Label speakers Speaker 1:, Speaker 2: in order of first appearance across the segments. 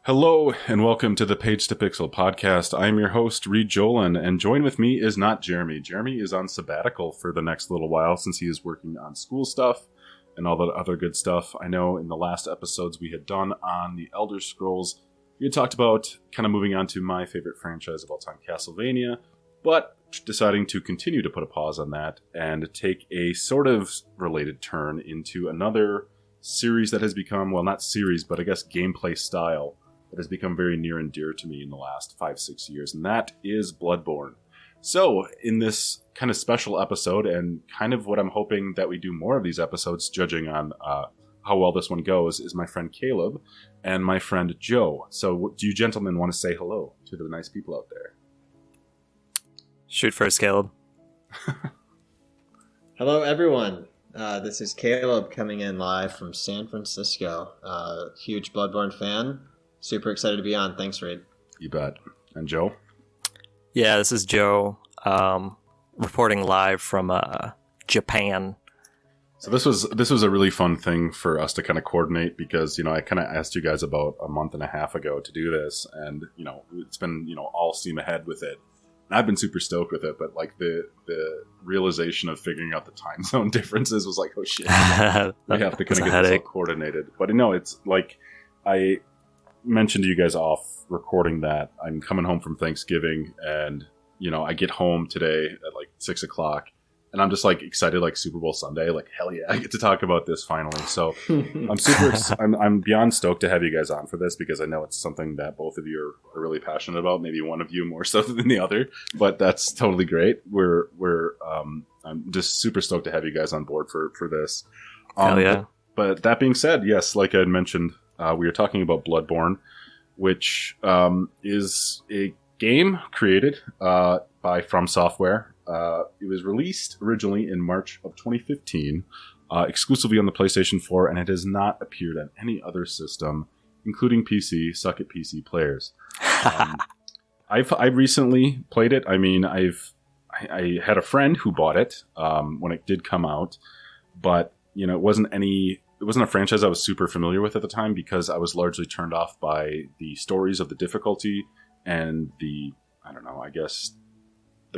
Speaker 1: Hello and welcome to the Page to Pixel podcast. I am your host, Reid, and join with me is not Jeremy. Jeremy is on sabbatical for the next little while since he is working on school stuff and all that other good stuff. I know in the last episodes we had done on the Elder Scrolls, we had talked about kind of moving on to my favorite franchise of all time, Castlevania, but deciding to continue to put a pause on that and take a sort of related turn into another series that has become, well, not series, but I guess gameplay style that has become very near and dear to me in the last 5-6 years, and that is Bloodborne. So, in this kind of special episode, and kind of what I'm hoping that we do more of these episodes, judging on how well this one goes, is my friend Caleb and my friend Joe. So, do you gentlemen want to say hello to the nice people out there?
Speaker 2: Shoot first, Caleb.
Speaker 3: Hello, everyone. This is Caleb coming in live from San Francisco. Huge Bloodborne fan. Super excited to be on. Thanks, Reid.
Speaker 1: You bet. And Joe?
Speaker 2: Yeah, this is Joe, reporting live from Japan.
Speaker 1: So this was a really fun thing for us to kind of coordinate because, I kind of asked you guys about a month and a half ago to do this, and, it's been, all steam ahead with it. And I've been super stoked with it, but, like, the realization of figuring out the time zone differences was like, oh, shit. We have to kind of get this all coordinated. But, it's like, I mentioned to you guys off recording that I'm coming home from Thanksgiving, and I get home today at like 6 o'clock, and I'm just like excited, like Super Bowl Sunday, like hell yeah, I get to talk about this finally. So I'm I'm beyond stoked to have you guys on for this because I know it's something that both of you are really passionate about. Maybe one of you more so than the other, but that's totally great. I'm just super stoked to have you guys on board for this.
Speaker 2: Hell yeah!
Speaker 1: But that being said, yes, like I had mentioned, we are talking about Bloodborne, which is a game created by FromSoftware. It was released originally in March of 2015, exclusively on the PlayStation 4, and it has not appeared on any other system, including PC. Suck it, PC players. I recently played it. I mean, I had a friend who bought it when it did come out, but it wasn't a franchise I was super familiar with at the time because I was largely turned off by the stories of the difficulty and the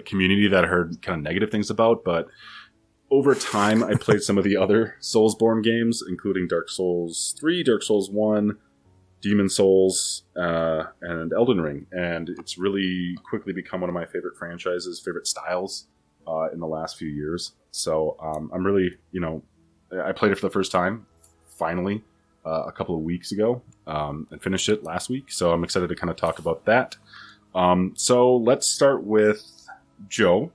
Speaker 1: community that I heard kind of negative things about. But over time, I played some of the other Soulsborne games, including Dark Souls 3, Dark Souls 1, Demon Souls, and Elden Ring. And it's really quickly become one of my favorite franchises, favorite styles in the last few years. So I'm really, I played it for the first time, finally, a couple of weeks ago, and finished it last week. So I'm excited to kind of talk about that. So let's start with Joe.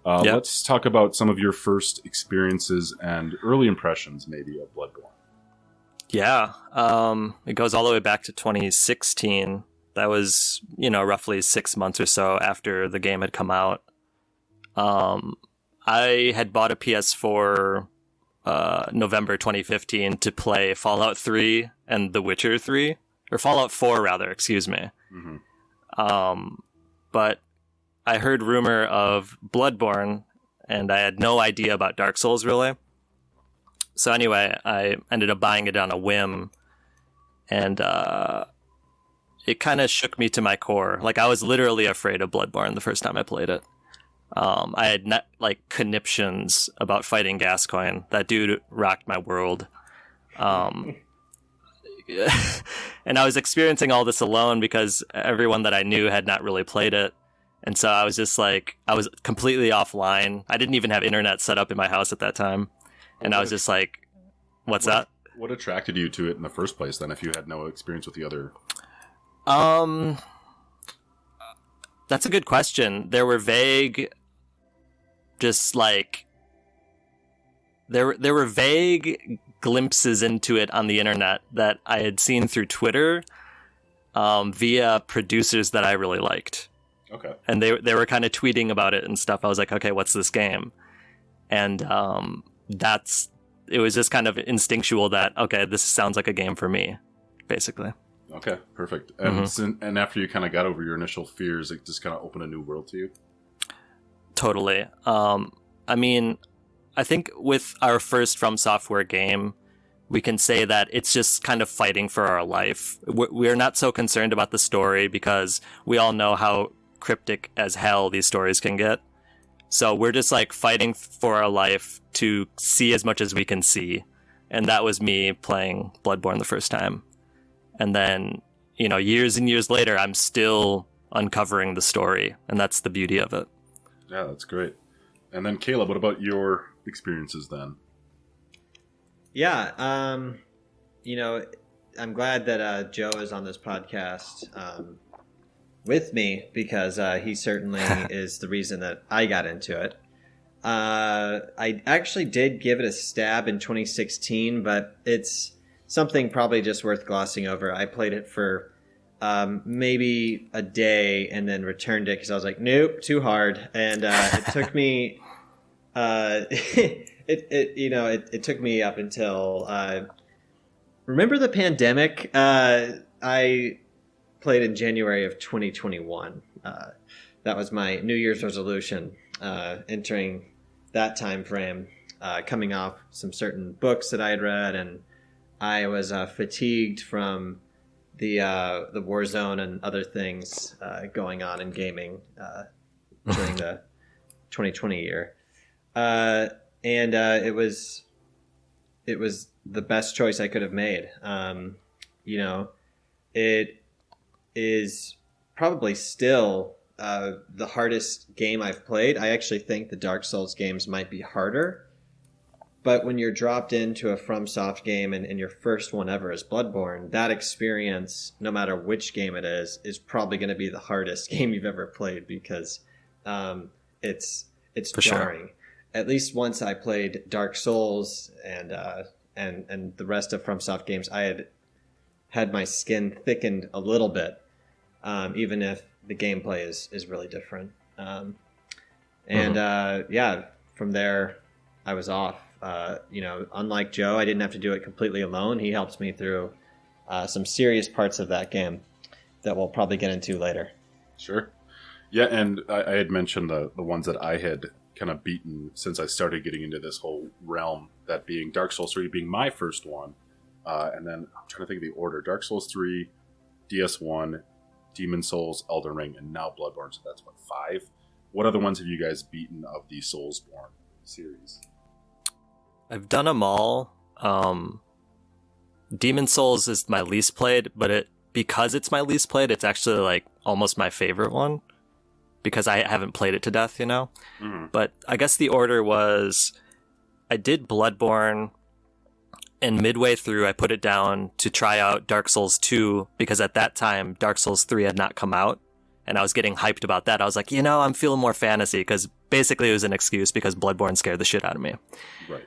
Speaker 1: Let's talk about some of your first experiences and early impressions, maybe, of Bloodborne.
Speaker 2: Yeah, it goes all the way back to 2016. That was, roughly 6 months or so after the game had come out. I had bought a PS4 November 2015 to play Fallout 3 and The Witcher 3, or Fallout 4 rather, excuse me. Mm-hmm. But I heard rumor of Bloodborne, and I had no idea about Dark Souls really. So anyway, I ended up buying it on a whim, and it kind of shook me to my core. Like, I was literally afraid of Bloodborne the first time I played it. I had conniptions about fighting Gascoigne. That dude rocked my world. And I was experiencing all this alone because everyone that I knew had not really played it. And so I was just like, I was completely offline. I didn't even have internet set up in my house at that time. And I was just like, what's that?
Speaker 1: What attracted you to it in the first place then, if you had no experience with the other?
Speaker 2: That's a good question. There were vague, just like, there were vague glimpses into it on the internet that I had seen through Twitter via producers that I really liked.
Speaker 1: Okay.
Speaker 2: And they were kind of tweeting about it and stuff. I was like, okay, what's this game? And it was just kind of instinctual that, okay, this sounds like a game for me, basically.
Speaker 1: Okay, perfect. And and after you kind of got over your initial fears, it just kind of opened a new world to you?
Speaker 2: Totally. I mean, I think with our first FromSoftware game, we can say that it's just kind of fighting for our life. We're not so concerned about the story because we all know how cryptic as hell these stories can get. So we're just like fighting for our life to see as much as we can see. And that was me playing Bloodborne the first time. And then, you know, years and years later, I'm still uncovering the story. And that's the beauty of it.
Speaker 1: Yeah, that's great. And then Caleb, what about your experiences then?
Speaker 3: Yeah, you know, I'm glad that Joe is on this podcast with me because he certainly is the reason that I got into it. I actually did give it a stab in 2016, but it's something probably just worth glossing over. I played it for maybe a day and then returned it because I was like, nope, too hard. And it took me... It took me up until remember the pandemic. I played in January of 2021. That was my New Year's resolution. Entering that time frame, coming off some certain books that I had read, and I was fatigued from the war zone and other things going on in gaming during the 2020 year. And it was the best choice I could have made. You know, it is probably still the hardest game I've played. I actually think the Dark Souls games might be harder. But when you're dropped into a FromSoft game and your first one ever is Bloodborne, that experience, no matter which game it is probably going to be the hardest game you've ever played because it's
Speaker 2: For
Speaker 3: jarring.
Speaker 2: sure.
Speaker 3: At least once I played Dark Souls and the rest of FromSoft games, I had my skin thickened a little bit, even if the gameplay is really different. From there, I was off. You know, unlike Joe, I didn't have to do it completely alone. He helps me through some serious parts of that game that we'll probably get into later.
Speaker 1: Sure. Yeah, and I had mentioned the ones that I had kind of beaten since I started getting into this whole realm, that being Dark Souls 3 being my first one. And then I'm trying to think of the order. Dark Souls 3, DS1, Demon Souls, Elden Ring, and now Bloodborne. So that's, 5? What other ones have you guys beaten of the Soulsborne series?
Speaker 2: I've done them all. Demon Souls is my least played, but because it's my least played, it's actually like almost my favorite one. Because I haven't played it to death, you know? Mm-hmm. But I guess the order was, I did Bloodborne, and midway through I put it down to try out Dark Souls 2, because at that time Dark Souls 3 had not come out, and I was getting hyped about that. I was like, you know, I'm feeling more fantasy, because basically it was an excuse because Bloodborne scared the shit out of me.
Speaker 1: Right.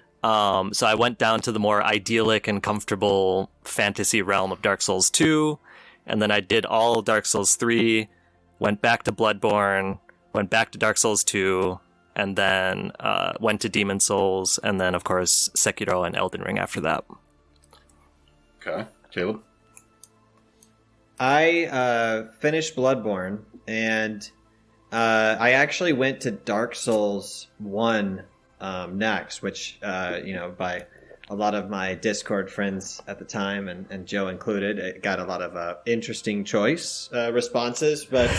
Speaker 2: So I went down to the more idyllic and comfortable fantasy realm of Dark Souls 2, and then I did all Dark Souls 3, went back to Bloodborne, went back to Dark Souls 2, and then went to Demon Souls, and then, of course, Sekiro and Elden Ring after that.
Speaker 1: Okay. Caleb?
Speaker 3: I finished Bloodborne, and I actually went to Dark Souls 1 next, which, by a lot of my Discord friends at the time, and Joe included, it got a lot of interesting choice responses, but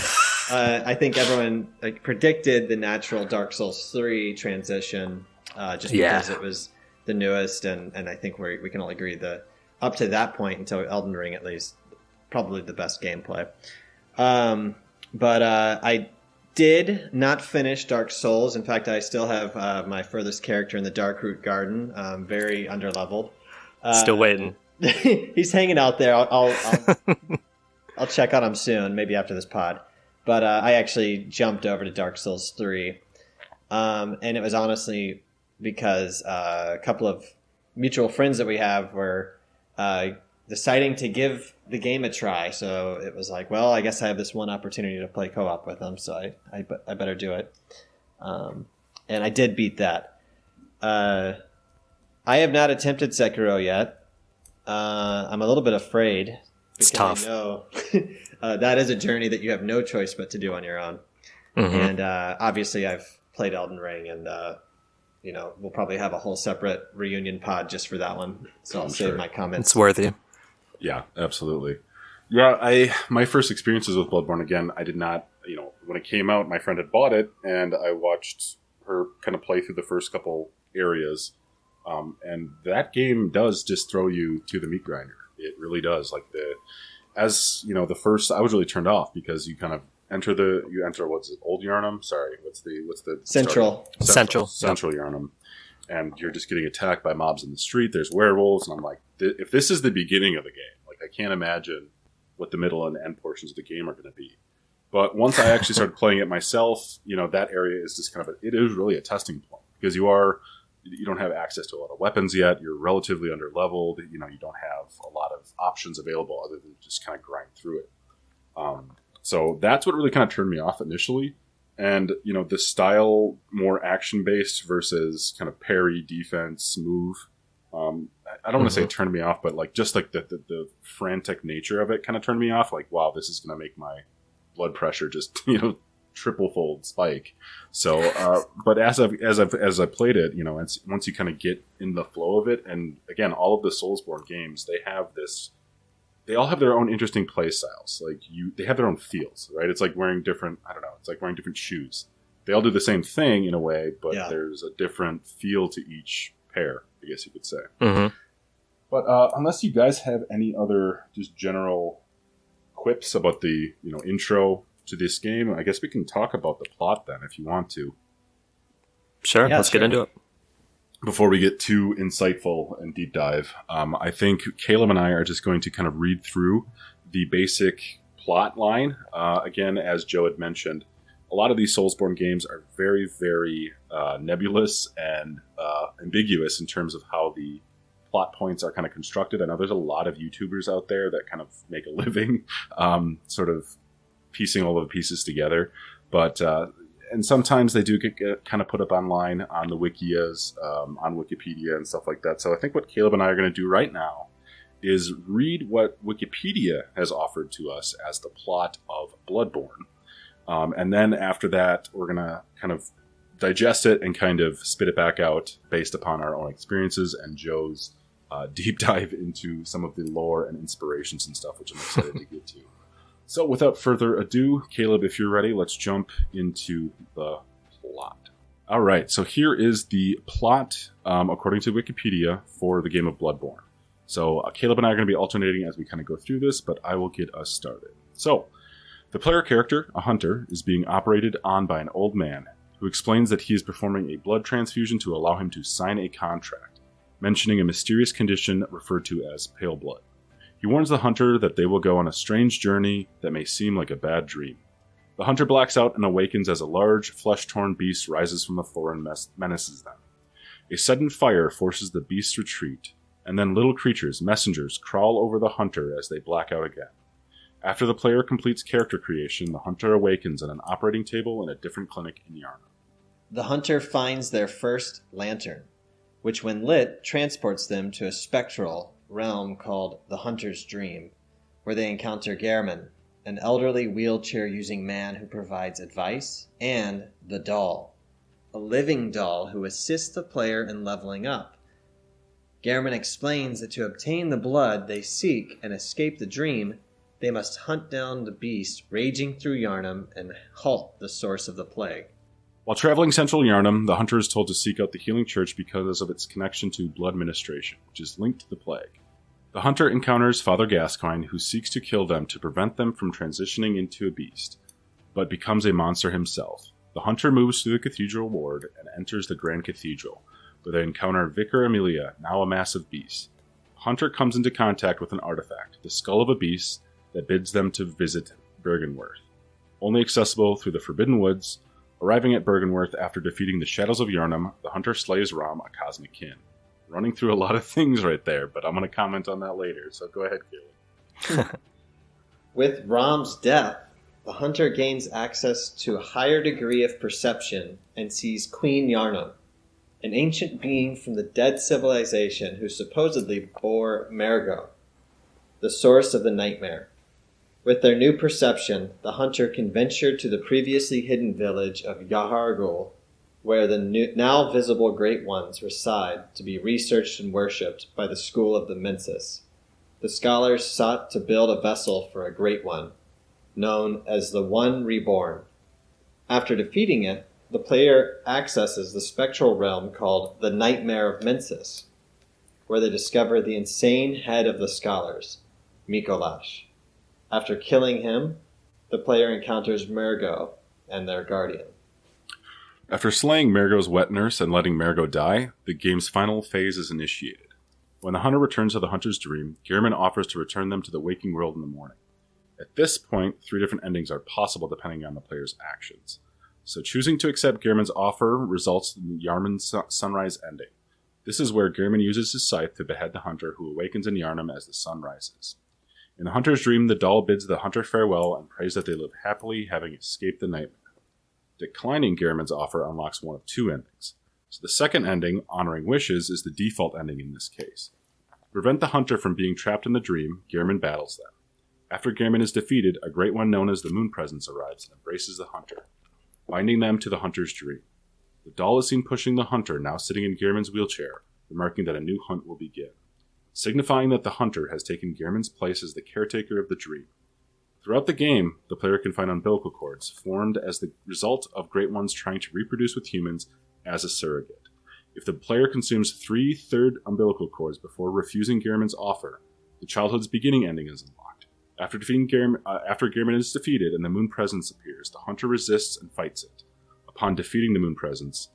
Speaker 3: I think everyone predicted the natural Dark Souls 3 transition because it was the newest, and I think we can all agree that up to that point, until Elden Ring at least, probably the best gameplay. But I did not finish Dark Souls. In fact, I still have my furthest character in the Darkroot Garden, very underleveled.
Speaker 2: Still waiting.
Speaker 3: He's hanging out there. I'll check on him soon, maybe after this pod. But I actually jumped over to Dark Souls 3. And it was honestly because a couple of mutual friends that we have were deciding to give the game a try. So it was like, well, I guess I have this one opportunity to play co-op with them, so I better do it. And I did beat that. I have not attempted Sekiro yet. I'm a little bit afraid.
Speaker 2: It's tough.
Speaker 3: I know that is a journey that you have no choice but to do on your own.
Speaker 2: Mm-hmm.
Speaker 3: And obviously I've played Elden Ring, and we'll probably have a whole separate reunion pod just for that one. So I'll save my comments.
Speaker 2: It's worthy.
Speaker 1: Yeah, absolutely. Yeah, my first experiences with Bloodborne, again, I did not, when it came out, my friend had bought it, and I watched her kind of play through the first couple areas. And that game does just throw you to the meat grinder. It really does. Like the first, I was really turned off because you kind of enter what's it, Old Yharnam? Sorry, what's the
Speaker 3: Central
Speaker 1: Yharnam. And you're just getting attacked by mobs in the street. There's werewolves, and I'm like, if this is the beginning of the game, like I can't imagine what the middle and end portions of the game are going to be. But once I actually started playing it myself, that area is just it is really a testing point because you don't have access to a lot of weapons yet. You're relatively under leveled. You don't have a lot of options available other than just kind of grind through it. So that's what really kind of turned me off initially. And, the style more action based versus kind of parry, defense, move. I don't want to say turned me off, but just the frantic nature of it kind of turned me off. Like, wow, this is going to make my blood pressure just, triple fold spike. So, but as I played it, once you kind of get in the flow of it, and again, all of the Soulsborne games, they all have their own interesting play styles. Like they have their own feels, right? It's like wearing different shoes. They all do the same thing in a way, but there's a different feel to each pair, I guess you could say.
Speaker 2: Mm-hmm.
Speaker 1: But unless you guys have any other just general quips about the intro to this game, I guess we can talk about the plot then, if you want to.
Speaker 2: Sure, let's get into it.
Speaker 1: Before we get too insightful and deep dive, I think Caleb and I are just going to kind of read through the basic plot line. Again, as Joe had mentioned, a lot of these Soulsborne games are very, very nebulous and ambiguous in terms of how the plot points are kind of constructed. I know there's a lot of YouTubers out there that kind of make a living sort of piecing all of the pieces together, but and sometimes they do get kind of put up online on the wikias, on Wikipedia and stuff like that. So I think what Caleb and I are going to do right now is read what Wikipedia has offered to us as the plot of Bloodborne, and then after that we're going to kind of digest it and kind of spit it back out based upon our own experiences and Joe's deep dive into some of the lore and inspirations and stuff, which I'm excited to get to. So without further ado, Caleb, if you're ready, let's jump into the plot. All right, so here is the plot, according to Wikipedia, for the game of Bloodborne. So Caleb and I are going to be alternating as we kind of go through this, but I will get us started. So the player character, a hunter, is being operated on by an old man who explains that he is performing a blood transfusion to allow him to sign a contract, mentioning a mysterious condition referred to as pale blood. He warns the hunter that they will go on a strange journey that may seem like a bad dream. The hunter blacks out and awakens as a large, flesh-torn beast rises from the floor and menaces them. A sudden fire forces the beast's retreat, and then little creatures, messengers, crawl over the hunter as they black out again. After the player completes character creation, the hunter awakens at an operating table in a different clinic in Yharnam.
Speaker 3: The hunter finds their first lantern, which when lit transports them to a spectral realm called the Hunter's Dream, where they encounter Gehrman, an elderly wheelchair-using man who provides advice, and the doll, a living doll who assists the player in leveling up. Gehrman explains that to obtain the blood they seek and escape the dream, they must hunt down the beast raging through Yharnam and halt the source of the plague.
Speaker 1: While traveling central Yharnam, the hunter is told to seek out the Healing Church because of its connection to blood ministration, which is linked to the plague. The hunter encounters Father Gascoigne, who seeks to kill them to prevent them from transitioning into a beast, but becomes a monster himself. The hunter moves through the cathedral ward and enters the Grand Cathedral, where they encounter Vicar Amelia, now a massive beast. The hunter comes into contact with an artifact, the skull of a beast, that bids them to visit Byrgenwerth, only accessible through the Forbidden Woods. Arriving at Byrgenwerth after defeating the Shadows of Yharnam, the hunter slays Rom, a cosmic kin. Running through a lot of things right there, but I'm going to comment on that later, so go ahead, Caleb.
Speaker 3: With Rom's death, the hunter gains access to a higher degree of perception and sees Queen Yharnam, an ancient being from the dead civilization who supposedly bore Mergo, the source of the nightmare. With their new perception, the hunter can venture to the previously hidden village of Yahar'gul where the now visible Great Ones reside to be researched and worshipped by the school of the Mensis. The scholars sought to build a vessel for a Great One, known as the One Reborn. After defeating it, the player accesses the spectral realm called the Nightmare of Mensis, where they discover the insane head of the scholars, Mikolash. After killing him, the player encounters Mergo and their guardian.
Speaker 1: After slaying Mergo's wet nurse and letting Mergo die, the game's final phase is initiated. When the hunter returns to the hunter's dream, Gehrman offers to return them to the waking world in the morning. At this point, 3 different endings are possible depending on the player's actions. So choosing to accept Gehrman's offer results in Yarnum's sunrise ending. This is where Gehrman uses his scythe to behead the hunter, who awakens in Yarnum as the sun rises. In the hunter's dream, the doll bids the hunter farewell and prays that they live happily, having escaped the nightmare. Declining Gehrman's offer unlocks one of 2 endings. So the second ending, honoring wishes, is the default ending in this case. To prevent the hunter from being trapped in the dream, Gehrman battles them. After Gehrman is defeated, a Great One known as the Moon Presence arrives and embraces the hunter, binding them to the hunter's dream. The doll is seen pushing the hunter, now sitting in Gehrman's wheelchair, remarking that a new hunt will begin, signifying that the hunter has taken Gehrman's place as the caretaker of the dream. Throughout the game, the player can find umbilical cords, formed as the result of Great Ones trying to reproduce with humans as a surrogate. If the player consumes 3 third umbilical cords before refusing Gehrman's offer, the childhood's beginning ending is unlocked. After Gehrman is defeated and the Moon Presence appears, the hunter resists and fights it. Upon defeating the Moon Presence,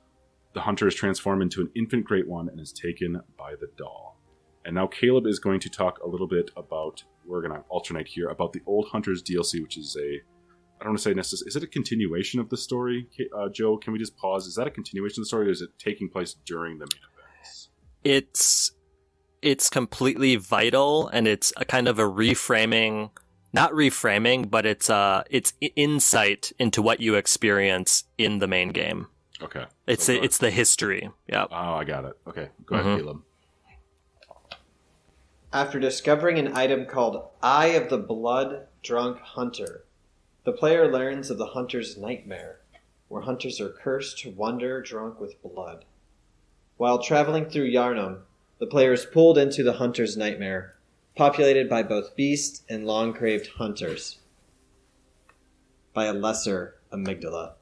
Speaker 1: the hunter is transformed into an infant Great One and is taken by the doll. And now Caleb is going to talk a little bit about, we're going to alternate here, about the Old Hunters DLC, which is I don't want to say necessarily, is it a continuation of the story? Joe, can we just pause? Is that a continuation of the story, or is it taking place during the main events?
Speaker 2: It's completely vital, and it's a kind of a reframing, not reframing, but it's insight into what you experience in the main game.
Speaker 1: Okay.
Speaker 2: It's the history. Yeah.
Speaker 1: Oh, I got it. Okay. Go ahead, Caleb.
Speaker 3: After discovering an item called Eye of the Blood-Drunk Hunter, the player learns of the hunter's nightmare, where hunters are cursed to wander drunk with blood. While traveling through Yarnum, the player is pulled into the hunter's nightmare, populated by both beast and long-craved hunters, by a lesser amygdala.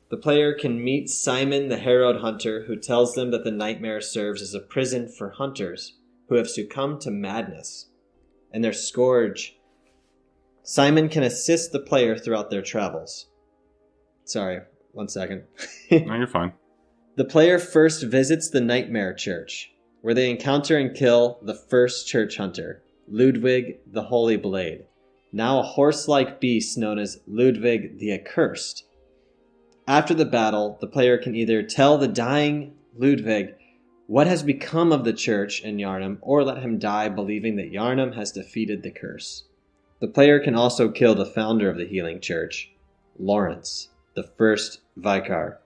Speaker 3: The player can meet Simon the harrowed hunter, who tells them that the nightmare serves as a prison for hunters who have succumbed to madness and their scourge. Simon can assist the player throughout their travels. Sorry, 1 second.
Speaker 1: No, you're fine.
Speaker 3: The player first visits the Nightmare Church, where they encounter and kill the first church hunter, Ludwig the Holy Blade, now a horse-like beast known as Ludwig the Accursed. After the battle, the player can either tell the dying Ludwig what has become of the church in Yarnum, or let him die believing that Yarnum has defeated the curse. The player can also kill the founder of the healing church, Lawrence, the first Vicar,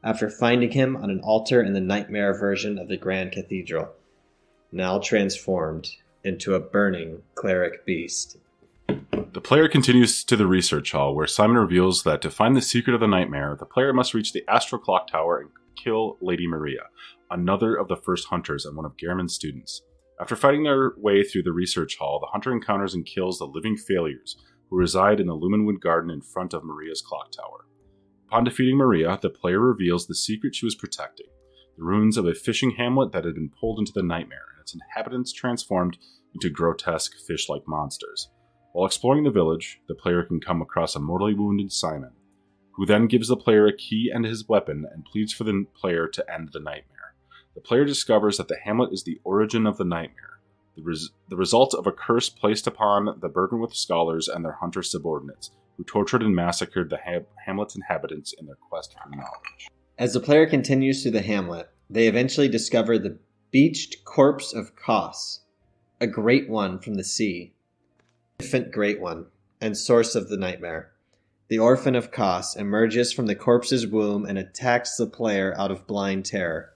Speaker 3: after finding him on an altar in the nightmare version of the Grand Cathedral, now transformed into a burning cleric beast.
Speaker 1: The player continues to the research hall, where Simon reveals that to find the secret of the nightmare, the player must reach the Astral Clock Tower and kill Lady Maria, another of the first hunters and one of Gehrman's students. After fighting their way through the research hall, the hunter encounters and kills the living failures, who reside in the Lumenwood Garden in front of Maria's clock tower. Upon defeating Maria, the player reveals the secret she was protecting, the ruins of a fishing hamlet that had been pulled into the nightmare, and its inhabitants transformed into grotesque fish-like monsters. While exploring the village, the player can come across a mortally wounded Simon, who then gives the player a key and his weapon and pleads for the player to end the nightmare. The player discovers that the hamlet is the origin of the nightmare, the result of a curse placed upon the Bergenworth scholars and their hunter subordinates, who tortured and massacred the hamlet's inhabitants in their quest for knowledge.
Speaker 3: As the player continues through the hamlet, they eventually discover the beached corpse of Kos, a great one from the sea, infant great one, and source of the nightmare. The orphan of Kos emerges from the corpse's womb and attacks the player out of blind terror.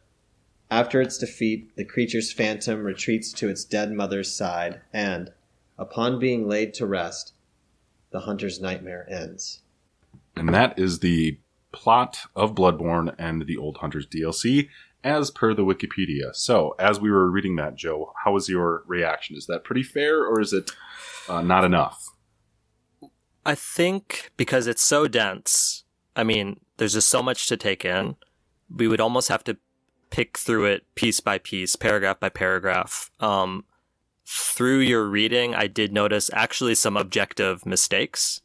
Speaker 3: After its defeat, the creature's phantom retreats to its dead mother's side, and, upon being laid to rest, the hunter's nightmare ends.
Speaker 1: And that is the plot of Bloodborne and the Old Hunters DLC, as per the Wikipedia. So, as we were reading that, Joe, how was your reaction? Is that pretty fair, or is it not enough?
Speaker 2: I think because it's so dense, I mean, there's just so much to take in. We would almost have to pick through it piece by piece, paragraph by paragraph. Through your reading, I did notice actually some objective mistakes.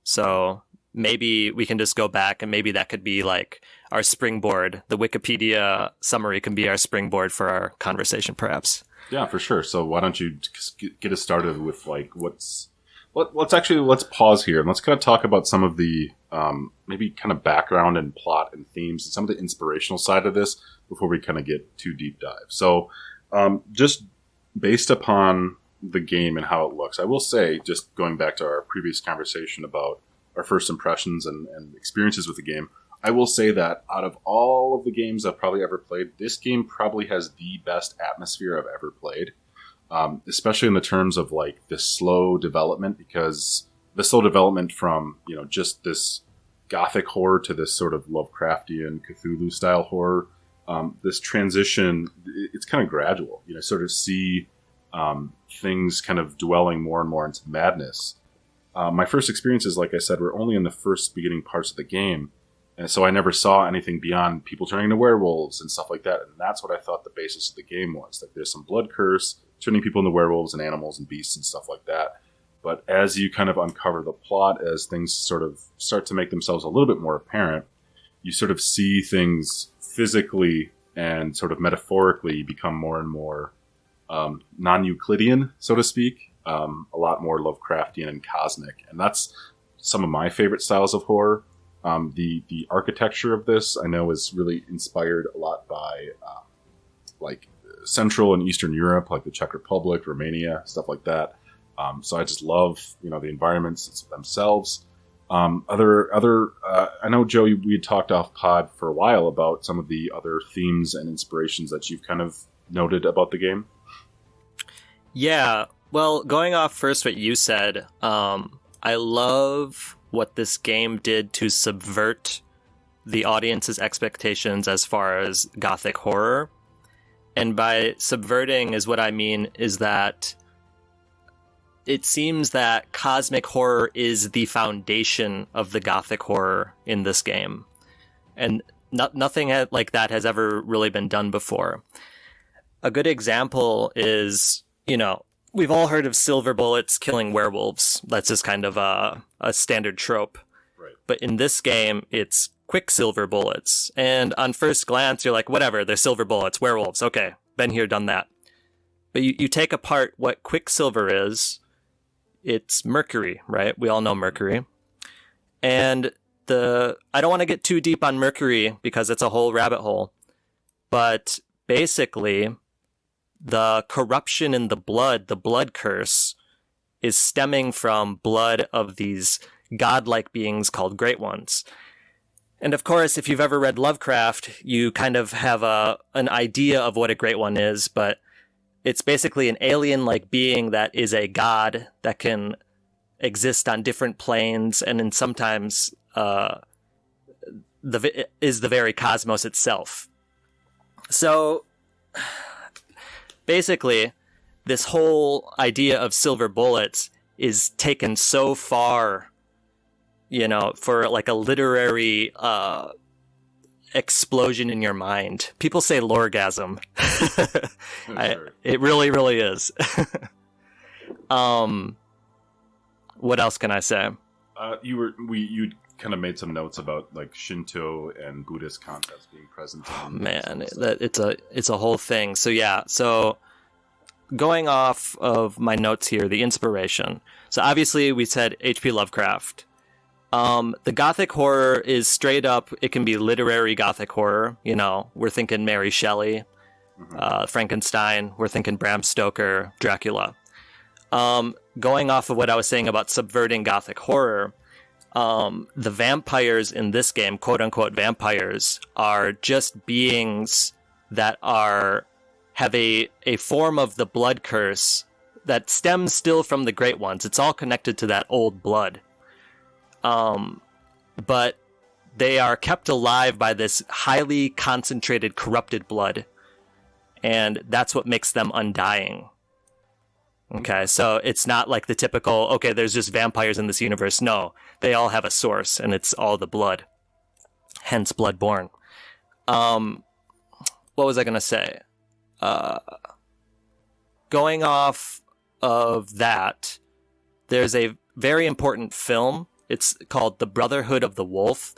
Speaker 2: So maybe we can just go back and maybe that could be like our springboard. The Wikipedia summary can be our springboard for our conversation, perhaps.
Speaker 1: Yeah, for sure. So why don't you get us started with like let's pause here and let's kind of talk about some of the maybe kind of background and plot and themes and some of the inspirational side of this before we kind of get too deep dive. So just based upon the game and how it looks, I will say, just going back to our previous conversation about our first impressions and experiences with the game, I will say that out of all of the games I've probably ever played, this game probably has the best atmosphere I've ever played, especially in the terms of like the slow development, because the slow development from, you know, just this Gothic horror to this sort of Lovecraftian Cthulhu style horror, this transition, it's kind of gradual. You know, sort of see things kind of dwelling more and more into madness. My first experiences, like I said, were only in the first beginning parts of the game. And so I never saw anything beyond people turning into werewolves and stuff like that. And that's what I thought the basis of the game was. That there's some blood curse, turning people into werewolves and animals and beasts and stuff like that. But as you kind of uncover the plot, as things sort of start to make themselves a little bit more apparent, you sort of see things physically and sort of metaphorically become more and more non-Euclidean, so to speak. A lot more Lovecraftian and cosmic. And that's some of my favorite styles of horror. The architecture of this, I know, is really inspired a lot by like Central and Eastern Europe, like the Czech Republic, Romania, stuff like that. So I just love, you know, the environments themselves. I know, Joe, we had talked off pod for a while about some of the other themes and inspirations that you've kind of noted about the game.
Speaker 2: Yeah, well, going off first what you said, I love what this game did to subvert the audience's expectations as far as Gothic horror. And by subverting is what I mean is that it seems that cosmic horror is the foundation of the Gothic horror in this game. And nothing like that has ever really been done before. A good example is, you know, we've all heard of silver bullets killing werewolves. That's just kind of a standard trope.
Speaker 1: Right.
Speaker 2: But in this game, it's quicksilver bullets. And on first glance, you're like, whatever, they're silver bullets, werewolves. Okay, been here, done that. But you take apart what quicksilver is, it's mercury, right? We all know mercury. And I don't want to get too deep on mercury because it's a whole rabbit hole. But basically, the corruption in the blood curse, is stemming from blood of these godlike beings called Great Ones. And of course, if you've ever read Lovecraft, you kind of have an idea of what a Great One is, but it's basically an alien-like being that is a god that can exist on different planes, and then sometimes is the very cosmos itself. So basically, this whole idea of silver bullets is taken so far, you know, for like a literary explosion in your mind. People say loregasm. It really, really is. What else can I say?
Speaker 1: You kind of made some notes about like Shinto and Buddhist concepts being present.
Speaker 2: Oh man, it's a whole thing. So yeah, so going off of my notes here, the inspiration. So obviously we said H.P. Lovecraft. The Gothic horror is straight up, it can be literary Gothic horror. You know, we're thinking Mary Shelley, Frankenstein, we're thinking Bram Stoker, Dracula. Going off of what I was saying about subverting Gothic horror, the vampires in this game, quote unquote vampires, are just beings that have a form of the blood curse that stems still from the Great Ones. It's all connected to that old blood. But they are kept alive by this highly concentrated corrupted blood, and that's what makes them undying. Okay, so it's not like the typical, okay, there's just vampires in this universe. No, they all have a source, and it's all the blood. Hence Bloodborne. What was I going to say? Going off of that, there's a very important film. It's called The Brotherhood of the Wolf.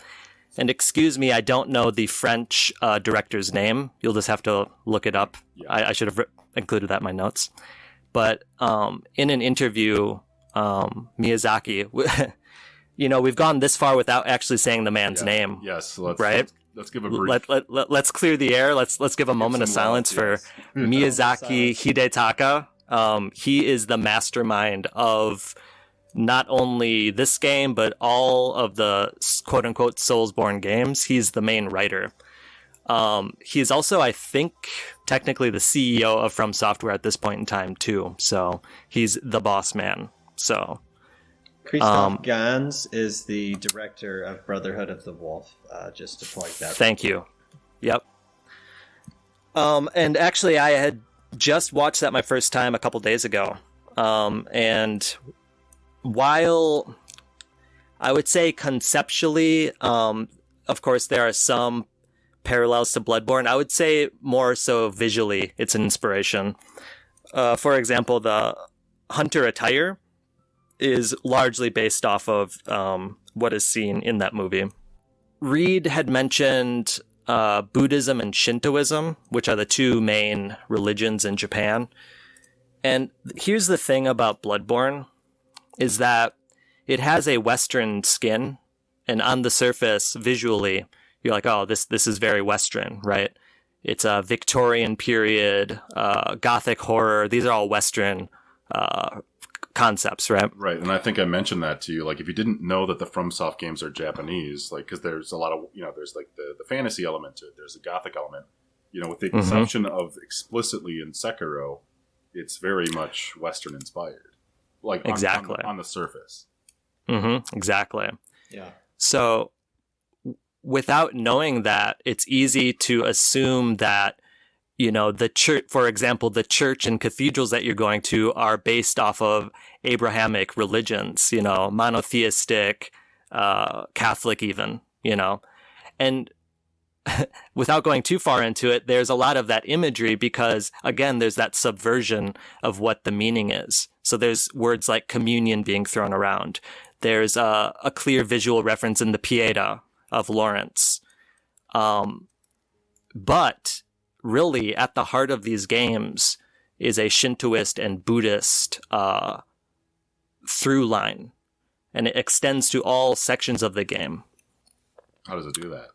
Speaker 2: And excuse me, I don't know the French director's name. You'll just have to look it up. Yeah. I should have included that in my notes. But in an interview, Miyazaki, we've gone this far without actually saying the man's name.
Speaker 1: Yes, let's give a brief.
Speaker 2: Let's clear the air. Let's give a moment of silence for Miyazaki Hidetaka. He is the mastermind of not only this game, but all of the quote-unquote Soulsborne games. He's the main writer. He's also, I think, technically the CEO of FromSoftware at this point in time, too. So he's the boss man. So
Speaker 3: Christoph Gans is the director of Brotherhood of the Wolf, just to plug that.
Speaker 2: Thank you. Yep. And actually, I had just watched that my first time a couple days ago. And while I would say conceptually, of course, there are some parallels to Bloodborne, I would say more so visually it's an inspiration. For example, the hunter attire is largely based off of what is seen in that movie. Reid had mentioned Buddhism and Shintoism, which are the two main religions in Japan. And here's the thing about Bloodborne, is that it has a Western skin, and on the surface, visually, you're like, oh, this is very Western, right? It's a Victorian period, Gothic horror. These are all Western concepts, right?
Speaker 1: Right, and I think I mentioned that to you. Like, if you didn't know that the FromSoft games are Japanese, like, because there's a lot of, there's like the fantasy element to it. There's a Gothic element. With the exception of explicitly in Sekiro, it's very much Western inspired. Like,
Speaker 2: exactly.
Speaker 1: On the surface.
Speaker 2: Exactly.
Speaker 3: Yeah.
Speaker 2: So without knowing that, it's easy to assume that, the church, for example, the church and cathedrals that you're going to are based off of Abrahamic religions, monotheistic, Catholic even, and without going too far into it, there's a lot of that imagery because, again, there's that subversion of what the meaning is. So there's words like communion being thrown around. There's a clear visual reference in the Pieta of Lawrence. But really, at the heart of these games is a Shintoist and Buddhist through line. And it extends to all sections of the game.
Speaker 1: How does it do that?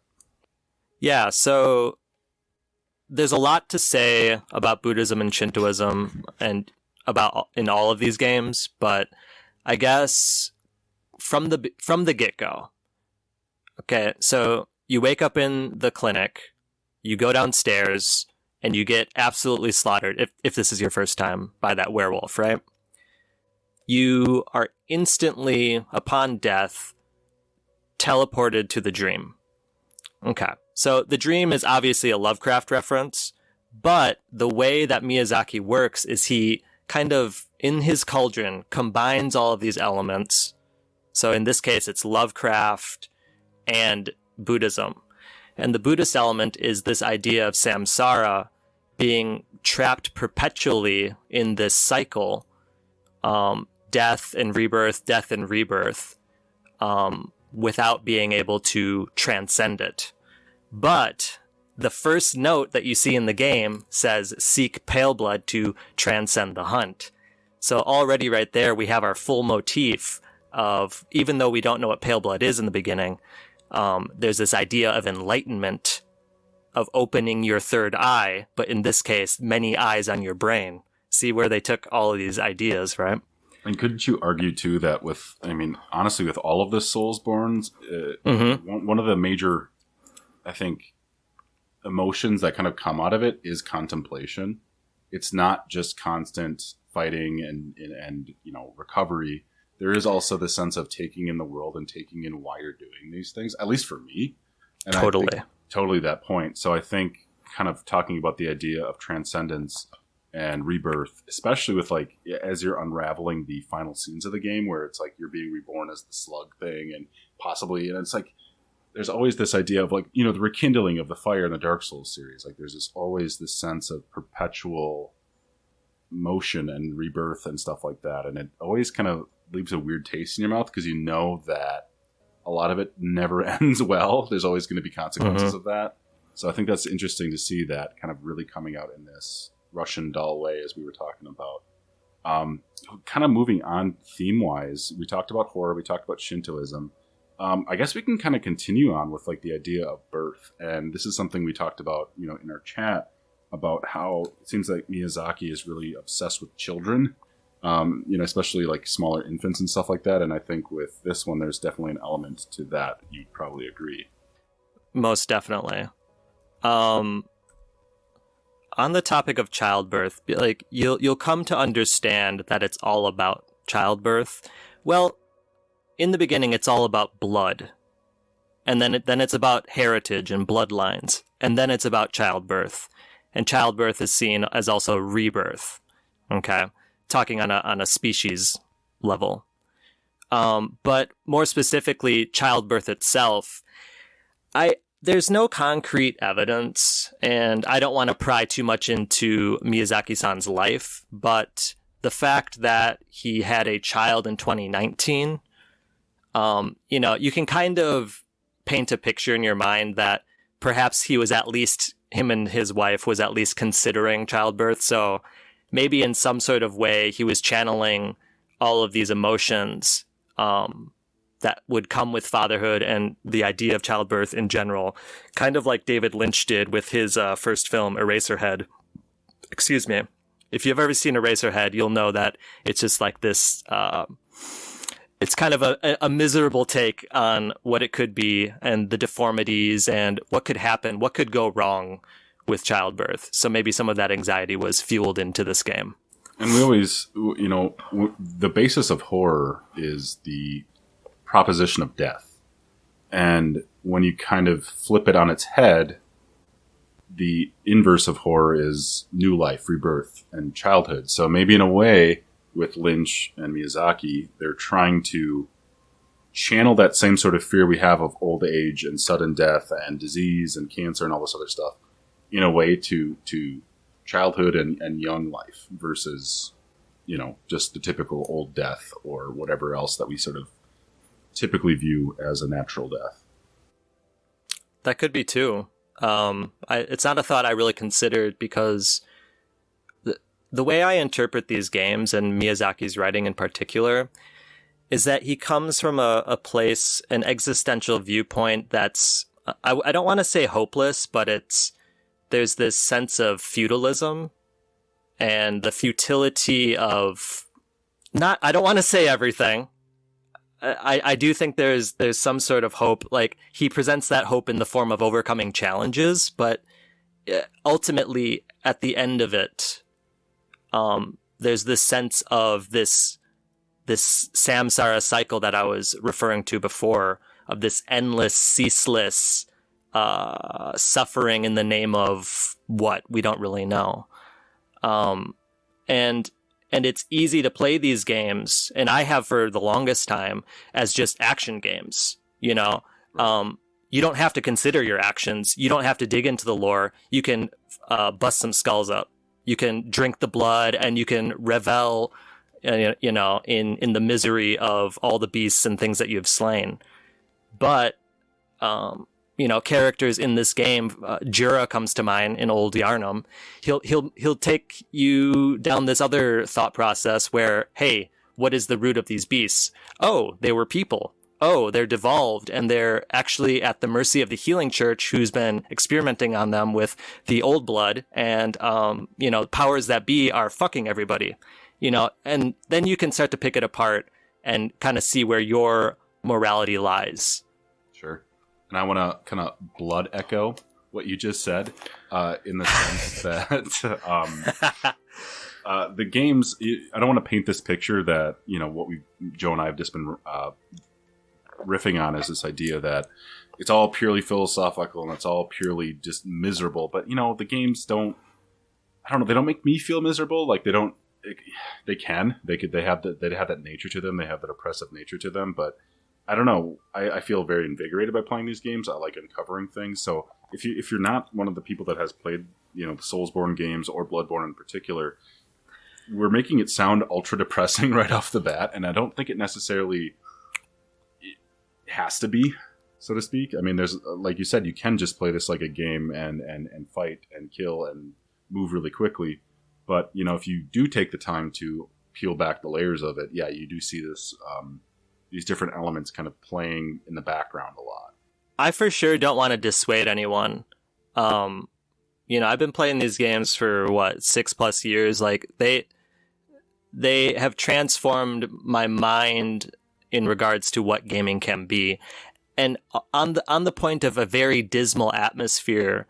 Speaker 2: Yeah, so there's a lot to say about Buddhism and Shintoism and about in all of these games, but I guess from the get-go. Okay, so you wake up in the clinic, you go downstairs, and you get absolutely slaughtered, if this is your first time, by that werewolf, right? You are instantly, upon death, teleported to the dream. Okay, so the dream is obviously a Lovecraft reference, but the way that Miyazaki works is he kind of, in his cauldron, combines all of these elements. So in this case, it's Lovecraft and Buddhism. And the Buddhist element is this idea of samsara, being trapped perpetually in this cycle, death and rebirth, without being able to transcend it. But the first note that you see in the game says, seek pale blood to transcend the hunt. So already right there, we have our full motif of, even though we don't know what pale blood is in the beginning, there's this idea of enlightenment, of opening your third eye, but in this case, many eyes on your brain. See where they took all of these ideas, right?
Speaker 1: And couldn't you argue, too, that honestly, with all of the Soulsborns, one of the major, I think, emotions that kind of come out of it is contemplation. It's not just constant fighting and recovery. there is also the sense of taking in the world and taking in why you're doing these things, at least for me. And
Speaker 2: Totally.
Speaker 1: I think totally that point. So I think kind of talking about the idea of transcendence and rebirth, especially with like as you're unraveling the final scenes of the game where it's like you're being reborn as the slug thing and possibly, and it's like there's always this idea of like, you know, the rekindling of the fire in the Dark Souls series. Like there's always this sense of perpetual motion and rebirth and stuff like that, and it always kind of leaves a weird taste in your mouth because you know that a lot of it never ends well. There's always going to be consequences of that. So I think that's interesting to see that kind of really coming out in this Russian doll way, as we were talking about. Kind of moving on theme-wise, we talked about horror, we talked about Shintoism. I guess we can kind of continue on with like the idea of birth, and this is something we talked about, you know, in our chat about how it seems like Miyazaki is really obsessed with children, you know, especially like smaller infants and stuff like that. And I think with this one, there's definitely an element to that. You'd probably agree.
Speaker 2: Most definitely. On the topic of childbirth, like you'll come to understand that it's all about childbirth. Well, in the beginning, it's all about blood, and then it's about heritage and bloodlines, and then it's about childbirth, and childbirth is seen as also rebirth. Okay, talking on a species level, but more specifically, childbirth itself. There's no concrete evidence, and I don't want to pry too much into Miyazaki-san's life, but the fact that he had a child in 2019, you know, you can kind of paint a picture in your mind that perhaps him and his wife was at least considering childbirth. So maybe in some sort of way he was channeling all of these emotions, that would come with fatherhood and the idea of childbirth in general, kind of like David Lynch did with his first film, Eraserhead. Excuse me. If you've ever seen Eraserhead, you'll know that it's just like this, it's kind of a miserable take on what it could be and the deformities and what could happen, what could go wrong with childbirth. So maybe some of that anxiety was fueled into this game.
Speaker 1: And we always, you know, the basis of horror is the proposition of death. And when you kind of flip it on its head, the inverse of horror is new life, rebirth, and childhood. So maybe in a way, with Lynch and Miyazaki, they're trying to channel that same sort of fear we have of old age and sudden death and disease and cancer and all this other stuff in a way to childhood and young life versus, you know, just the typical old death or whatever else that we sort of typically view as a natural death.
Speaker 2: That could be too. It's not a thought I really considered because the way I interpret these games and Miyazaki's writing in particular is that he comes from a place, an existential viewpoint that's, I don't want to say hopeless, but there's this sense of feudalism and the futility of I don't want to say everything. I do think there's some sort of hope. Like he presents that hope in the form of overcoming challenges, but ultimately at the end of it, there's this sense of this samsara cycle that I was referring to before, of this endless, ceaseless suffering in the name of what we don't really know. And it's easy to play these games, and I have for the longest time, as just action games, you know? You don't have to consider your actions. You don't have to dig into the lore. You can bust some skulls up. You can drink the blood, and you can revel, you know, in the misery of all the beasts and things that you've slain. But, you know, characters in this game, Jura comes to mind in Old Yarnum. He'll take you down this other thought process where, hey, what is the root of these beasts? Oh, they were people. Oh, they're devolved, and they're actually at the mercy of the healing church, who's been experimenting on them with the old blood, and you know, powers that be are fucking everybody, you know. And then you can start to pick it apart and kind of see where your morality lies.
Speaker 1: Sure. And I want to kind of blood echo what you just said, in the sense that The games, I don't want to paint this picture that, what Joe and I have just been riffing on is this idea that it's all purely philosophical and it's all purely just miserable. But, the games don't make me feel miserable. Like they have that nature to them. They have that oppressive nature to them. But I don't know. I feel very invigorated by playing these games. I like uncovering things. So if you're not one of the people that has played, the Soulsborne games or Bloodborne in particular, we're making it sound ultra depressing right off the bat, and I don't think it necessarily has to be, so to speak. I mean, there's, like you said, you can just play this like a game and fight and kill and move really quickly. But if you do take the time to peel back the layers of it, yeah, you do see this these different elements kind of playing in the background a lot.
Speaker 2: I for sure don't want to dissuade anyone. I've been playing these games for 6+ years. Like they have transformed my mind in regards to what gaming can be. And on the point of a very dismal atmosphere,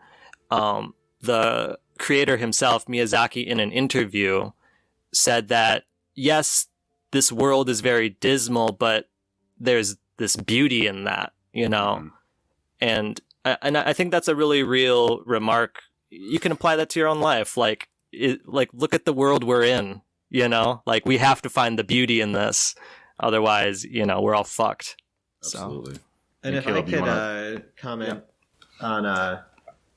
Speaker 2: the creator himself, Miyazaki, in an interview said that, yes, this world is very dismal, but there's this beauty in that,
Speaker 1: Mm-hmm.
Speaker 2: And I think that's a really real remark. You can apply that to your own life. Like look at the world we're in, like we have to find the beauty in this. Otherwise, we're all fucked.
Speaker 1: Absolutely.
Speaker 3: So. And if Caleb, I could comment on,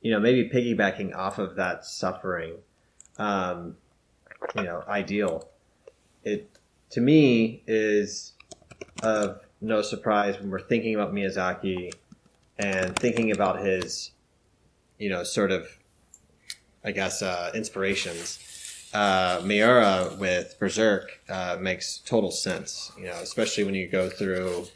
Speaker 3: maybe piggybacking off of that suffering, ideal. It, to me, is of no surprise when we're thinking about Miyazaki and thinking about his, sort of, I guess, inspirations. Miura with Berserk makes total sense, especially when you go through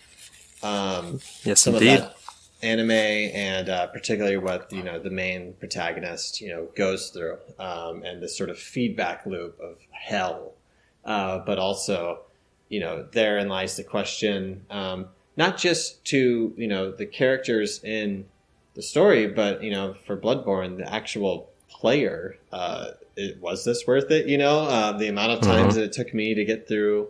Speaker 2: yes,
Speaker 3: some
Speaker 2: indeed.
Speaker 3: of that anime and particularly what the main protagonist goes through, and this sort of feedback loop of hell, but also therein lies the question, not just to the characters in the story, but for Bloodborne, the actual player, was this worth it? The amount of times that it took me to get through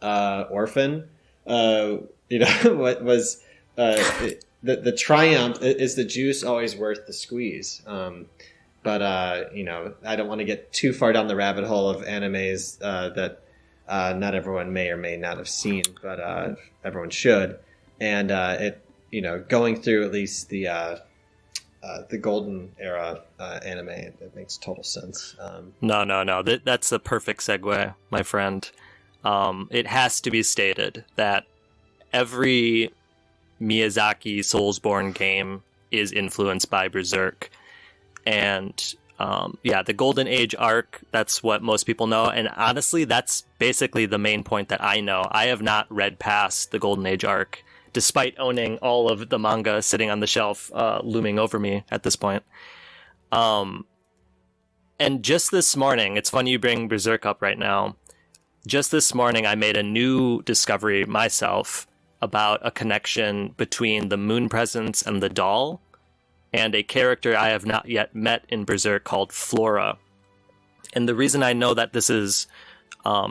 Speaker 3: Orphan, what was the triumph. Is the juice always worth the squeeze? But I don't want to get too far down the rabbit hole of animes that not everyone may or may not have seen, but everyone should. And going through at least the golden era anime, it makes total sense.
Speaker 2: No. That's a perfect segue, my friend. It has to be stated that every Miyazaki Soulsborne game is influenced by Berserk. And the Golden Age arc, that's what most people know. And honestly, that's basically the main point that I know. I have not read past the Golden Age arc, despite owning all of the manga sitting on the shelf, looming over me at this point. And just this morning, it's funny you bring Berserk up right now. Just this morning, I made a new discovery myself about a connection between the moon presence and the doll, and a character I have not yet met in Berserk called Flora. And the reason I know that this is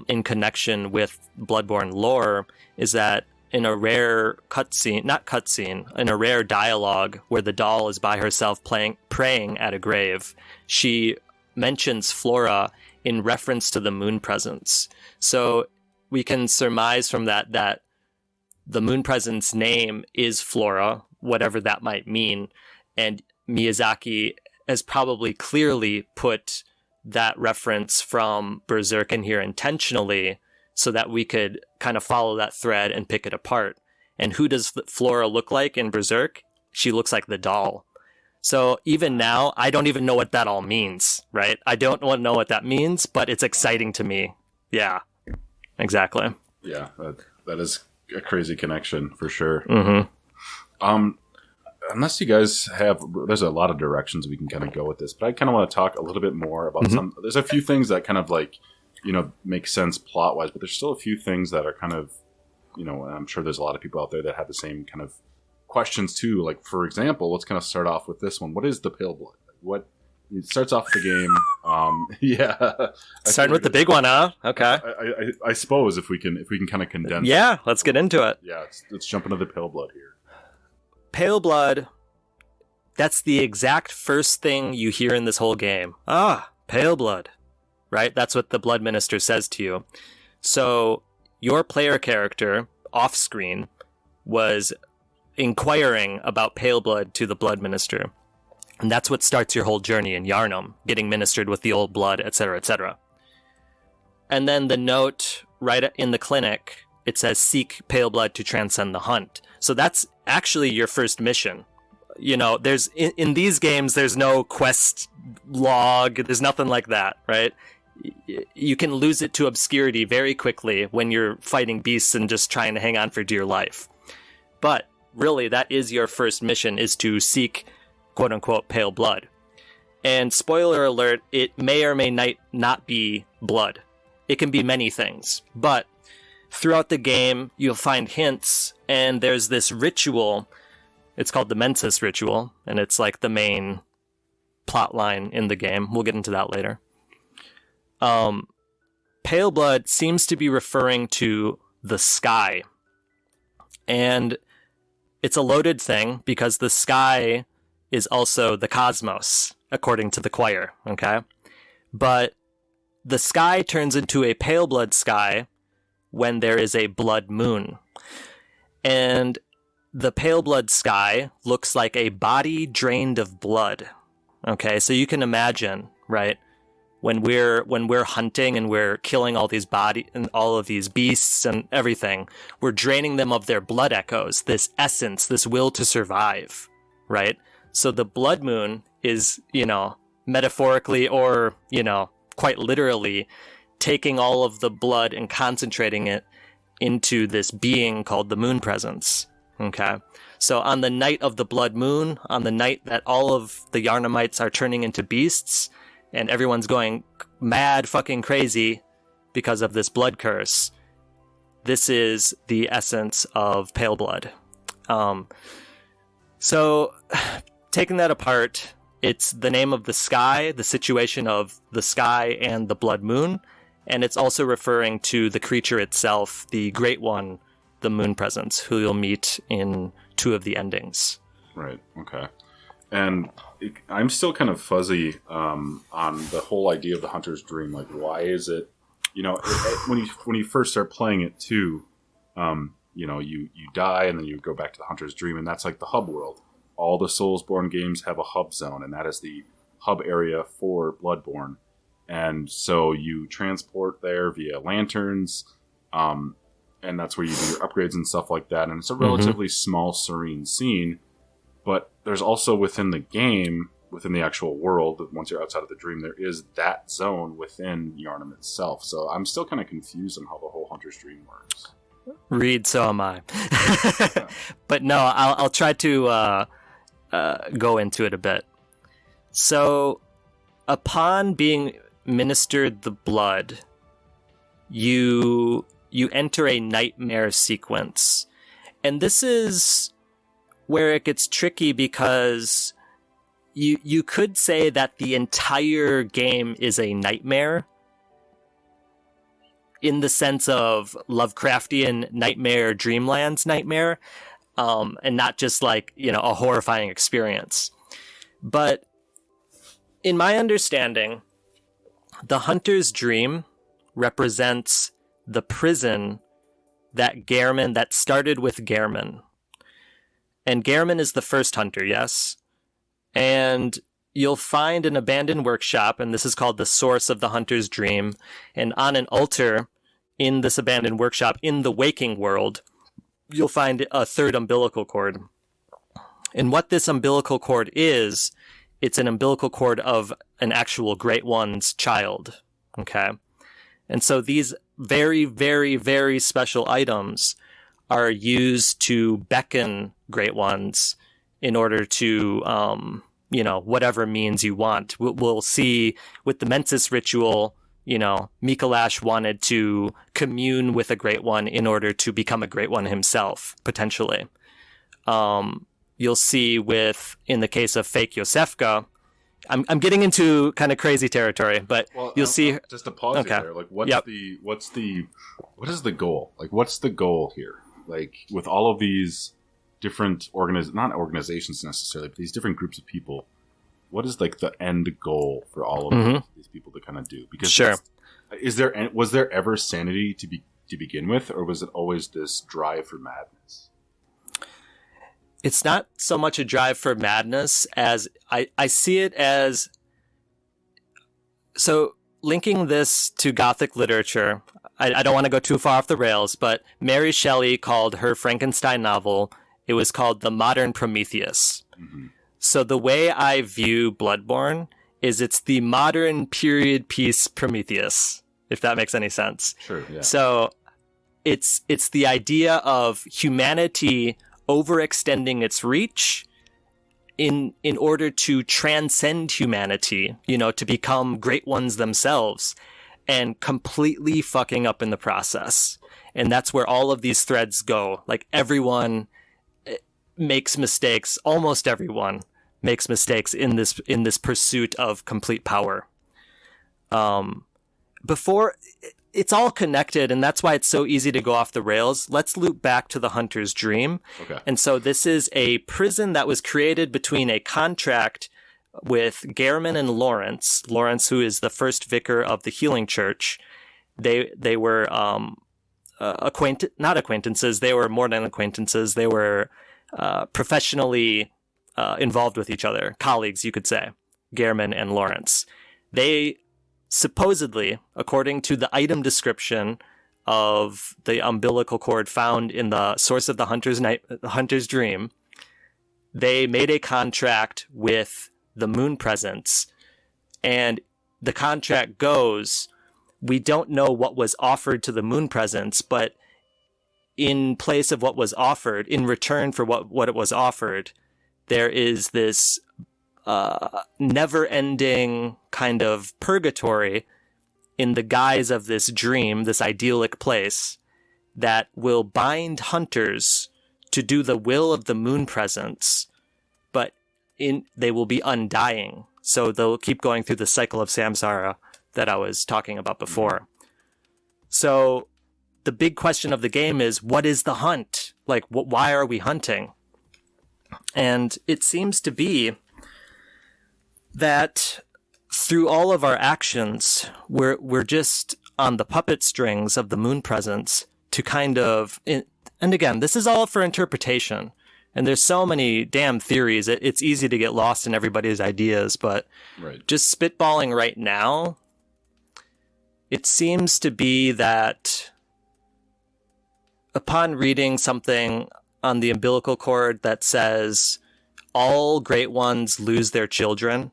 Speaker 2: in connection with Bloodborne lore is that in a rare in a rare dialogue where the doll is by herself praying at a grave, she mentions Flora in reference to the moon presence. So we can surmise from that the moon presence name is Flora, whatever that might mean. And Miyazaki has probably clearly put that reference from Berserk in here intentionally so that we could kind of follow that thread and pick it apart. And who does Flora look like in Berserk? She looks like the doll. So even now, I don't even know what that all means, right? I don't know what that means, but it's exciting to me. Yeah, exactly.
Speaker 1: Yeah, that is a crazy connection for sure.
Speaker 2: Mm-hmm.
Speaker 1: Unless you guys have, there's a lot of directions we can kind of go with this, but I kind of want to talk a little bit more about there's a few things that kind of like, make sense plot wise, but there's still a few things that are kind of, I'm sure there's a lot of people out there that have the same kind of questions too. Like, for example, let's kind of start off with this one. What is the pale blood? What it starts off the game. Yeah,
Speaker 2: Starting with the big one, huh? Okay.
Speaker 1: I suppose if we can kind of condense.
Speaker 2: Yeah, let's get into it.
Speaker 1: Yeah, let's jump into the pale blood here.
Speaker 2: Pale blood. That's the exact first thing you hear in this whole game. Ah, pale blood. Right? That's what the blood minister says to you. So your player character off screen was inquiring about pale blood to the blood minister. And that's what starts your whole journey in Yharnam, getting ministered with the old blood, etc., etc. And then the note right in the clinic, it says, seek pale blood to transcend the hunt. So that's actually your first mission. You know, there's in these games, there's no quest log. There's nothing like that, right? You can lose it to obscurity very quickly when you're fighting beasts and just trying to hang on for dear life. But really, that is your first mission, is to seek quote-unquote pale blood. And spoiler alert, it may or may not be blood. It can be many things. But throughout the game, you'll find hints, and there's this ritual. It's called the Mensis ritual, and it's like the main plot line in the game. We'll get into that later. Pale blood seems to be referring to the sky. And it's a loaded thing because the sky is also the cosmos, according to the choir, okay? But the sky turns into a pale blood sky when there is a blood moon. And the pale blood sky looks like a body drained of blood. Okay, so you can imagine, right? When we're hunting and we're killing all these all of these beasts and everything, we're draining them of their blood echoes, this essence, this will to survive, right? So the blood moon is, metaphorically or, quite literally taking all of the blood and concentrating it into this being called the moon presence. Okay. So on the night of the blood moon, on the night that all of the Yharnamites are turning into beasts and everyone's going mad fucking crazy because of this blood curse, this is the essence of pale blood. So taking that apart, it's the name of the sky, the situation of the sky and the blood moon, and it's also referring to the creature itself, the Great One, the moon presence, who you'll meet in 2 of the endings. Right,
Speaker 1: okay. And I'm still kind of fuzzy on the whole idea of the hunter's dream. Like, why is it, when you first start playing it too, you die and then you go back to the hunter's dream, and that's like the hub world. All the Soulsborne games have a hub zone, and that is the hub area for Bloodborne. And so you transport there via lanterns, and that's where you do your upgrades and stuff like that. And it's a relatively small, serene scene, but there's also within the game, within the actual world, once you're outside of the dream, there is that zone within Yharnam itself. So I'm still kind of confused on how the whole hunter's dream works.
Speaker 2: Reid, so am I. But no, I'll try to go into it a bit. So upon being ministered the blood, you enter a nightmare sequence. And this is where it gets tricky, because you could say that the entire game is a nightmare, in the sense of Lovecraftian nightmare, Dreamland's nightmare, and not just like, a horrifying experience. But in my understanding, the hunter's dream represents the prison that started with Gehrman. And Gehrman is the first hunter, yes? And you'll find an abandoned workshop, and this is called the source of the hunter's dream. And on an altar in this abandoned workshop, in the waking world, you'll find a third umbilical cord. And what this umbilical cord is, it's an umbilical cord of an actual Great One's child. Okay? And so these very, very, very special items are used to beckon Great Ones in order to, whatever means you want. We'll see with the Mensis ritual, Mikolash wanted to commune with a Great One in order to become a Great One himself, potentially. You'll see in the case of fake Yosefka, I'm getting into kind of crazy territory, but you'll see.
Speaker 1: Just to pause you there, like what is the goal? Like, what's the goal here? Like, with all of these different not organizations necessarily, but these different groups of people, what is like the end goal for all of these people to kind of do? Because was there ever sanity to begin with, or was it always this drive for madness?
Speaker 2: It's not so much a drive for madness as I see it as, so linking this to Gothic literature, I don't want to go too far off the rails, but Mary Shelley called her Frankenstein novel, it was called The Modern Prometheus. Mm-hmm. So the way I view Bloodborne is it's the modern period piece Prometheus, if that makes any sense.
Speaker 1: Sure, yeah.
Speaker 2: So it's the idea of humanity overextending its reach in order to transcend humanity, to become great ones themselves, and completely fucking up in the process. And that's where all of these threads go. Like, everyone makes mistakes. Almost everyone makes mistakes in this pursuit of complete power. Before it's all connected, and that's why it's so easy to go off the rails. Let's loop back to the Hunter's Dream.
Speaker 1: Okay.
Speaker 2: And so this is a prison that was created between a contract with Gehrman and Lawrence, who is the first vicar of the Healing Church. They were not acquaintances. They were more than acquaintances. They were professionally involved with each other, colleagues, you could say, Gehrman and Lawrence. They supposedly, according to the item description of the umbilical cord found in the source of the Hunter's Dream, they made a contract with the Moon Presence, and the contract goes, we don't know what was offered to the Moon Presence, but in place of what was offered, in return for what it was offered, there is this never-ending kind of purgatory in the guise of this dream, this idyllic place, that will bind hunters to do the will of the Moon Presence, but they will be undying. So they'll keep going through the cycle of samsara that I was talking about before. So the big question of the game is, what is the hunt? Like, why are we hunting? And it seems to be that through all of our actions, we're just on the puppet strings of the Moon Presence to kind of, and again, this is all for interpretation, and there's so many damn theories, it's easy to get lost in everybody's ideas, but just spitballing right now, it seems to be that upon reading something on the umbilical cord that says all great ones lose their children,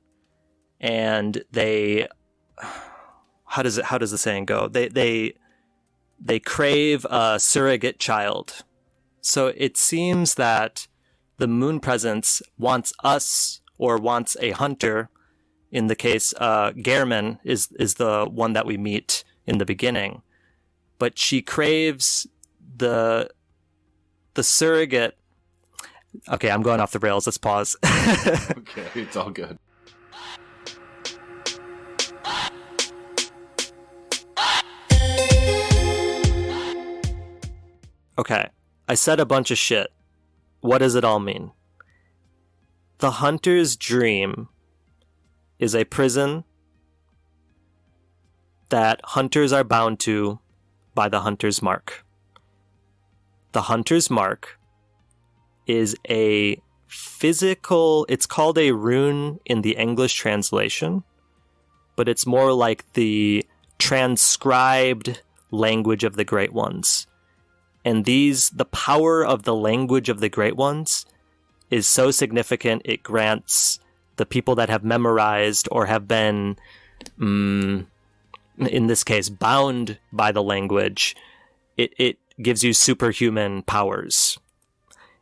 Speaker 2: and they, how does the saying go? They crave a surrogate child. So it seems that the Moon Presence wants us, or wants a hunter. In the case, Gehrman is the one that we meet in the beginning, but she craves the surrogate. Okay, I'm going off the rails. Let's pause.
Speaker 1: Okay, it's all good.
Speaker 2: Okay, I said a bunch of shit. What does it all mean? The Hunter's Dream is a prison that hunters are bound to by the Hunter's Mark. The Hunter's Mark is a physical, it's called a rune in the English translation, but it's more like the transcribed language of the Great Ones. And the power of the language of the Great Ones is so significant, it grants the people that have memorized or have been, in this case, bound by the language, it gives you superhuman powers.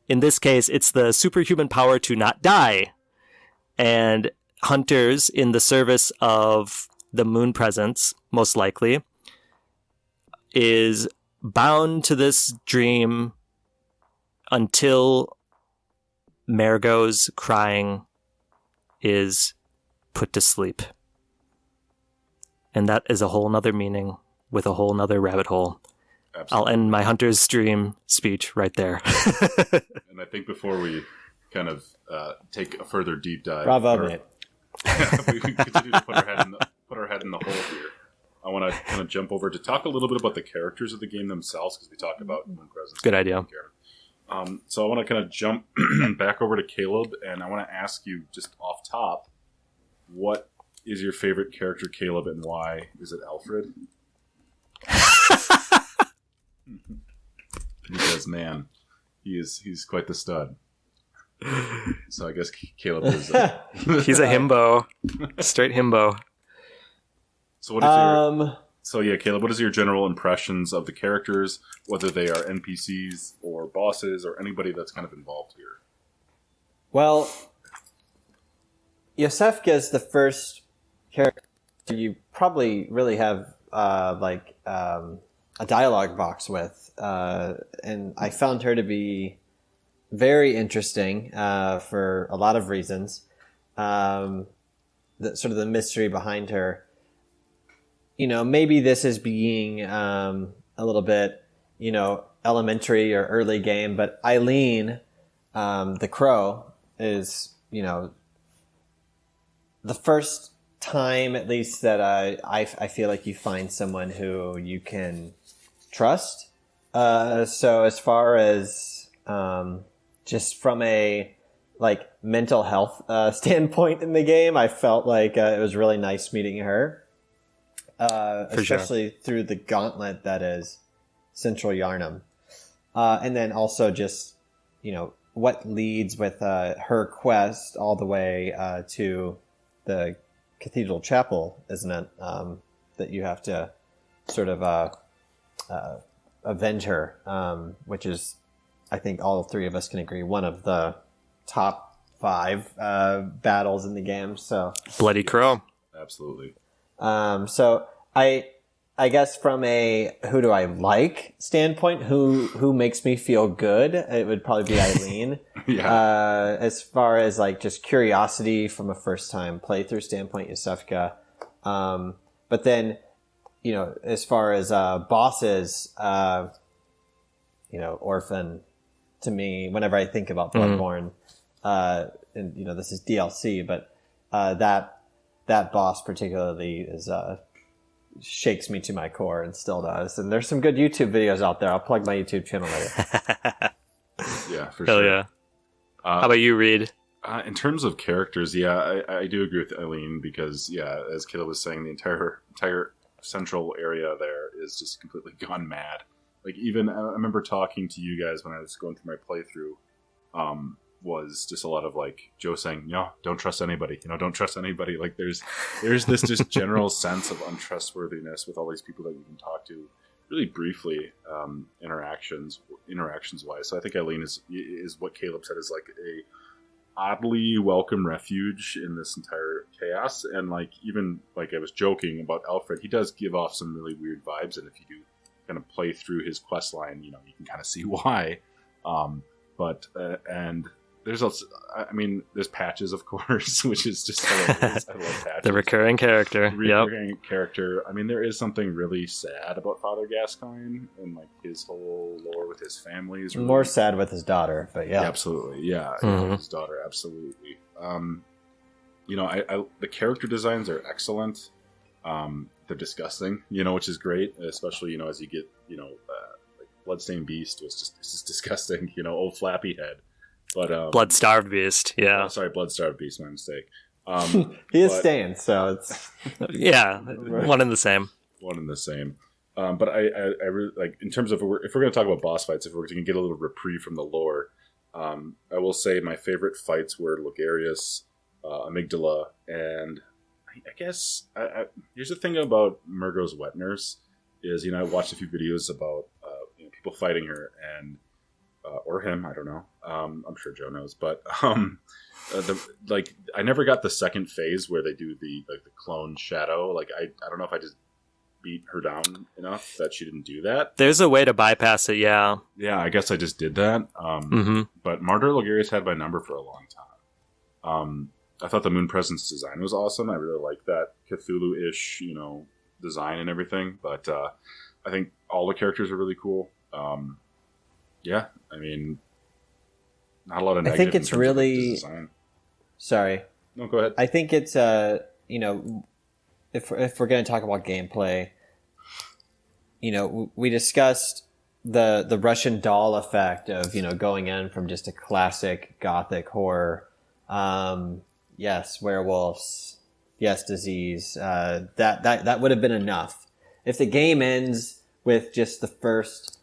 Speaker 2: In this case, it's the superhuman power to not die. And hunters in the service of the Moon Presence, most likely, is bound to this dream until Margot's crying is put to sleep. And that is a whole nother meaning with a whole nother rabbit hole.
Speaker 1: Absolutely.
Speaker 2: I'll end my Hunter's Dream speech right there.
Speaker 1: And I think before we kind of take a further deep dive,
Speaker 3: Bravo, mate.
Speaker 1: we continue to put our head in the hole here. I want to kind of jump over to talk a little bit about the characters of the game themselves, because we talk about Moon Presence.
Speaker 2: Good idea.
Speaker 1: So I want to kind of jump back over to Caleb, and I want to ask you just off top, what is your favorite character, Caleb, and why is it Alfred? Because, man, he's quite the stud. So I guess Caleb is...
Speaker 2: He's a himbo. Straight himbo.
Speaker 1: So what is your... So yeah, Caleb, what is your general impressions of the characters, whether they are NPCs or bosses or anybody that's kind of involved here?
Speaker 3: Well, Yosefka is the first character you probably really have a dialogue box with, and I found her to be very interesting for a lot of reasons. The sort of the mystery behind her. You know, maybe this is being a little bit, elementary or early game, but Eileen, the crow, is, the first time, at least, that I feel like you find someone who you can trust. So as far as just from a mental health standpoint in the game, I felt like it was really nice meeting her. Especially through the gauntlet that is Central Yarnum. And then also just, what leads with her quest all the way to the Cathedral Chapel, isn't it? That you have to sort of avenge her, which is, I think all three of us can agree, one of the top 5 battles in the game. So
Speaker 2: Bloody Crow.
Speaker 1: Absolutely.
Speaker 3: So I guess from a who do I like standpoint, who makes me feel good, it would probably be Eileen.
Speaker 1: Yeah.
Speaker 3: As far as just curiosity from a first time playthrough standpoint, Yosefka. But then, as far as bosses, Orphan to me, whenever I think about Bloodborne, and this is DLC, but that boss particularly is shakes me to my core and still does. And there's some good YouTube videos out there. I'll plug my YouTube channel later.
Speaker 1: Yeah, for
Speaker 2: Hell
Speaker 1: sure.
Speaker 2: Yeah. How about you, Reid?
Speaker 1: In terms of characters, yeah, I do agree with Eileen because, yeah, as Caleb was saying, the entire central area there is just completely gone mad. Even I remember talking to you guys when I was going through my playthrough. Was just a lot of Joe saying, don't trust anybody, don't trust anybody. There's this just general sense of untrustworthiness with all these people that you can talk to really briefly, interactions wise. So I think Eileen is what Caleb said is a oddly welcome refuge in this entire chaos. And even I was joking about Alfred, he does give off some really weird vibes. And if you do kind of play through his quest line, you can kind of see why. And there's also, there's Patches, of course, which is just hilarious. I love Patches.
Speaker 2: The recurring character.
Speaker 1: Character. There is something really sad about Father Gascoigne and his whole lore with his family is really...
Speaker 3: More sad with his daughter, but yeah.
Speaker 1: Absolutely, yeah.
Speaker 2: Mm-hmm.
Speaker 1: His daughter, absolutely. The character designs are excellent. They're disgusting, which is great, especially, as you get, Bloodstained Beast it's just disgusting, old flappy head. But
Speaker 2: Blood-starved Beast, yeah.
Speaker 1: Blood-starved Beast, my mistake.
Speaker 3: He is stained, so it's...
Speaker 2: Yeah, one and the same.
Speaker 1: One and the same. But I really, in terms of, if we're going to talk about boss fights, if we're going to get a little reprieve from the lore, I will say my favorite fights were Logarius, Amygdala, and I guess, here's the thing about Murgo's Wet Nurse, is, I watched a few videos about people fighting her, and or him, I don't know. I'm sure Joe knows, but I never got the second phase where they do the clone shadow. I don't know if I just beat her down enough that she didn't do that.
Speaker 2: There's a way to bypass it, yeah.
Speaker 1: Yeah, I guess I just did that. But Martyr Logarius had my number for a long time. I thought the Moon Presence design was awesome. I really like that Cthulhu-ish, design and everything. But I think all the characters are really cool. Yeah, I mean, not a lot of negative.
Speaker 3: I think it's really...
Speaker 1: design.
Speaker 3: Sorry.
Speaker 1: No, go ahead.
Speaker 3: I think it's, if we're going to talk about gameplay, we discussed the Russian doll effect of, going in from just a classic Gothic horror. Yes, werewolves. Yes, disease. That would have been enough. If the game ends with just the first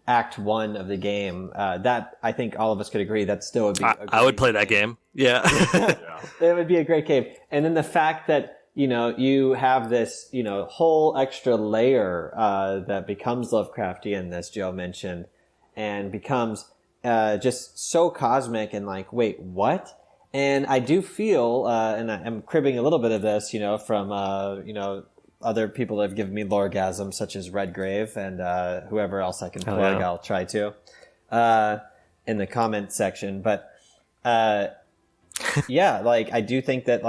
Speaker 3: act 1 of the game, that I think all of us could agree that still would be.
Speaker 2: I would play that game. Yeah.
Speaker 3: It would be a great game. And then the fact that, you have this, whole extra layer that becomes Lovecraftian, as Joe mentioned, and becomes just so cosmic and like, wait, what? And I do feel, and I'm cribbing a little bit of this, from, other people that have given me loregasms, such as Redgrave and whoever else I can plug, I'll try to, in the comment section. But yeah, like I do think that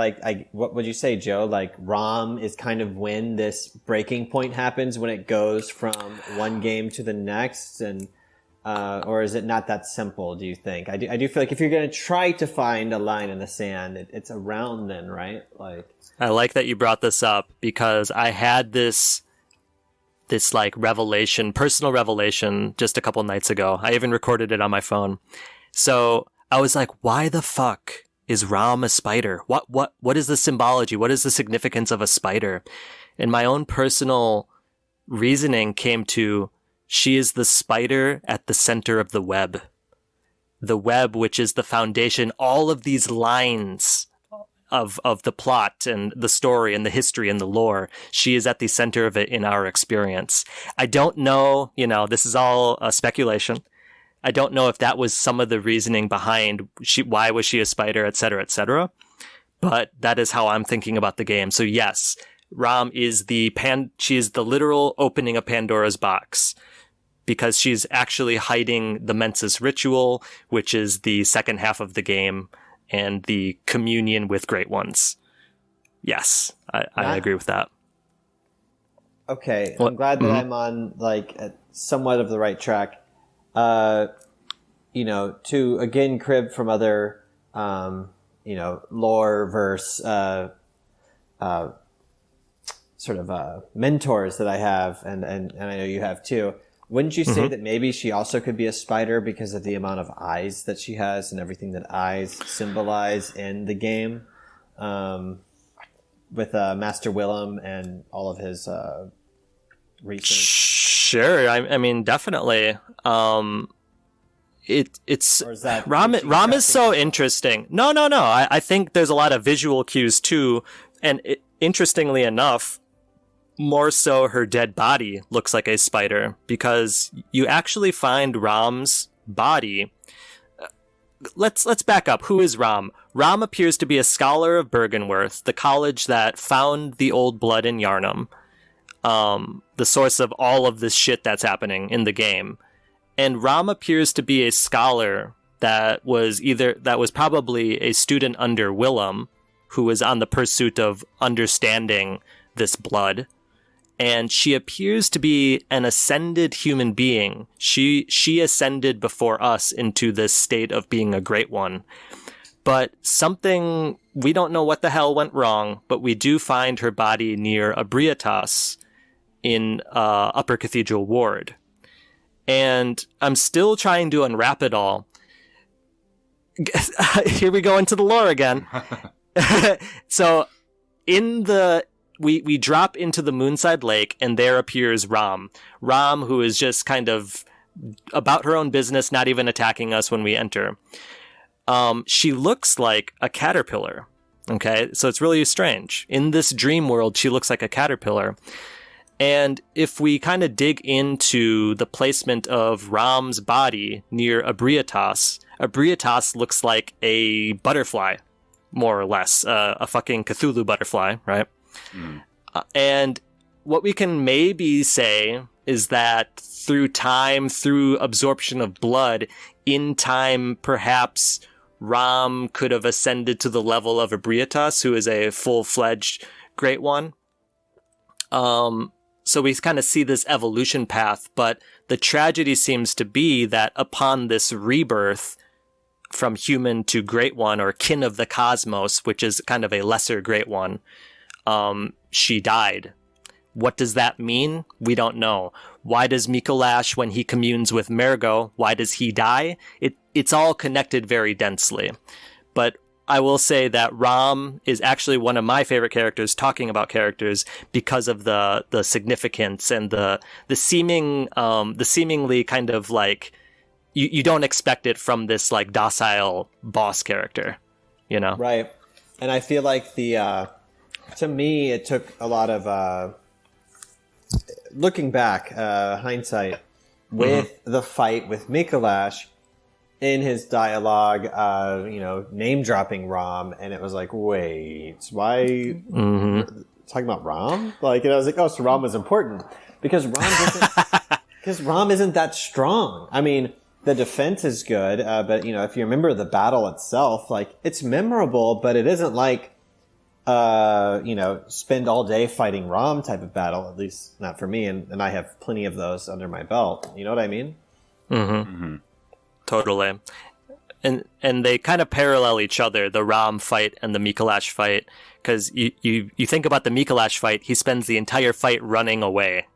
Speaker 3: what would you say, Joe? Like ROM is kind of when this breaking point happens, when it goes from one game to the next, and or is it not that simple? Do you think? I do feel like if you're going to try to find a line in the sand, it's around then, right? Like
Speaker 2: I like that you brought this up because I had this like personal revelation just a couple nights ago. I even recorded it on my phone. So I was like, why the fuck is Rom a spider? What is the symbology? What is the significance of a spider? And my own personal reasoning came to, she is the spider at the center of the web. The web, which is the foundation, all of these lines of the plot and the story and the history and the lore. She is at the center of it in our experience. I don't know, this is all speculation. I don't know if that was some of the reasoning behind why was she a spider, et cetera, etc. But that is how I'm thinking about the game. So yes, Rom is she is the literal opening of Pandora's box, because she's actually hiding the Mensis ritual, which is the second half of the game, and the communion with great ones. Yes, I agree with that.
Speaker 3: Okay, I'm glad that I'm on somewhat of the right track. To again crib from other lore verse sort of mentors that I have, and I know you have too. Wouldn't you say that maybe she also could be a spider because of the amount of eyes that she has and everything that eyes symbolize in the game, with Master Willem and all of his recent?
Speaker 2: Sure, I mean definitely. It's Rom is so interesting. No. I think there's a lot of visual cues too, and interestingly enough, more so her dead body looks like a spider, because you actually find Rom's body. Let's back up. Who is Rom? Rom appears to be a scholar of Bergenworth, the college that found the old blood in Yharnam, the source of all of this shit that's happening in the game. And Rom appears to be a scholar that was probably a student under Willem, who was on the pursuit of understanding this blood. And she appears to be an ascended human being. She ascended before us into this state of being a great one. But something, we don't know what the hell went wrong, but we do find her body near Abriatas in Upper Cathedral Ward. And I'm still trying to unwrap it all. Here we go into the lore again. So we drop into the Moonside Lake, and there appears Rom, who is just kind of about her own business, not even attacking us when we enter. She looks like a caterpillar. Okay, so it's really strange. In this dream world, she looks like a caterpillar. And if we kind of dig into the placement of Rom's body near Abriatas looks like a butterfly, more or less, a fucking Cthulhu butterfly, right? And what we can maybe say is that through time, through absorption of blood, in time, perhaps Ram could have ascended to the level of Abriatas, who is a full-fledged Great One. So we kind of see this evolution path, but the tragedy seems to be that upon this rebirth from human to Great One, or kin of the cosmos, which is kind of a lesser Great One, she died. What does that mean? We don't know. Why does Mikolash, when he communes with Mergo, why does he die? It's all connected very densely. But I will say that Ram is actually one of my favorite characters, talking about characters, because of the significance and the seemingly kind of like, you don't expect it from this like docile boss character, you know?
Speaker 3: Right. And I feel like to me, it took a lot of, looking back, hindsight, with the fight with Mikolash, in his dialogue, name dropping Ram, and it was like, wait, why talking about Ram? Like, and I was like, oh, so Ram was important because Ram isn't that strong. I mean, the defense is good, but if you remember the battle itself, like it's memorable, but it isn't like spend all day fighting Ram type of battle. At least not for me, and I have plenty of those under my belt. You know what I mean?
Speaker 2: Totally. And they kind of parallel each other, the Ram fight and the Mikolash fight, because you think about the Mikolash fight, he spends the entire fight running away,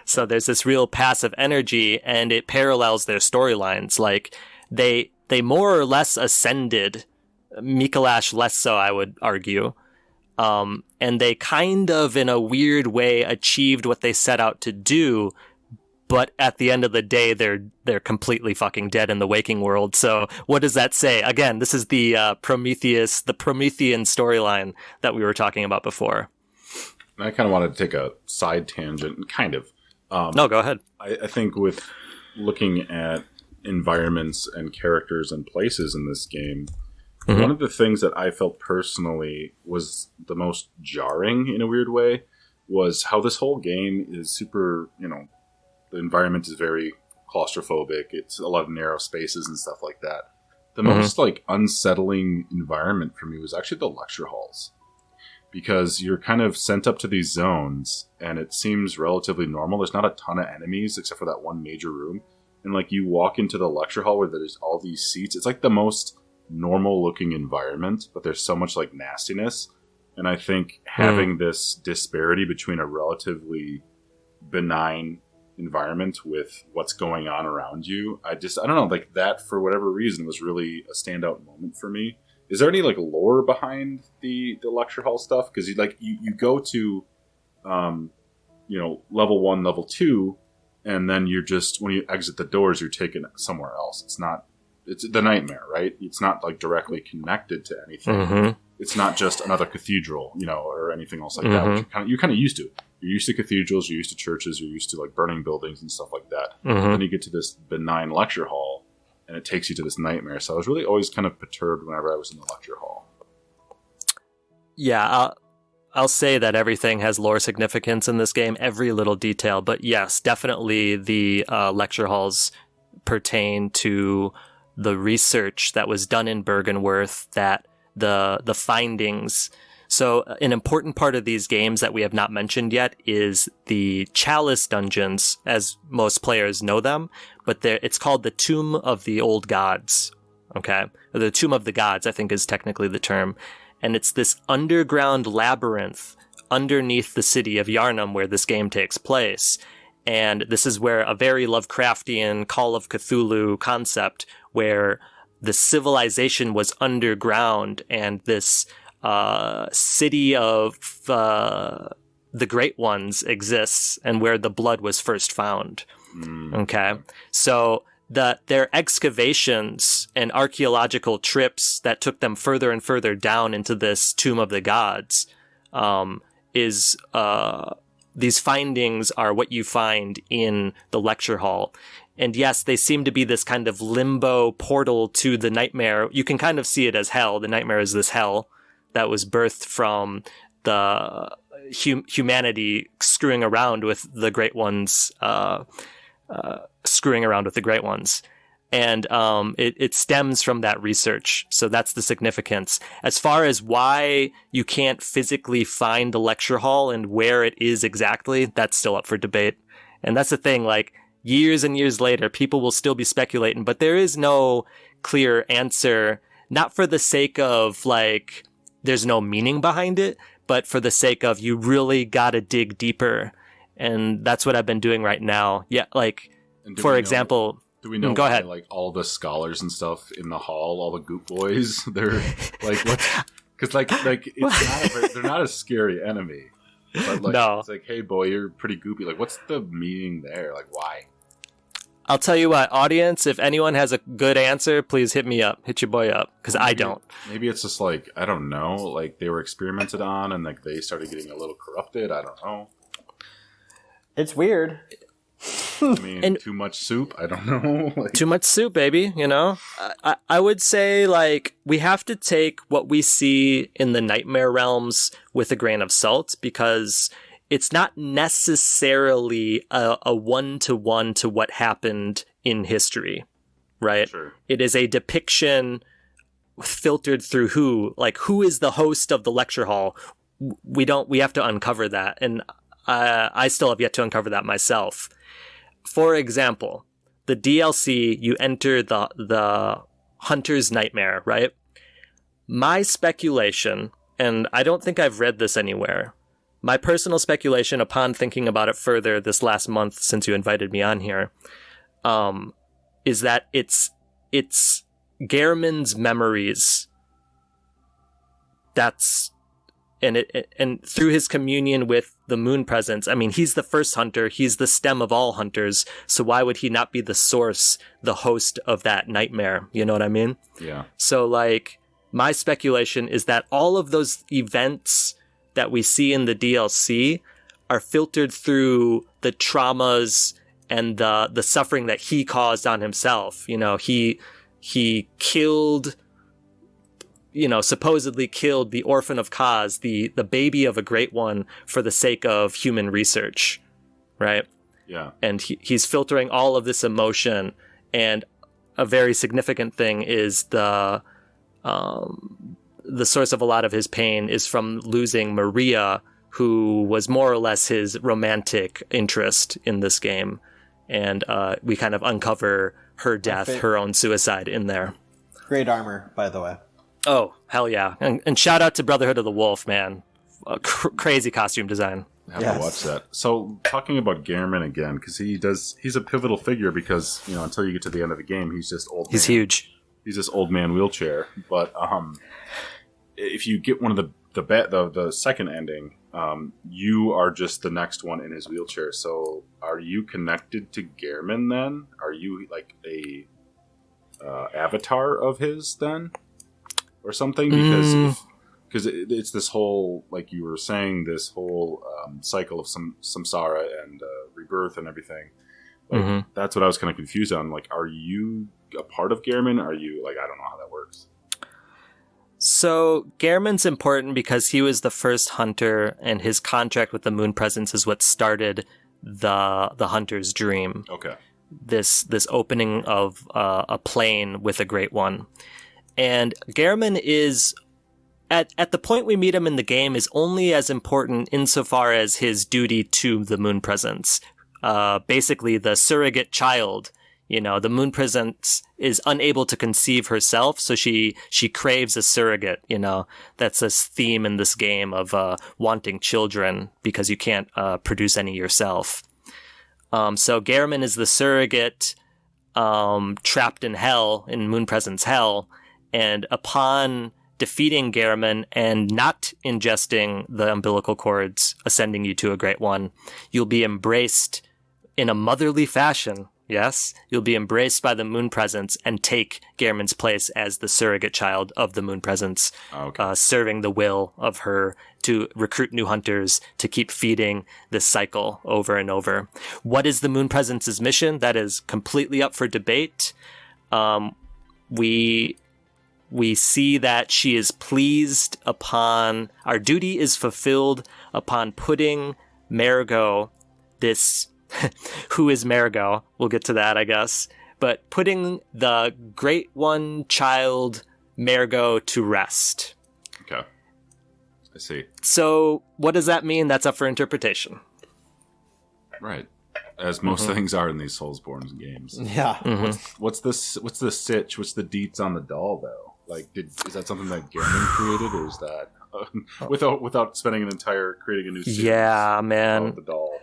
Speaker 2: So there's this real passive energy, and it parallels their storylines. Like, they more or less ascended, Mikolash less so, I would argue. And they kind of, in a weird way, achieved what they set out to do, but at the end of the day, they're completely fucking dead in the waking world. So what does that say? Again, this is the Promethean storyline that we were talking about before.
Speaker 1: I kind of wanted to take a side tangent, kind of.
Speaker 2: No, go ahead.
Speaker 1: I think with looking at environments and characters and places in this game, one of the things that I felt personally was the most jarring in a weird way was how this whole game is super, the environment is very claustrophobic. It's a lot of narrow spaces and stuff like that. The most unsettling environment for me was actually the lecture halls, because you're kind of sent up to these zones and it seems relatively normal. There's not a ton of enemies except for that one major room. And you walk into the lecture hall where there's all these seats. It's like the most normal looking environment, but there's so much nastiness. And I think having this disparity between a relatively benign environment with what's going on around you, I don't know, that for whatever reason was really a standout moment for me. Is there any lore behind the lecture hall stuff? Because you go to level 1, level 2, and then you're just, when you exit the doors, you're taken somewhere else. It's the nightmare, right? It's not directly connected to anything. It's not just another cathedral, or anything else like that. Which you're kind of used to. You're used to cathedrals, you're used to churches, you're used to burning buildings and stuff like that. Then you get to this benign lecture hall, and it takes you to this nightmare. So I was really always kind of perturbed whenever I was in the lecture hall.
Speaker 2: Yeah, I'll say that everything has lore significance in this game, every little detail. But yes, definitely the lecture halls pertain to the research that was done in Bergenworth, that the findings. So an important part of these games that we have not mentioned yet is the Chalice dungeons, as most players know them, but it's called the Tomb of the Old Gods, okay? Or the Tomb of the Gods, I think is technically the term. And it's this underground labyrinth underneath the city of Yharnam where this game takes place. And this is where a very Lovecraftian Call of Cthulhu concept, where the civilization was underground and this city of the Great Ones exists, and where the blood was first found. Okay, so their excavations and archaeological trips that took them further and further down into this Tomb of the Gods these findings are what you find in the lecture hall. And yes, they seem to be this kind of limbo portal to the nightmare. You can kind of see it as hell. The nightmare is this hell that was birthed from the humanity screwing around with the Great Ones, And it stems from that research. So that's the significance. As far as why you can't physically find the lecture hall and where it is exactly, that's still up for debate. And that's the thing, like, years and years later, people will still be speculating, but there is no clear answer, not for the sake of, like, there's no meaning behind it, but for the sake of you really gotta dig deeper. And that's what I've been doing right now. Yeah, like, for example...
Speaker 1: Do we know
Speaker 2: go ahead.
Speaker 1: Like, all the scholars and stuff in the hall, all the goop boys, they're, like, what's... Because, like it's they're not a scary enemy. But, like,
Speaker 2: no.
Speaker 1: It's like, hey, boy, you're pretty goopy. Like, what's the meaning there? Like, why?
Speaker 2: I'll tell you what, audience, if anyone has a good answer, please hit me up. Hit your boy up, because I don't.
Speaker 1: Maybe it's just, like, I don't know. Like, they were experimented on, and, like, they started getting a little corrupted. I don't know.
Speaker 3: It's weird.
Speaker 1: I mean, too much soup? I don't know. Like...
Speaker 2: Too much soup, baby, you know? I would say, like, we have to take what we see in the nightmare realms with a grain of salt, because it's not necessarily a one-to-one to what happened in history, right?
Speaker 1: Sure.
Speaker 2: It is a depiction filtered through who is the host of the lecture hall. We have to uncover that, and I still have yet to uncover that myself. For example, the DLC, you enter the Hunter's Nightmare, right? My speculation, and I don't think I've read this anywhere, my personal speculation upon thinking about it further this last month since you invited me on here, is that it's Gehrman's memories. That's... And through his communion with the moon presence, I mean, he's the first hunter, he's the stem of all hunters, so why would he not be the source, the host of that nightmare? You know what I mean?
Speaker 1: Yeah.
Speaker 2: So, like, my speculation is that all of those events that we see in the DLC are filtered through the traumas and the suffering that he caused on himself. You know, he killed... supposedly killed the orphan of Kaz, the baby of a great one, for the sake of human research, right?
Speaker 1: Yeah.
Speaker 2: And he's filtering all of this emotion, and a very significant thing is the source of a lot of his pain is from losing Maria, who was more or less his romantic interest in this game. And we kind of uncover her death, her own suicide in there.
Speaker 4: Great armor, by the way.
Speaker 2: Oh, hell yeah. And shout out to Brotherhood of the Wolf, man. Crazy costume design.
Speaker 1: I have to watch that. So, talking about Gehrman again, because he's a pivotal figure because, until you get to the end of the game, he's just old man.
Speaker 2: He's huge.
Speaker 1: He's this old man wheelchair. But if you get one of the second ending, you are just the next one in his wheelchair. So, are you connected to Gehrman then? Are you like a avatar of his then? Or something, because it's this whole, like you were saying, this whole cycle of samsara and rebirth and everything. Like, that's what I was kind of confused on. Like, are you a part of Gehrman? Are you, like, I don't know how that works.
Speaker 2: So Gehrman's important because he was the first hunter, and his contract with the moon presence is what started the hunter's dream.
Speaker 1: Okay.
Speaker 2: This opening of a plane with a great one. And Gehrman is, at the point we meet him in the game, is only as important insofar as his duty to the moon presence. Basically, the surrogate child. The moon presence is unable to conceive herself, so she craves a surrogate. That's this theme in this game of wanting children because you can't produce any yourself. So Gehrman is the surrogate trapped in hell, in moon presence hell. And upon defeating Gehrman and not ingesting the umbilical cords, ascending you to a great one, you'll be embraced in a motherly fashion. Yes, you'll be embraced by the moon presence and take Gehrman's place as the surrogate child of the moon presence, serving the will of her to recruit new hunters to keep feeding this cycle over and over. What is the moon presence's mission? That is completely up for debate. We see that she is pleased upon, our duty is fulfilled upon putting Marigot, this, who is Marigot? We'll get to that, I guess. but putting the Great One child Mergo to rest.
Speaker 1: Okay. I see.
Speaker 2: So what does that mean? That's up for interpretation.
Speaker 1: Right. As most things are in these Soulsborne games.
Speaker 4: Yeah.
Speaker 1: What's the sitch? What's the deets on the doll though? Like, is that something that Gehrman created, or is that without spending an entire creating a new series?
Speaker 2: Yeah, man.
Speaker 1: The doll.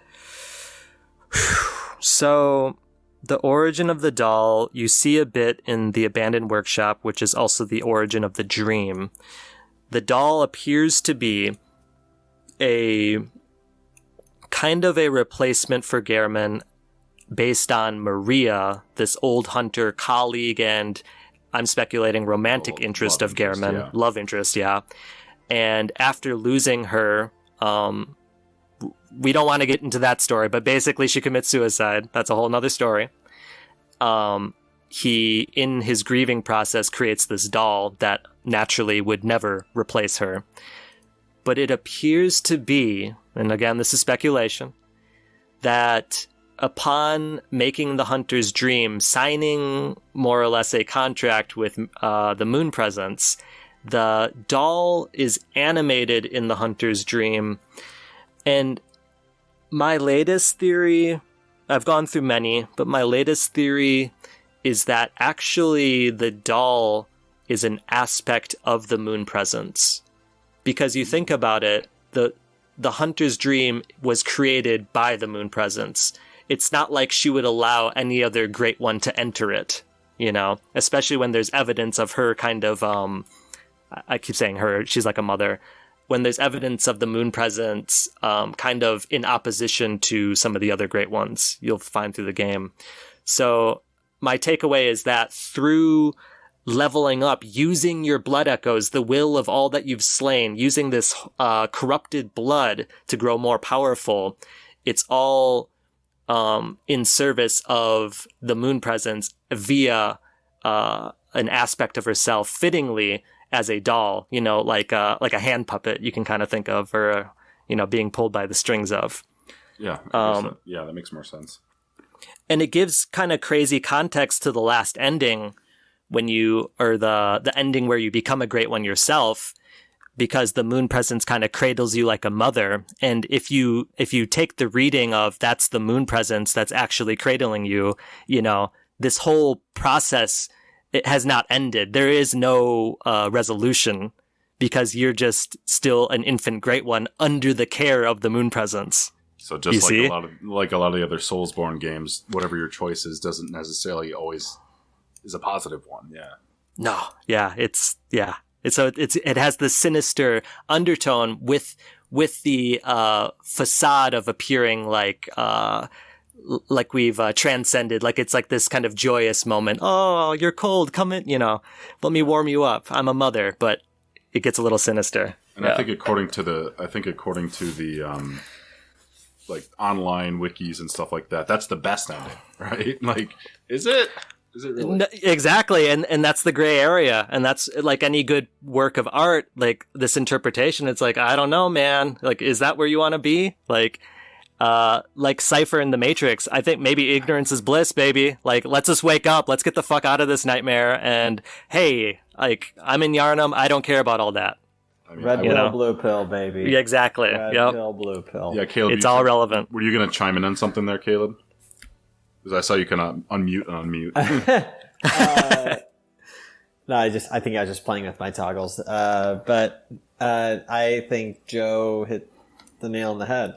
Speaker 2: So the origin of the doll, you see a bit in the Abandoned Workshop, which is also the origin of the dream. The doll appears to be a kind of a replacement for Gehrman based on Maria, this old hunter colleague and, I'm speculating, romantic interest of Gehrman.
Speaker 1: Yeah.
Speaker 2: Love interest, yeah. And after losing her, we don't want to get into that story, but basically she commits suicide. That's a whole nother story. He, in his grieving process, creates this doll that naturally would never replace her. But it appears to be, and again, this is speculation, that upon making the hunter's dream, signing more or less a contract with the moon presence, the doll is animated in the hunter's dream. And my latest theory, I've gone through many, but my latest theory is that actually the doll is an aspect of the moon presence. Because you think about it, the hunter's dream was created by the moon presence. It's not like she would allow any other great one to enter it, you know, especially when there's evidence of her kind of, I keep saying her, she's like a mother. When there's evidence of the moon presence, kind of in opposition to some of the other great ones you'll find through the game. So my takeaway is that through leveling up, using your blood echoes, the will of all that you've slain, using this corrupted blood to grow more powerful, it's all in service of the moon presence via an aspect of herself, fittingly as a doll, you know, like a hand puppet you can kind of think of, or you know, being pulled by the strings of.
Speaker 1: Yeah, that makes more sense.
Speaker 2: And it gives kind of crazy context to the last ending, when you, or the ending where you become a great one yourself, because the moon presence kind of cradles you like a mother. And if you take the reading of that's the moon presence that's actually cradling you, you know, this whole process, it has not ended. There is no resolution, because you're just still an infant great one under the care of the moon presence.
Speaker 1: So just like a lot of the other Soulsborne games, whatever your choice is doesn't necessarily always is a positive one. Yeah.
Speaker 2: No. Yeah. It has this sinister undertone with the facade of appearing like we've transcended. Like it's like this kind of joyous moment. Oh, you're cold. Come in. You know, let me warm you up. I'm a mother, but it gets a little sinister.
Speaker 1: And I think according to the like online wikis and stuff like that, that's the best ending, right? Like, is it really?
Speaker 2: No, exactly. And that's the gray area. And that's like any good work of art, like this interpretation. It's like, I don't know, man. Like, is that where you want to be? Like Cypher in the Matrix. I think maybe ignorance is bliss, baby. Like, let's just wake up. Let's get the fuck out of this nightmare. And hey, like, I'm in Yarnum. I don't care about all that.
Speaker 1: I mean,
Speaker 4: Red pill, blue pill, baby.
Speaker 2: Yeah, exactly.
Speaker 4: Red pill, blue pill.
Speaker 1: Yeah, Caleb.
Speaker 2: It's all relevant.
Speaker 1: Were you going to chime in on something there, Caleb? Because I saw you kind of unmute and unmute.
Speaker 4: No, I think I was just playing with my toggles. But I think Joe hit the nail on the head.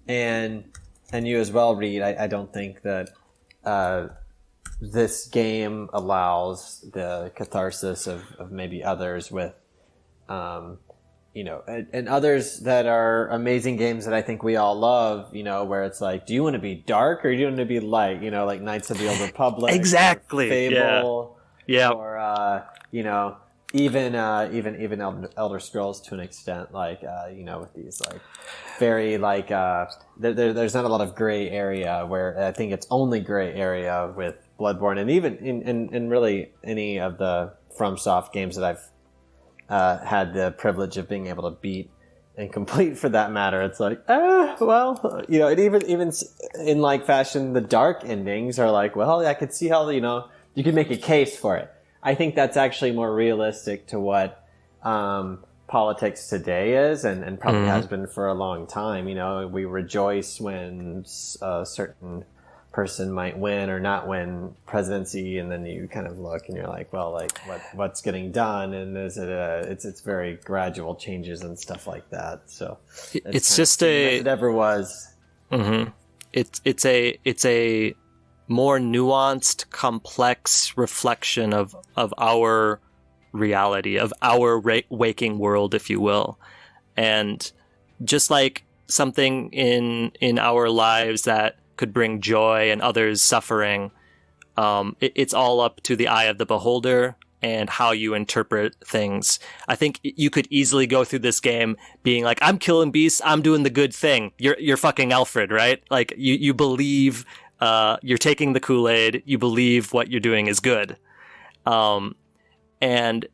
Speaker 4: And you as well, Reid. I don't think that this game allows the catharsis of maybe others with, you know, and others that are amazing games that I think we all love, you know, where it's like, do you want to be dark or do you want to be light? You know, like Knights of the Old Republic.
Speaker 2: Exactly.
Speaker 4: Fable.
Speaker 2: Yeah.
Speaker 4: Or, you know, even Elder Scrolls to an extent, like, you know, with these, like, very, like, there's not a lot of gray area, where I think it's only gray area with Bloodborne, and even in really any of the FromSoft games that I've had the privilege of being able to beat. and complete for that matter. It's like, well, you know, and even in like fashion, the dark endings are like, well, I could see how, you know, you could make a case for it. I think that's actually more realistic to what politics today is, and probably has been for a long time. You know, we rejoice when a certain person might win or not win presidency, and then you kind of look and you're like, well, like what's getting done, and is it it's very gradual changes and stuff like that. So
Speaker 2: it's just a,
Speaker 4: if it ever was.
Speaker 2: It's a more nuanced, complex reflection of our reality, of our waking world, if you will. And just like something in our lives that could bring joy and others suffering, it's all up to the eye of the beholder and how you interpret things. I think you could easily go through this game being like, I'm killing beasts, I'm doing the good thing. You're fucking Alfred, right? Like you believe you're taking the Kool-Aid, you believe what you're doing is good. And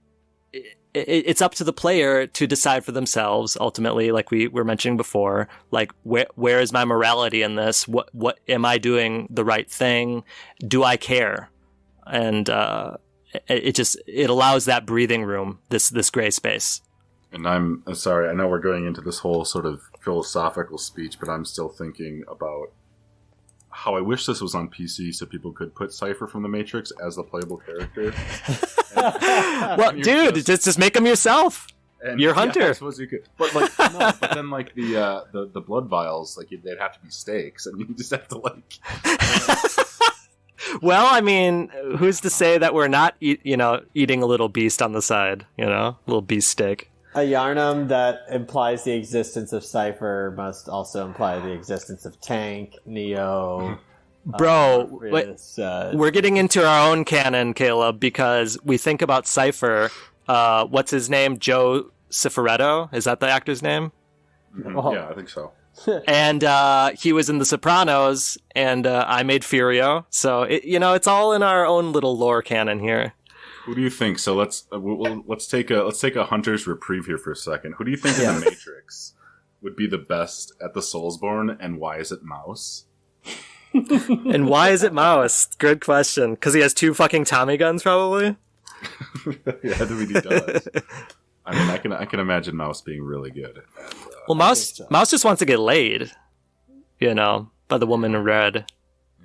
Speaker 2: it's up to the player to decide for themselves, ultimately, like we were mentioning before, like where is my morality in this? What am I doing the right thing? Do I care? And it allows that breathing room, this gray space.
Speaker 1: And I'm sorry, I know we're going into this whole sort of philosophical speech, but I'm still thinking about how I wish this was on PC so people could put Cypher from the Matrix as the playable character.
Speaker 2: Well, dude, just make him yourself. You're Hunter.
Speaker 1: Yeah, I suppose you could, but like no. But then like the blood vials, like they'd have to be stakes, and you just have to like.
Speaker 2: Well, I mean, who's to say that we're not, eating a little beast on the side? You know, a little beast steak.
Speaker 4: A Yarnum that implies the existence of Cypher must also imply the existence of Tank, Neo.
Speaker 2: Bro, we're getting into our own canon, Caleb, because we think about Cypher. What's his name? Joe Cifaretto? Is that the actor's name?
Speaker 1: Mm-hmm. Yeah, I think so.
Speaker 2: And he was in The Sopranos, and I made Furio. So it's all in our own little lore canon here.
Speaker 1: Who do you think? So let's take a Hunter's reprieve here for a second. Who do you think in the Matrix would be the best at the Soulsborne, and why is it Mouse?
Speaker 2: And why is it Mouse? Good question. Because he has 2 fucking Tommy guns, probably.
Speaker 1: Yeah, he does. I mean, I can imagine Mouse being really good.
Speaker 2: Well, Mouse just wants to get laid, by the woman in red.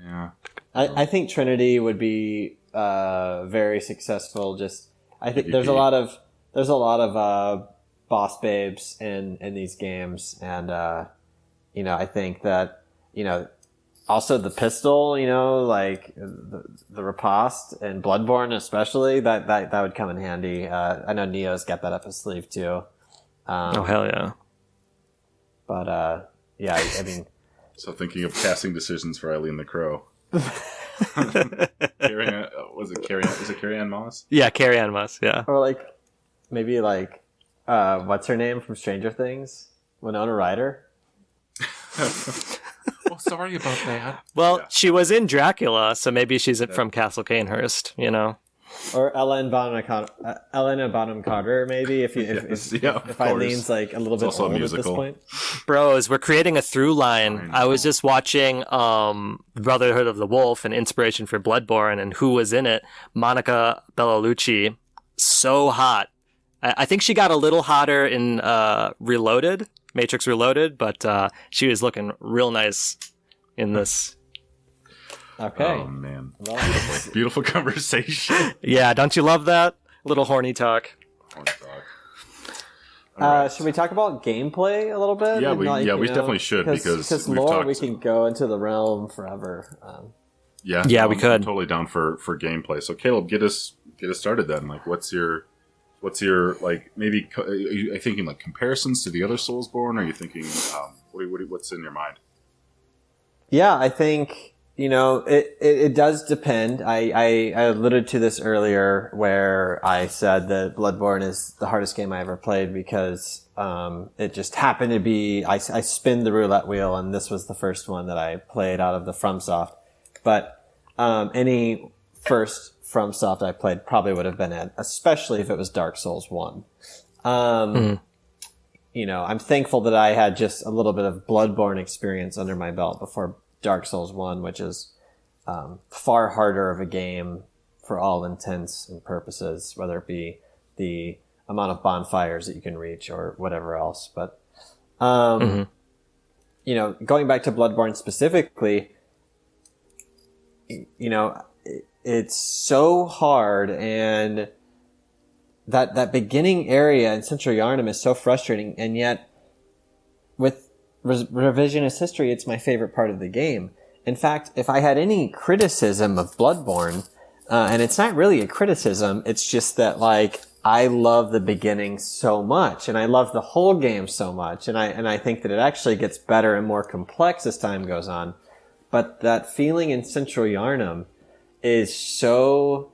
Speaker 1: Yeah.
Speaker 4: I think Trinity would be very successful. I think there's a lot of boss babes in these games, and I think that also the pistol, like the riposte and Bloodborne especially, that would come in handy. I know Neo's got that up his sleeve too.
Speaker 2: Oh hell yeah!
Speaker 4: But yeah, I mean,
Speaker 1: so thinking of casting decisions for Eileen the Crow. Was it Carrie Ann Moss?
Speaker 2: Yeah, Carrie Ann Moss. Yeah,
Speaker 4: or like maybe like what's her name from Stranger Things? Winona Ryder.
Speaker 1: Oh, sorry about that.
Speaker 2: Well,
Speaker 1: yeah.
Speaker 2: She was in Dracula, so maybe she's from Castle Canehurst,
Speaker 4: Or Ellen Bonham Carter, maybe if Eileen's like a little bit old at this point.
Speaker 2: Bros, we're creating a through line. I was just watching Brotherhood of the Wolf, an inspiration for Bloodborne, and who was in it? Monica Bellucci, so hot. I think she got a little hotter in Matrix Reloaded, but she was looking real nice in this.
Speaker 4: Okay.
Speaker 1: Oh man, beautiful conversation.
Speaker 2: Yeah, don't you love that little horny talk?
Speaker 1: Right.
Speaker 4: Should we talk about gameplay a little bit?
Speaker 1: Yeah, we definitely should because
Speaker 4: lore we can go into the realm forever.
Speaker 2: We could.
Speaker 1: I'm totally down for gameplay. So Caleb, get us started then. Like, what's your like maybe are you thinking like comparisons to the other Soulsborne? Are you thinking what's in your mind?
Speaker 4: Yeah, I think. It does depend. I alluded to this earlier where I said that Bloodborne is the hardest game I ever played because it just happened to be I spin the roulette wheel and this was the first one that I played out of the FromSoft. But any first FromSoft I played probably would have been it, especially if it was Dark Souls 1. I'm thankful that I had just a little bit of Bloodborne experience under my belt before Dark Souls 1, which is far harder of a game for all intents and purposes, whether it be the amount of bonfires that you can reach or whatever else. But, going back to Bloodborne specifically, it's so hard, and that beginning area in Central Yarnum is so frustrating, and yet with revisionist history, it's my favorite part of the game. In fact, if I had any criticism of Bloodborne, and it's not really a criticism, it's just that, like, I love the beginning so much, and I love the whole game so much, and I think that it actually gets better and more complex as time goes on. But that feeling in Central Yarnum is so,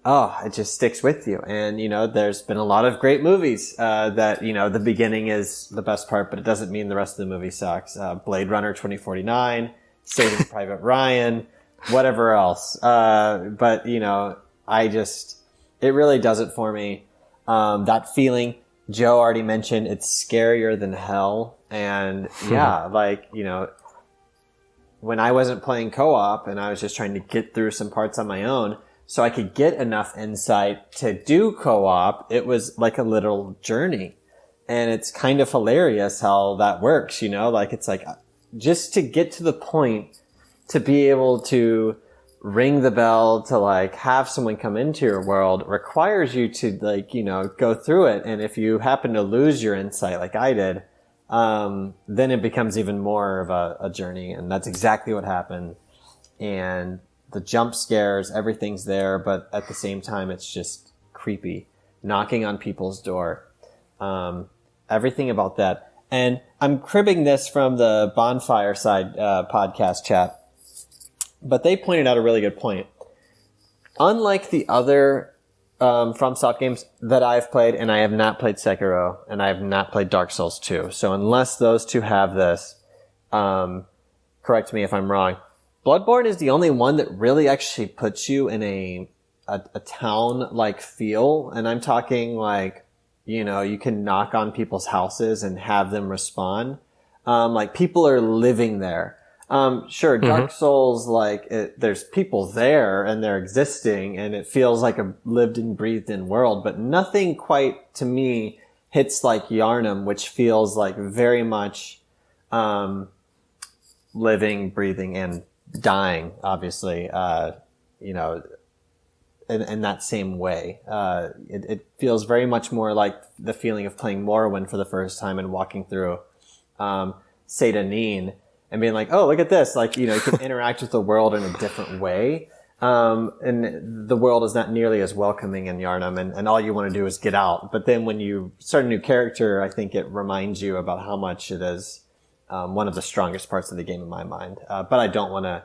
Speaker 4: it just sticks with you. And, there's been a lot of great movies, that, the beginning is the best part, but it doesn't mean the rest of the movie sucks. Blade Runner 2049, Saving Private Ryan, whatever else. But, it really does it for me. That feeling, Joe already mentioned, it's scarier than hell. And when I wasn't playing co-op and I was just trying to get through some parts on my own so I could get enough insight to do co-op, it was like a little journey. And it's kind of hilarious how that works, it's like just to get to the point to be able to ring the bell to like have someone come into your world requires you to go through it. And if you happen to lose your insight like I did, then it becomes even more of a journey. And that's exactly what happened. And the jump scares, everything's there, but at the same time, it's just creepy. Knocking on people's door. Everything about that. And I'm cribbing this from the Bonfire Side podcast chat, but they pointed out a really good point. Unlike the other FromSoft games that I've played, and I have not played Sekiro, and I have not played Dark Souls 2. So unless those two have this, correct me if I'm wrong, Bloodborne is the only one that really actually puts you in a town-like feel. And I'm talking like, you can knock on people's houses and have them respond. Like people are living there. Sure, Dark Souls, there's people there and they're existing and it feels like a lived and breathed in world, but nothing quite, to me, hits like Yarnum, which feels like very much, living, breathing, and dying, obviously, in that same way. It feels very much more like the feeling of playing Morrowind for the first time and walking through, Seyda and being like, oh, look at this. You can interact with the world in a different way. And the world is not nearly as welcoming in Yarnum, and all you want to do is get out. But then when you start a new character, I think it reminds you about how much it is one of the strongest parts of the game in my mind. But I don't want to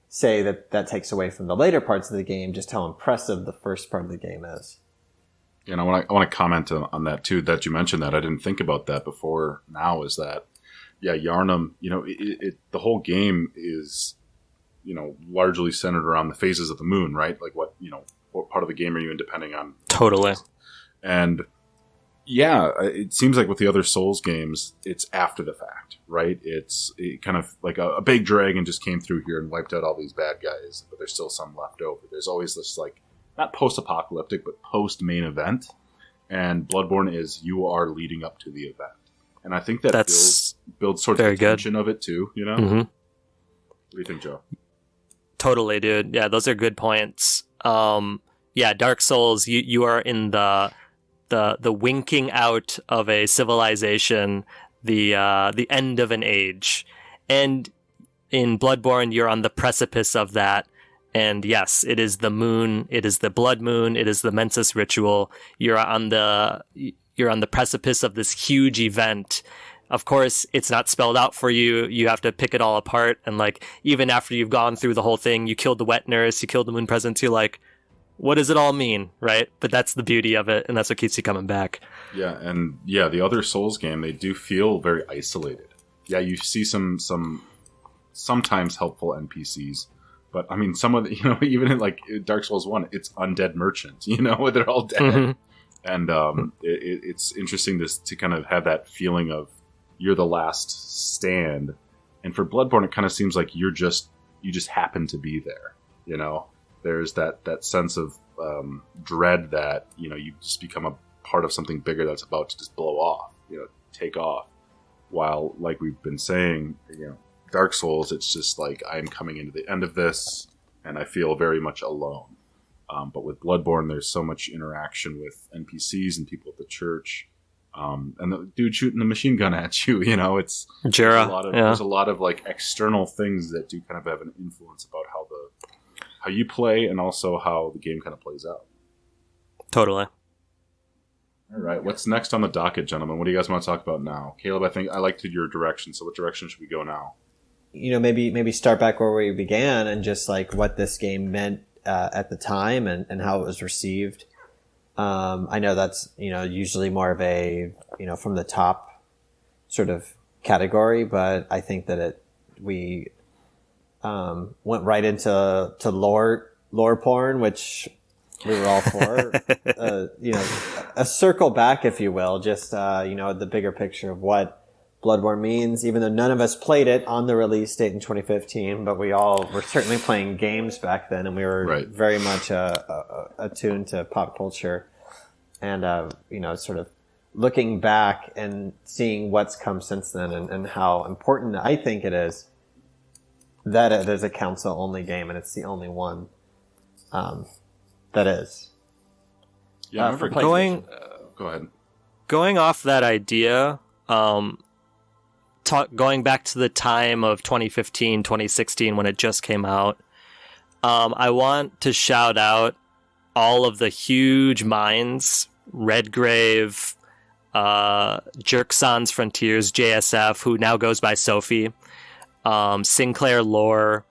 Speaker 4: say that takes away from the later parts of the game, just how impressive the first part of the game is.
Speaker 1: I want to comment on that too, that you mentioned that. I didn't think about that before now, is that, Yarnum, the whole game is, largely centered around the phases of the moon, right? Like what part of the game are you in depending on?
Speaker 2: Totally.
Speaker 1: And it seems like with the other Souls games, it's after the fact, right? It's kind of like a big dragon just came through here and wiped out all these bad guys, but there's still some left over. There's always this not post-apocalyptic, but post-main event. And Bloodborne is you are leading up to the event. And I think that builds sort of the tension of it too,
Speaker 2: Mm-hmm.
Speaker 1: What do you think, Joe?
Speaker 2: Totally, dude. Yeah, those are good points. Dark Souls, you are in the winking out of a civilization, the end of an age. And in Bloodborne, you're on the precipice of that. And yes, it is the moon, it is the blood moon, it is the Mensis ritual. You're on the precipice of this huge event. Of course, it's not spelled out for you. You have to pick it all apart. And even after you've gone through the whole thing, you killed the wet nurse, you killed the moon presence, you're like, what does it all mean, right? But that's the beauty of it, and that's what keeps you coming back.
Speaker 1: Yeah, and the other Souls game, they do feel very isolated. Yeah, you see some sometimes helpful NPCs, but I mean, some of the, even in Dark Souls 1, it's undead merchants, they're all dead. Mm-hmm. And it's interesting to kind of have that feeling of you're the last stand. And for Bloodborne, it kind of seems like you just happen to be there. You know, there's that sense of dread that, you know, you just become a part of something bigger that's about to just blow off, you know, take off. While, like we've been saying, you know, Dark Souls, it's just like I'm coming into the end of this and I feel very much alone. But with Bloodborne, there's so much interaction with NPCs and people at the church. And the dude shooting the machine gun at you, you know, it's
Speaker 2: Jera,
Speaker 1: there's a lot of like external things that do kind of have an influence about how you play and also how the game kind of plays out.
Speaker 2: Totally.
Speaker 1: All right, what's next on the docket, gentlemen? What do you guys want to talk about now? Caleb, I think I liked your direction, so what direction should we go now?
Speaker 4: You know, maybe start back where we began and just like what this game meant at the time and how it was received. I know that's, you know, usually more of a, you know, from the top sort of category, but I think that we went right into lore porn, which we were all for. You know, a circle back, if you will, just you know, the bigger picture of what Bloodborne means, even though none of us played it on the release date in 2015, but we all were certainly playing games back then, and we were very much attuned to pop culture. And, you know, sort of looking back and seeing what's come since then and how important I think it is that it is a console-only game, and it's the only one that is.
Speaker 1: Yeah, go ahead.
Speaker 2: Going off that idea, going back to the time of 2015, 2016 when it just came out, I want to shout out all of the huge minds, Redgrave, Jerk Sans Frontiers, JSF, who now goes by Sophie, Sinclair Lore,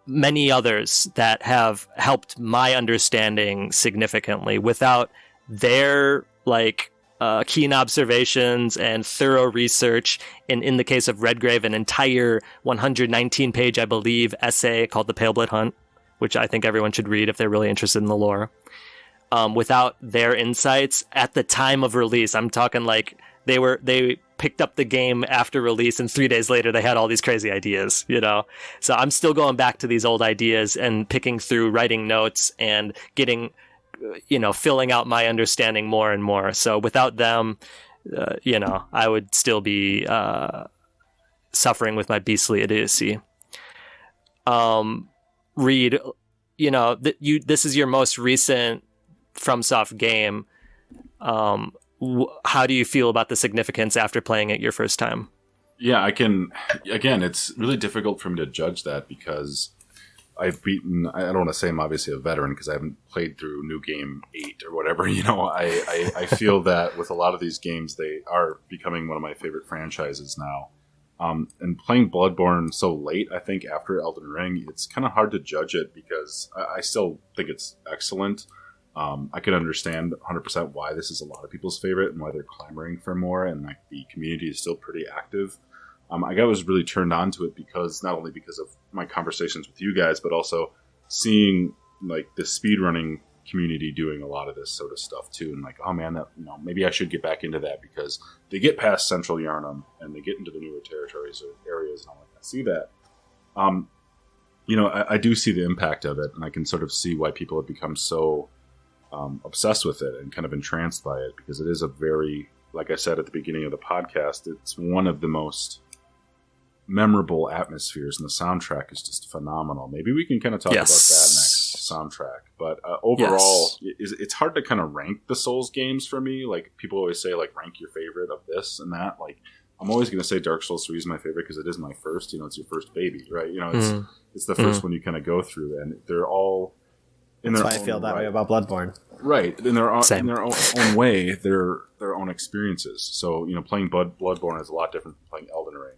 Speaker 2: many others that have helped my understanding significantly. Without their keen observations and thorough research, and in the case of Redgrave, an entire 119-page, I believe, essay called The Paleblood Hunt, which I think everyone should read if they're really interested in the lore. Without their insights at the time of release, I'm talking like they picked up the game after release and 3 days later they had all these crazy ideas, you know? So I'm still going back to these old ideas and picking through, writing notes and getting, you know, filling out my understanding more and more. So without them, you know, I would still be suffering with my beastly idiocy. Reid, you know, this is your most recent FromSoft game. How do you feel about the significance after playing it your first time?
Speaker 1: Yeah, again, it's really difficult for me to judge that because I've beaten, I don't want to say I'm obviously a veteran because I haven't played through New Game 8 or whatever, you know. I feel that with a lot of these games, they are becoming one of my favorite franchises now. And playing Bloodborne so late, I think, after Elden Ring, it's kind of hard to judge it because I still think it's excellent. I can understand 100% why this is a lot of people's favorite and why they're clamoring for more, and like the community is still pretty active. I was really turned on to it because not only because of my conversations with you guys, but also seeing like the speedrunning community doing a lot of this sort of stuff too, and like, oh man, that, you know, maybe I should get back into that because they get past Central Yharnam and they get into the newer territories or areas, and I see that. You know, I do see the impact of it, and I can sort of see why people have become so obsessed with it and kind of entranced by it, because it is a very, like I said at the beginning of the podcast, it's one of the most memorable atmospheres, and the soundtrack is just phenomenal. Maybe we can kind of talk about that next, soundtrack. But overall, it's hard to kind of rank the Souls games for me. Like people always say, like, rank your favorite of this and that. Like I'm always going to say Dark Souls 3 is my favorite because it is my first. You know, it's your first baby, right? You know, it's the first one you kind of go through, and they're all.
Speaker 4: That's why I feel that way about Bloodborne.
Speaker 1: Right, in their own way, their own experiences. So, you know, playing Bloodborne is a lot different from playing Elden Ring.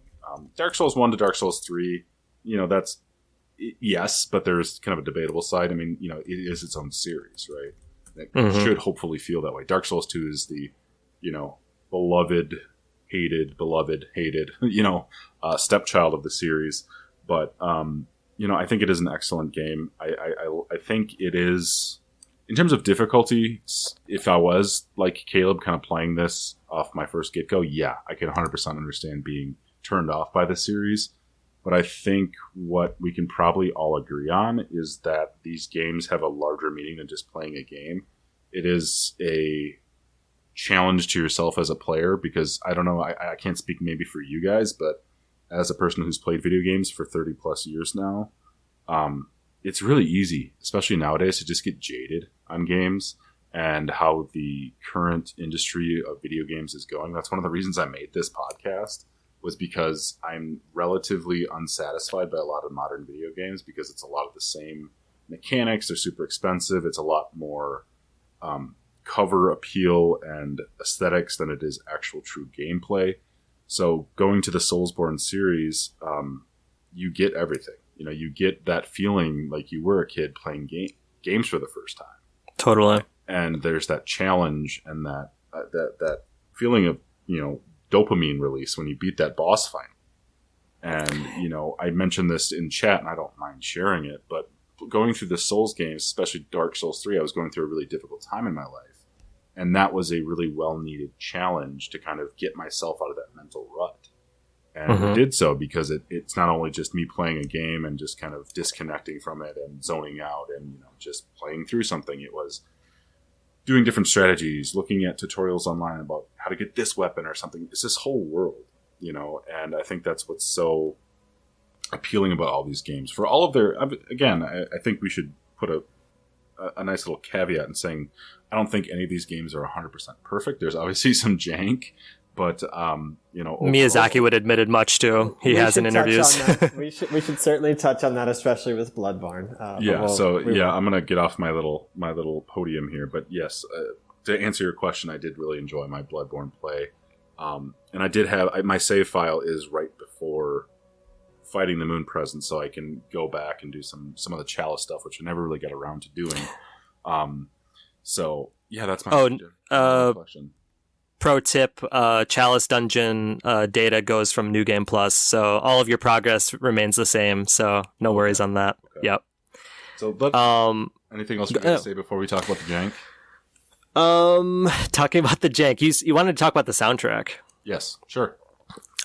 Speaker 1: Dark Souls 1 to Dark Souls 3, you know, that's yes, but there's kind of a debatable side. I mean, you know, it is its own series, right? It should hopefully feel that way. Dark Souls 2 is the, you know, beloved, hated, you know, stepchild of the series. But you know, I think it is an excellent game. I think it is in terms of difficulty, if I was like Caleb, kind of playing this off my first get-go, yeah, I can 100% understand being turned off by the series. But I think what we can probably all agree on is that these games have a larger meaning than just playing a game. It is a challenge to yourself as a player, because I don't know, I can't speak maybe for you guys, but as a person who's played video games for 30 plus years now, it's really easy, especially nowadays, to just get jaded on games and how the current industry of video games is going. That's one of the reasons I made this podcast, was because I'm relatively unsatisfied by a lot of modern video games, because it's a lot of the same mechanics. They're super expensive. It's a lot more cover appeal and aesthetics than it is actual true gameplay. So going to the Soulsborne series, you get everything. You know, you get that feeling like you were a kid playing games for the first time.
Speaker 2: Totally.
Speaker 1: And there's that challenge and that feeling of, you know, dopamine release when you beat that boss fight. And, you know, I mentioned this in chat and I don't mind sharing it, but going through the Souls games, especially Dark Souls 3, I was going through a really difficult time in my life. And that was a really well-needed challenge to kind of get myself out of that mental rut. And I did so because it's not only just me playing a game and just kind of disconnecting from it and zoning out and, you know, just playing through something. It was doing different strategies, looking at tutorials online about how to get this weapon or something. It's this whole world, you know, and I think that's what's so appealing about all these games. For all of their, again, I think we should put a nice little caveat in saying I don't think any of these games are 100% perfect. There's obviously some jank, but you know, overall,
Speaker 2: Miyazaki would admit it much too. He has in interviews.
Speaker 4: we should certainly touch on that, especially with Bloodborne.
Speaker 1: I'm gonna get off my little podium here, but yes, to answer your question, I did really enjoy my Bloodborne play, and I did have my save file is right before fighting the Moon Presence, so I can go back and do some of the Chalice stuff, which I never really got around to doing. So yeah, that's my question.
Speaker 2: Pro tip, Chalice Dungeon data goes from New Game Plus, so all of your progress remains the same, so no worries on that. Okay. Yep.
Speaker 1: So anything else you got to say before we talk about the jank?
Speaker 2: Talking about the jank, you wanted to talk about the soundtrack.
Speaker 1: Yes, sure.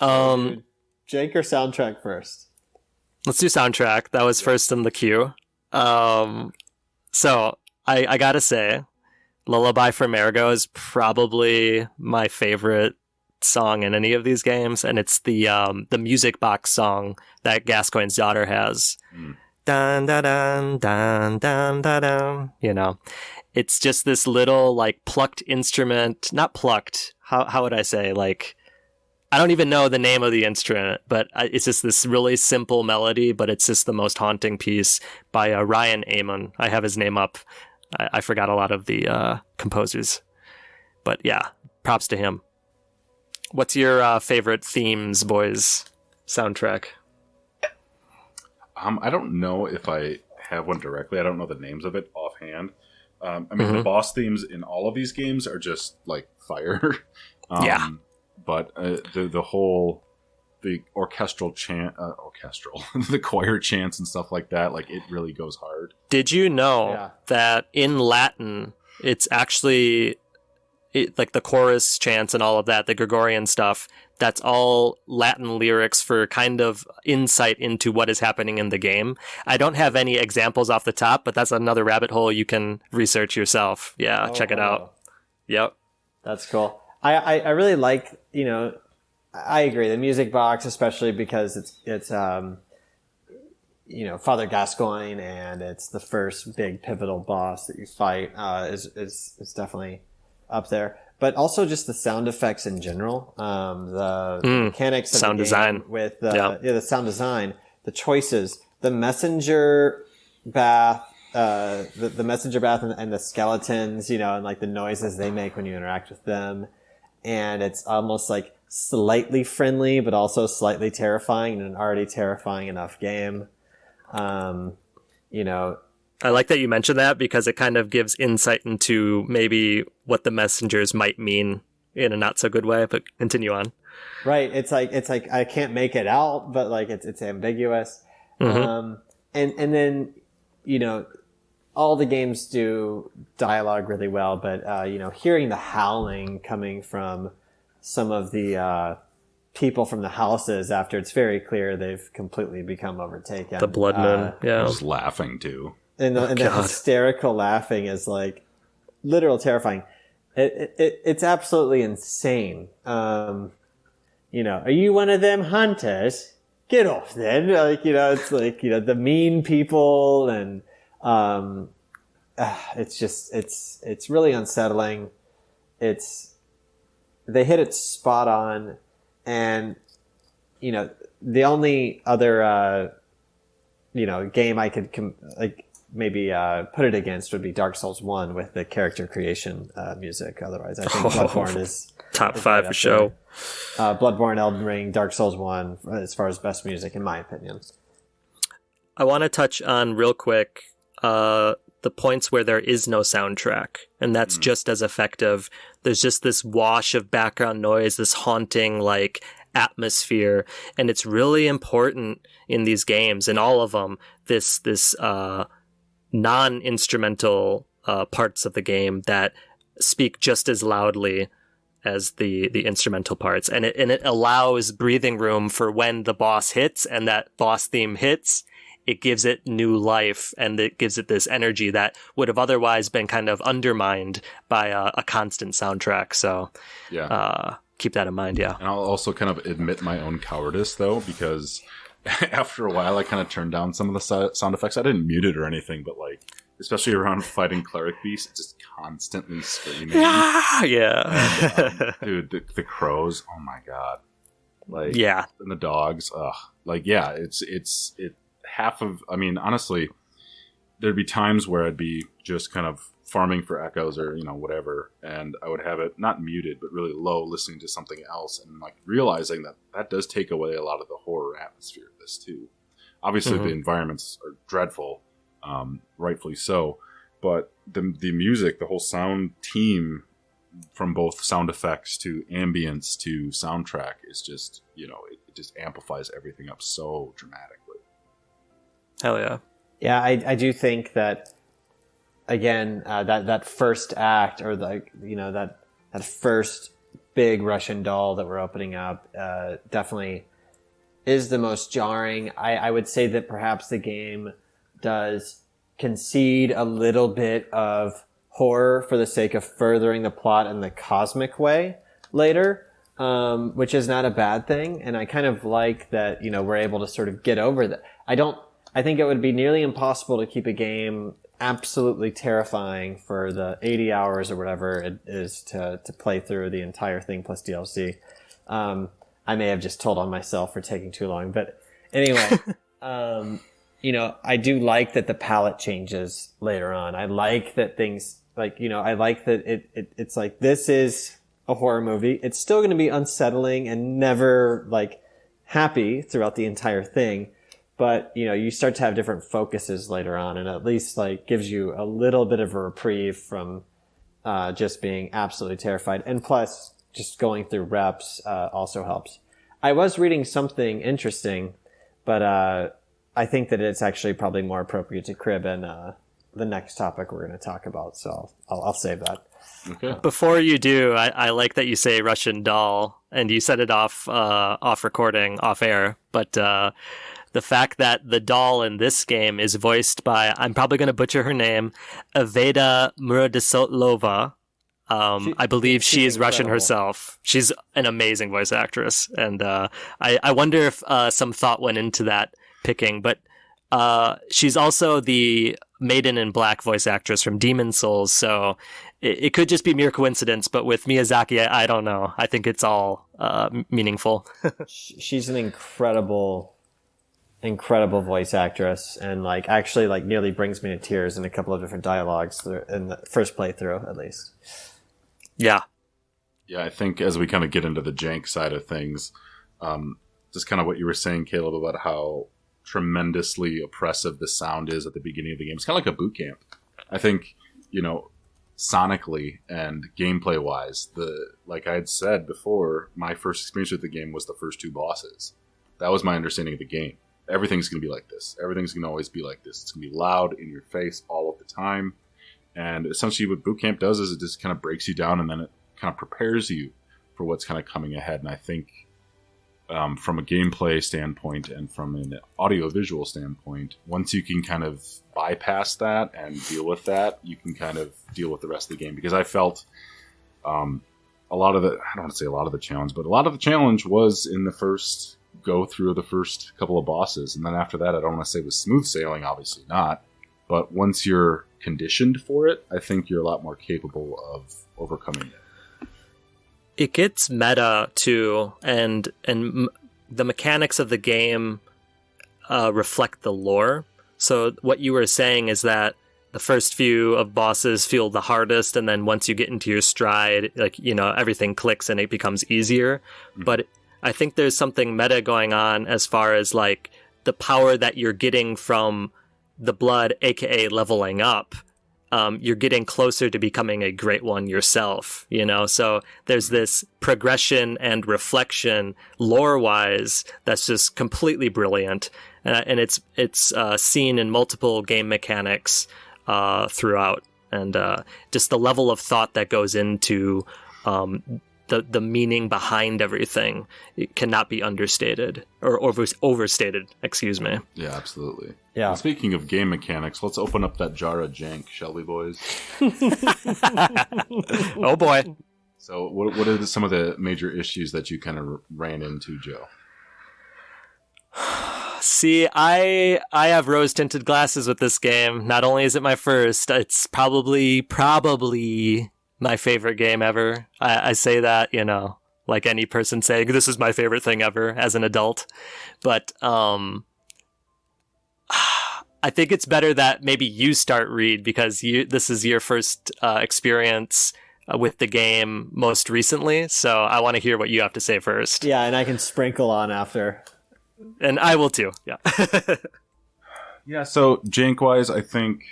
Speaker 4: Jank or soundtrack first?
Speaker 2: Let's do soundtrack. That was first in the queue. So I gotta say, Lullaby for Marigot is probably my favorite song in any of these games, and it's the music box song that Gascoigne's daughter has. Dun dun dun dun dun dun dun. You know, it's just this little like plucked instrument. Not plucked. How would I say? Like, I don't even know the name of the instrument, but it's just this really simple melody, but it's just the most haunting piece by Ryan Amon. I have his name up. I forgot a lot of the composers. But yeah, props to him. What's your favorite themes, boys, soundtrack?
Speaker 1: I don't know if I have one directly. I don't know the names of it offhand. I mean, the boss themes in all of these games are just like fire.
Speaker 2: Yeah.
Speaker 1: But the orchestral chant, the choir chants and stuff like that, like it really goes hard.
Speaker 2: Did you know that in Latin, it's actually like the chorus chants and all of that, the Gregorian stuff, that's all Latin lyrics for kind of insight into what is happening in the game. I don't have any examples off the top, but that's another rabbit hole you can research yourself. Yeah, check it out. Yep.
Speaker 4: That's cool. I really like, you know, I agree. The music box, especially because it's you know, Father Gascoigne, and it's the first big pivotal boss that you fight, is definitely up there. But also just the sound effects in general, the mechanics of
Speaker 2: sound
Speaker 4: the game
Speaker 2: design
Speaker 4: with the sound design, the choices, the messenger bath, the messenger bath and the skeletons, you know, and like the noises they make when you interact with them. And it's almost like slightly friendly, but also slightly terrifying in an already terrifying enough game. You know,
Speaker 2: I like that you mentioned that because it kind of gives insight into maybe what the messengers might mean in a not so good way, but continue on.
Speaker 4: Right. It's like, I can't make it out, but like it's ambiguous. And then, you know, all the games do dialogue really well, but hearing the howling coming from some of the people from the houses after it's very clear they've completely become overtaken.
Speaker 2: The blood moon, yeah.
Speaker 1: Just laughing too.
Speaker 4: And the hysterical laughing is like literal terrifying. It's absolutely insane. Are you one of them hunters? Get off then. It's like, the mean people, and it's really unsettling. They hit it spot on, and the only other game I could maybe put it against would be Dark Souls 1 with the character creation music. Otherwise, I think Bloodborne is
Speaker 2: top 5 for sure.
Speaker 4: Bloodborne, Elden Ring, Dark Souls 1 as far as best music, in my opinion.
Speaker 2: I want to touch on real quick the points where there is no soundtrack, and that's just as effective. There's just this wash of background noise, this haunting atmosphere, and it's really important in these games, in all of them, this non-instrumental parts of the game that speak just as loudly as the instrumental parts, and it allows breathing room for when the boss hits and that boss theme hits. It gives it new life, and it gives it this energy that would have otherwise been kind of undermined by a constant soundtrack. So keep that in mind. Yeah.
Speaker 1: And I'll also kind of admit my own cowardice though, because after a while I kind of turned down some of the sound effects. I didn't mute it or anything, but especially around fighting cleric beasts, it's just constantly screaming.
Speaker 2: Yeah.
Speaker 1: And, dude, the crows, oh my god. And the dogs, honestly, there'd be times where I'd be just kind of farming for echoes or whatever, and I would have it not muted but really low, listening to something else, and realizing that does take away a lot of the horror atmosphere of this too. Obviously the environments are dreadful, rightfully so, but the music, the whole sound team, from both sound effects to ambience to soundtrack, is just it just amplifies everything up so dramatically.
Speaker 2: Hell yeah.
Speaker 4: Yeah, I do think that, again, that first act, or that first big Russian doll that we're opening up, definitely is the most jarring. I would say that perhaps the game does concede a little bit of horror for the sake of furthering the plot in the cosmic way later, which is not a bad thing. And I kind of like that, we're able to sort of get over that. I think it would be nearly impossible to keep a game absolutely terrifying for the 80 hours or whatever it is to play through the entire thing plus DLC. I may have just told on myself for taking too long, but anyway, I do like that the palette changes later on. I like that things I like that it's like, this is a horror movie. It's still going to be unsettling and never happy throughout the entire thing. But, you start to have different focuses later on, and at least gives you a little bit of a reprieve from just being absolutely terrified. And plus, just going through reps also helps. I was reading something interesting, but I think that it's actually probably more appropriate to crib in the next topic we're going to talk about. So I'll save that.
Speaker 1: Okay.
Speaker 2: Before you do, I like that you say Russian doll, and you said it off recording, off air, but the fact that the doll in this game is voiced by, I'm probably going to butcher her name, Aveda Muradisotlova. I believe she is Russian herself. She's an amazing voice actress, and I wonder if some thought went into that picking, but she's also the Maiden in Black voice actress from Demon Souls, so it could just be mere coincidence, but with Miyazaki, I don't know. I think it's all meaningful.
Speaker 4: She's an incredible voice actress, and actually nearly brings me to tears in a couple of different dialogues in the first playthrough, at least.
Speaker 2: Yeah,
Speaker 1: I think as we kind of get into the jank side of things, just kind of what you were saying, Caleb, about how tremendously oppressive the sound is at the beginning of the game. It's kind of like a boot camp. I think, sonically and gameplay wise, like I had said before, my first experience with the game was the first 2 bosses. That was my understanding of the game. Everything's going to be like this. Everything's going to always be like this. It's going to be loud, in your face, all of the time. And essentially what boot camp does is it just kind of breaks you down, and then it kind of prepares you for what's kind of coming ahead. And I think from a gameplay standpoint and from an audio-visual standpoint, once you can kind of bypass that and deal with that, you can kind of deal with the rest of the game. Because I felt a lot of the, I don't want to say a lot of the challenge, but a lot of the challenge was in the first go through of the first couple of bosses. And then after that, I don't want to say it was smooth sailing, obviously not. But once you're conditioned for it, I think you're a lot more capable of overcoming it.
Speaker 2: It gets meta too, and the mechanics of the game reflect the lore. So what you were saying is that the first few of bosses feel the hardest, and then once you get into your stride, like, you know, everything clicks and it becomes easier. Mm-hmm. But I think there's something meta going on as far as like the power that you're getting from the blood, aka leveling up. You're getting closer to becoming a great one yourself, you know? So there's this progression and reflection lore-wise that's just completely brilliant. And it's seen in multiple game mechanics throughout. And just the level of thought that goes into the meaning behind everything, it cannot be understated or overstated, excuse me.
Speaker 1: Yeah, absolutely.
Speaker 4: Yeah.
Speaker 1: And speaking of game mechanics, let's open up that jar of jank, shall we, boys?
Speaker 2: Oh boy.
Speaker 1: So what are some of the major issues that you kind of ran into, Joe?
Speaker 2: See, I have rose-tinted glasses with this game. Not only is it my first, it's probably my favorite game ever. I say that, you know, like any person saying this is my favorite thing ever as an adult. But I think it's better that maybe you start, Reid, because this is your first experience with the game most recently. So I want to hear what you have to say first.
Speaker 4: Yeah, and I can sprinkle on after.
Speaker 2: And I will too, yeah.
Speaker 1: Yeah, so jank-wise, I think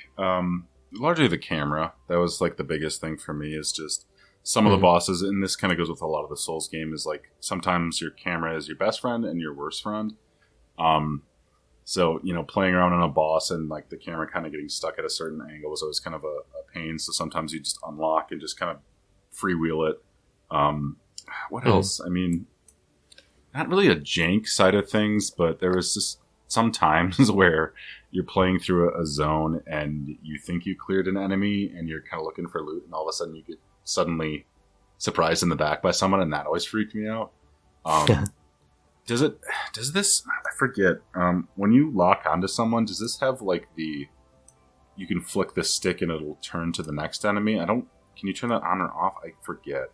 Speaker 1: largely the camera. That was like the biggest thing for me, is just some of the bosses, and this kind of goes with a lot of the Souls game, is like sometimes your camera is your best friend and your worst friend. So, you know, playing around on a boss and like the camera kind of getting stuck at a certain angle was always kind of a pain. So sometimes you just unlock and just kind of freewheel it. What else? I mean, not really a jank side of things, but there was just some times where you're playing through a zone and you think you cleared an enemy and you're kind of looking for loot, and all of a sudden you get suddenly surprised in the back by someone, and that always freaked me out. Does this, I forget, when you lock onto someone, does this have like you can flick the stick and it'll turn to the next enemy? Can you turn that on or off? I forget.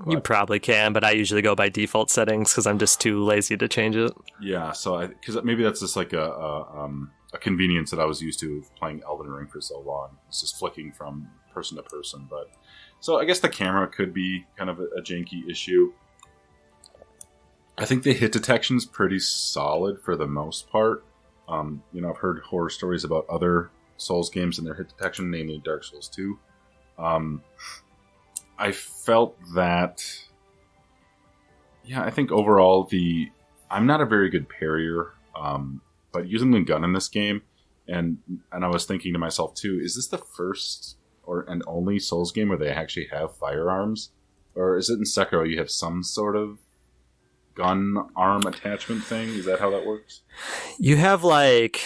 Speaker 2: You probably can, but I usually go by default settings because I'm just too lazy to change it.
Speaker 1: Yeah, so because maybe that's just like a convenience that I was used to playing Elden Ring for so long. It's just flicking from person to person. But so I guess the camera could be kind of a janky issue. I think the hit detection's pretty solid for the most part. You know, I've heard horror stories about other Souls games and their hit detection, namely Dark Souls 2. I felt that, yeah, I think overall I'm not a very good parrier, but using the gun in this game, and I was thinking to myself too, is this the first and only Souls game where they actually have firearms? Or is it in Sekiro you have some sort of gun arm attachment thing? Is that how that works?
Speaker 2: You have like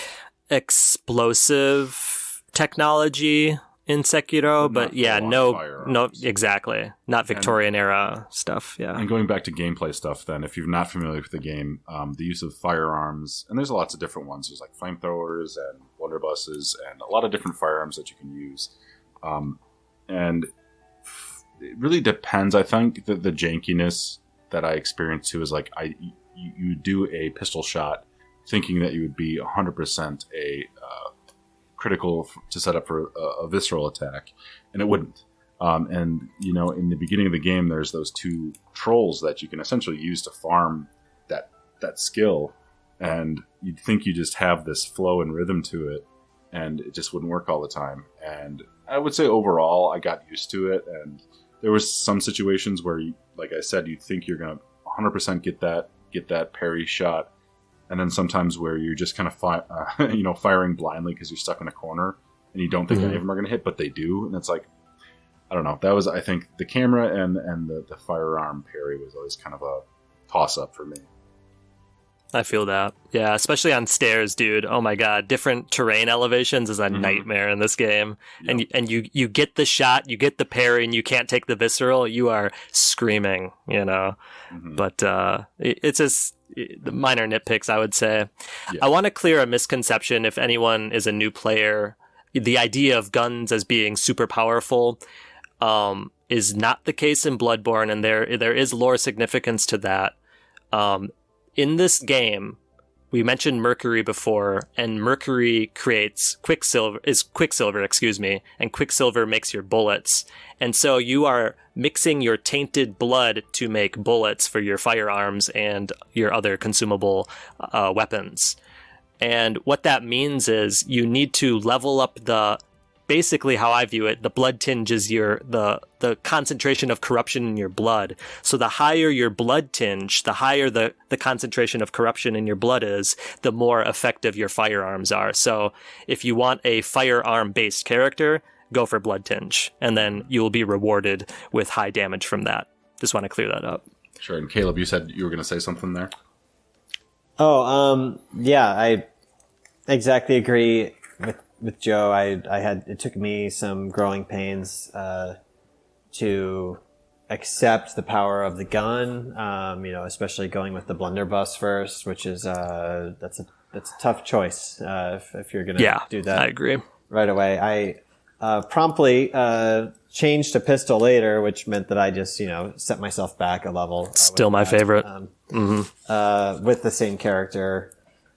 Speaker 2: explosive technology in Sekiro, but yeah, no, exactly, not Victorian era stuff. Yeah,
Speaker 1: and going back to gameplay stuff, then, if you're not familiar with the game, the use of firearms, and there's lots of different ones. There's like flamethrowers and blunderbusses, and a lot of different firearms that you can use. And it really depends. I think that the jankiness that I experience too is like you do a pistol shot, thinking that you would be 100% a critical to set up for a visceral attack, and it wouldn't. And you know, in the beginning of the game, there's those two trolls that you can essentially use to farm that skill, and you'd think you just have this flow and rhythm to it, and it just wouldn't work all the time. And I would say overall, I got used to it, and there was some situations where, like I said, you think you're gonna 100% get that parry shot. And then sometimes where you're just kind of firing blindly because you're stuck in a corner, and you don't think any of them are going to hit, but they do, and it's like, I don't know. That was, I think, the camera and the firearm parry was always kind of a toss up for me.
Speaker 2: I feel that. Yeah, especially on stairs, dude. Oh my god, different terrain elevations is a nightmare in this game. Yep. And you get the shot, you get the parry, and you can't take the visceral, you are screaming, you know. But it's just the minor nitpicks, I would say. Yeah. I want to clear a misconception if anyone is a new player. The idea of guns as being super powerful is not the case in Bloodborne, and there is lore significance to that. In this game, we mentioned mercury before, and mercury creates quicksilver, and quicksilver makes your bullets. And so you are mixing your tainted blood to make bullets for your firearms and your other consumable weapons. And what that means is you need to level up basically how I view it, the blood tinge is the concentration of corruption in your blood. So the higher your blood tinge, the higher the concentration of corruption in your blood is, the more effective your firearms are. So if you want a firearm-based character, go for blood tinge, and then you will be rewarded with high damage from that. Just want to clear that up.
Speaker 1: Sure. And Caleb, you said you were going to say something there?
Speaker 4: Yeah, I exactly agree with Joe. It took me some growing pains to accept the power of the gun. Especially going with the blunderbuss first, which is that's a tough choice if you're gonna do that.
Speaker 2: I agree.
Speaker 4: Right away, I promptly changed to pistol later, which meant that I just set myself back a level.
Speaker 2: Still my favorite.
Speaker 4: With the same character,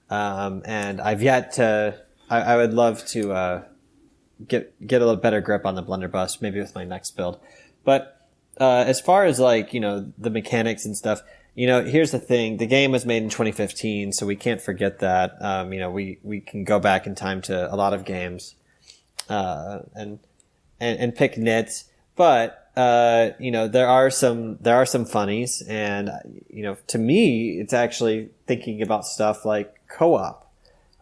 Speaker 4: and I've yet to. I would love to get a little better grip on the blunderbuss, maybe with my next build. But as far as the mechanics and stuff, here's the thing: the game was made in 2015, so we can't forget that. We can go back in time to a lot of games and pick nits, but there are some funnies, and to me, it's actually thinking about stuff like co-op.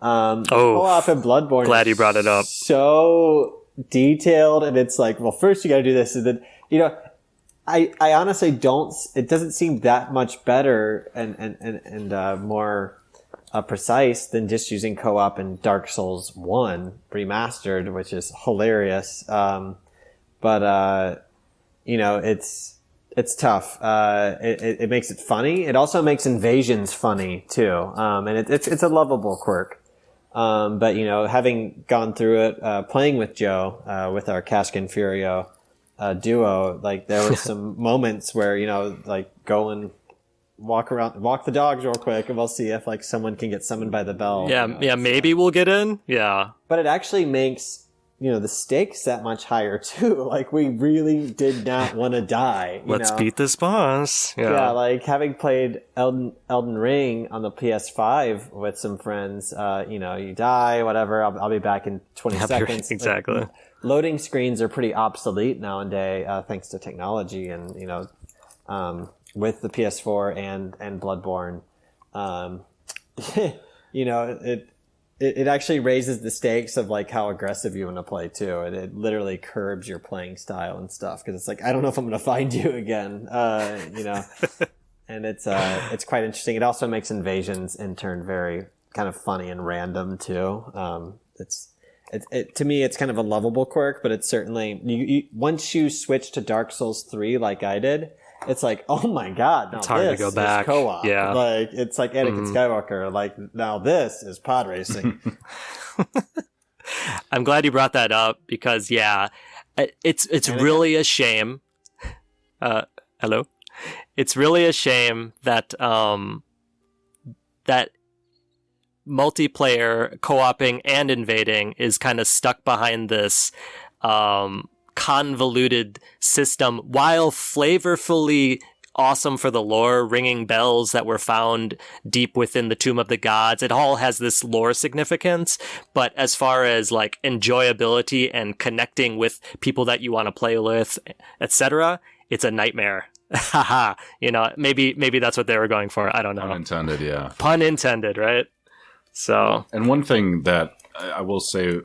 Speaker 4: Co-op in Bloodborne.
Speaker 2: Glad you brought it up.
Speaker 4: So detailed, and it's like, well, first you got to do this, and then I honestly don't. It doesn't seem that much better and more precise than just using co-op in Dark Souls 1 remastered, which is hilarious. But it's tough. It makes it funny. It also makes invasions funny too. And it's a lovable quirk. But having gone through it, playing with Joe, with our Casca and Furio duo, there were some moments where go and walk the dogs real quick, and we'll see if someone can get summoned by the bell.
Speaker 2: Yeah, maybe we'll get in. Yeah,
Speaker 4: but it actually makes the stakes that much higher too. We really did not want to die.
Speaker 2: Let's beat this boss.
Speaker 4: Yeah, having played Elden Ring on the PS5 with some friends, you die, whatever, I'll be back in 20 seconds.
Speaker 2: Exactly.
Speaker 4: Loading screens are pretty obsolete nowadays, thanks to technology and, with the PS4 and Bloodborne, it actually raises the stakes of how aggressive you want to play too. It literally curbs your playing style and stuff, because it's I don't know if I'm going to find you again, and it's quite interesting. It also makes invasions in turn very kind of funny and random too. To me, it's kind of a lovable quirk, but it's certainly once you switch to Dark Souls 3 like I did, it's oh my god, now
Speaker 2: it's hard to go back.
Speaker 4: Co-op.
Speaker 2: Yeah,
Speaker 4: it's like Anakin Skywalker. Now this is pod racing.
Speaker 2: I'm glad you brought that up, because it's really a shame. Hello, it's really a shame that that multiplayer co-oping and invading is kind of stuck behind this convoluted system, while flavorfully awesome for the lore, ringing bells that were found deep within the Tomb of the Gods. It all has this lore significance, but as far as enjoyability and connecting with people that you want to play with, etc., it's a nightmare. Haha, maybe that's what they were going for. I don't know.
Speaker 1: Pun intended, yeah.
Speaker 2: Pun intended, right? So,
Speaker 1: and one thing that I will say,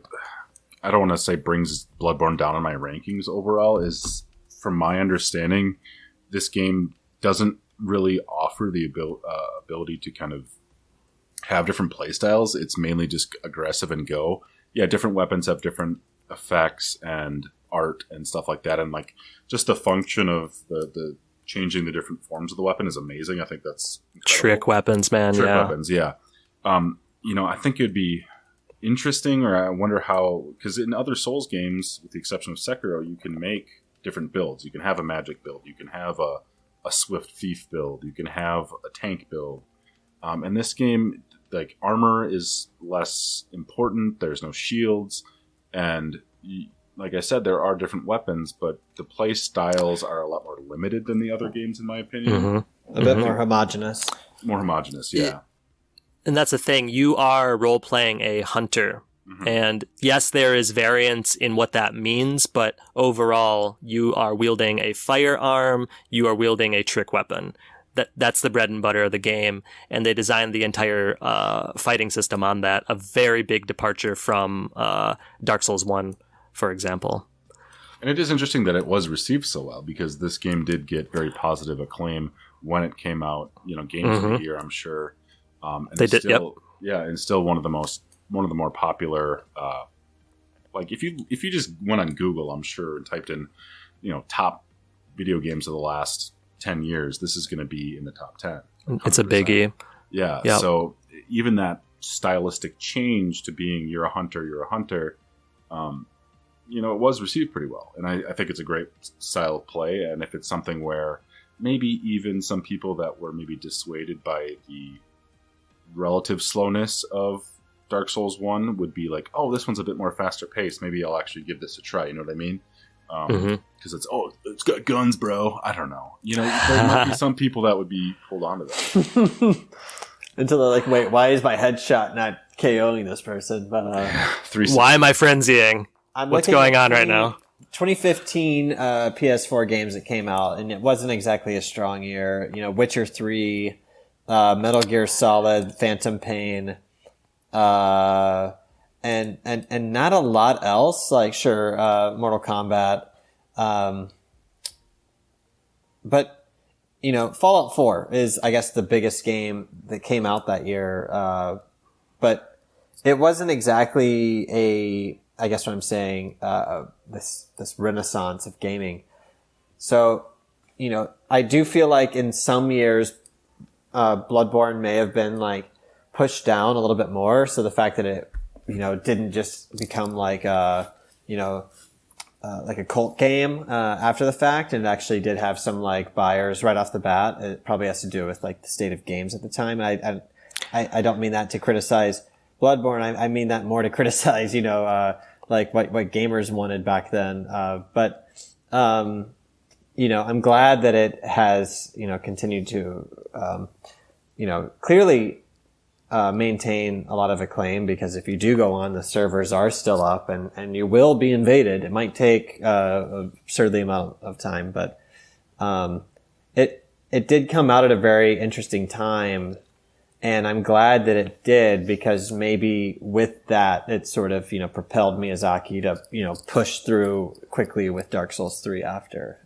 Speaker 1: I don't want to say brings Bloodborne down in my rankings overall, is from my understanding, this game doesn't really offer the ability to kind of have different play styles. It's mainly just aggressive and go. Yeah, different weapons have different effects and art and stuff like that, and like just the function of the changing the different forms of the weapon is amazing. I think that's incredible.
Speaker 2: Trick weapons, man.
Speaker 1: Trick weapons, yeah. I think it'd be interesting, or I wonder how, because in other Souls games, with the exception of Sekiro, you can make different builds. You can have a magic build. You can have a swift thief build. You can have a tank build. In this game, like, armor is less important. There's no shields, and like I said, there are different weapons, but the play styles are a lot more limited than the other games, in my opinion.
Speaker 2: Mm-hmm.
Speaker 4: A bit more homogenous.
Speaker 1: More homogenous, yeah.
Speaker 2: And that's the thing. You are role-playing a hunter. Mm-hmm. And yes, there is variance in what that means, but overall, you are wielding a firearm, you are wielding a trick weapon. That's the bread and butter of the game, and they designed the entire fighting system on that. A very big departure from Dark Souls 1, for example.
Speaker 1: And it is interesting that it was received so well, because this game did get very positive acclaim when it came out. Games of the year, I'm sure. And
Speaker 2: they did,
Speaker 1: still, yeah, and still one of the more popular. Like if you just went on Google, I'm sure, and typed in, top video games of the last 10 years, this is going to be in the top 10. 100%.
Speaker 2: It's a biggie.
Speaker 1: Yeah. Yep. So even that stylistic change to being you're a hunter, it was received pretty well. And I think it's a great style of play. And if it's something where maybe even some people that were maybe dissuaded by the relative slowness of Dark Souls 1 would be like, oh, this one's a bit more faster paced, maybe I'll actually give this a try. You know what I mean? Because it's got guns, bro. I don't know. There might be some people that would be pulled onto that.
Speaker 4: Until they're like, wait, why is my headshot not KOing this person? But
Speaker 2: why am I frenzying? What's going on right now?
Speaker 4: 2015 PS4 games that came out, and it wasn't exactly a strong year. Witcher 3, Metal Gear Solid, Phantom Pain, and not a lot else. Like, sure, Mortal Kombat, but Fallout 4 is, I guess, the biggest game that came out that year. But it wasn't exactly I guess what I'm saying, this renaissance of gaming. So, I do feel like in some years, Bloodborne may have been like pushed down a little bit more. So the fact that it, didn't just become like a cult game, after the fact, and it actually did have some like buyers right off the bat. It probably has to do with like the state of games at the time. I don't mean that to criticize Bloodborne. I mean that more to criticize, like what gamers wanted back then. But I'm glad that it has, continued to, clearly, maintain a lot of acclaim, because if you do go on, the servers are still up and you will be invaded. It might take a absurdly amount of time, but, it did come out at a very interesting time. And I'm glad that it did, because maybe with that, it sort of, propelled Miyazaki to, push through quickly with Dark Souls 3 after,